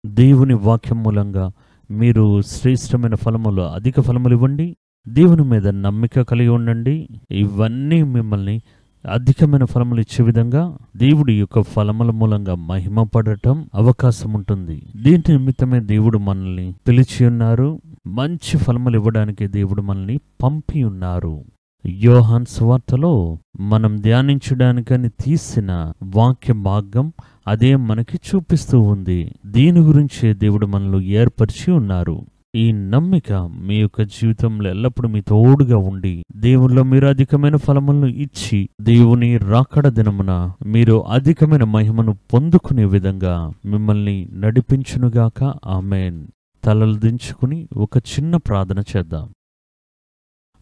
దేవుని వాక్యం మూలంగా మీరు శ్రేష్టమైన ఫలములు, అధిక ఫలములు ఇవ్వండి. దేవుని మీద నమ్మిక కలిగి ఉండండి. ఇవన్నీ మిమ్మల్ని అధికమైన ఫలములు ఇచ్చే విధంగా దేవుడి యొక్క ఫలముల మూలంగా మహిమపడటం అవకాశం ఉంటుంది. దీని నిమిత్తమే దేవుడు మనల్ని పిలిచి ఉన్నారు. మంచి ఫలములు ఇవ్వడానికి దేవుడు మనల్ని పంపి ఉన్నారు. యోహాను సువార్తలో మనం ధ్యానించడానికని తీసిన వాక్య భాగం అదే మనకి చూపిస్తూ ఉంది. దీని గురించే దేవుడు మనల్ని ఏర్పరిచి ఉన్నారు. ఈ నమ్మిక మీ యొక్క జీవితంలో ఎల్లప్పుడూ మీ తోడుగా ఉండి, దేవునిలో మీరు అధికమైన ఫలములను ఇచ్చి, దేవుని రాకడ దినమున మీరు అధికమైన మహిమను పొందుకునే విధంగా మిమ్మల్ని నడిపించునుగాక. ఆమేన్. తలలు దించుకుని ఒక చిన్న ప్రార్థన చేద్దాం.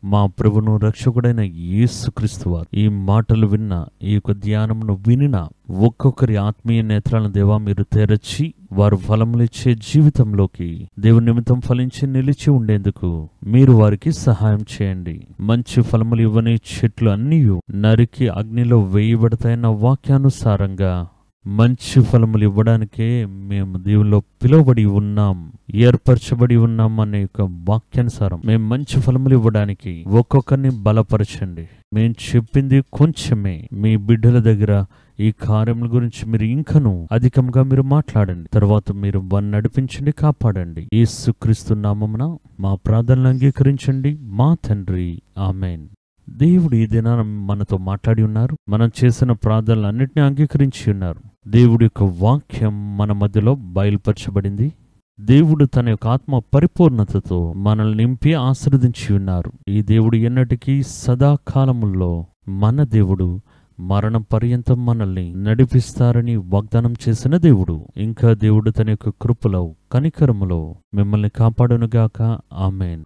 మా ప్రభువును రక్షకుడైన యేసుక్రీస్తు వారు ఈ మాటలు విన్న, ఈ యొక్క ధ్యానమును వినిన ఒక్కొక్కరి ఆత్మీయ నేత్రాలను దేవా మీరు తెరచి, వారు ఫలములిచ్చే జీవితంలోకి దేవుని నిమిత్తం ఫలించి నిలిచి ఉండేందుకు మీరు వారికి సహాయం చేయండి. మంచి ఫలములు ఇవ్వని చెట్లు అన్నీ నరికి అగ్నిలో వేయబడతాయన్న వాక్యానుసారంగా మంచి ఫలములు ఇవ్వడానికే మేము దేవునిలో పిలువబడి ఉన్నాం, ఏర్పరచబడి ఉన్నాం అనే యొక్క వాక్యానుసారం మేము మంచి ఫలములు ఇవ్వడానికి ఒక్కొక్కరిని బలపరచండి. మేము చెప్పింది కొంచెమే. మీ బిడ్డల దగ్గర ఈ కార్యముల గురించి మీరు ఇంకను అధికంగా మీరు మాట్లాడండి. తర్వాత మీరు వారిని నడిపించండి, కాపాడండి. యేసుక్రీస్తు నామమున మా ప్రార్థనలు అంగీకరించండి మా తండ్రి. ఆమేన్. దేవుడు ఈ దినాన మనతో మాట్లాడి ఉన్నారు. మనం చేసిన ప్రార్థనలన్నింటినీ అంగీకరించి ఉన్నారు. దేవుడి యొక్క వాక్యం మన మధ్యలో బయలుపరచబడింది. దేవుడు తన యొక్క ఆత్మ పరిపూర్ణతతో మనల్ని నింపి ఆశీర్వదించి ఉన్నారు. ఈ దేవుడు ఎన్నటికీ సదాకాలముల్లో మన దేవుడు మరణం పర్యంతం మనల్ని నడిపిస్తారని వాగ్దానం చేసిన దేవుడు. ఇంకా దేవుడు తన యొక్క కృపలో, కనికరములో మిమ్మల్ని కాపాడునుగాక. ఆమేన్.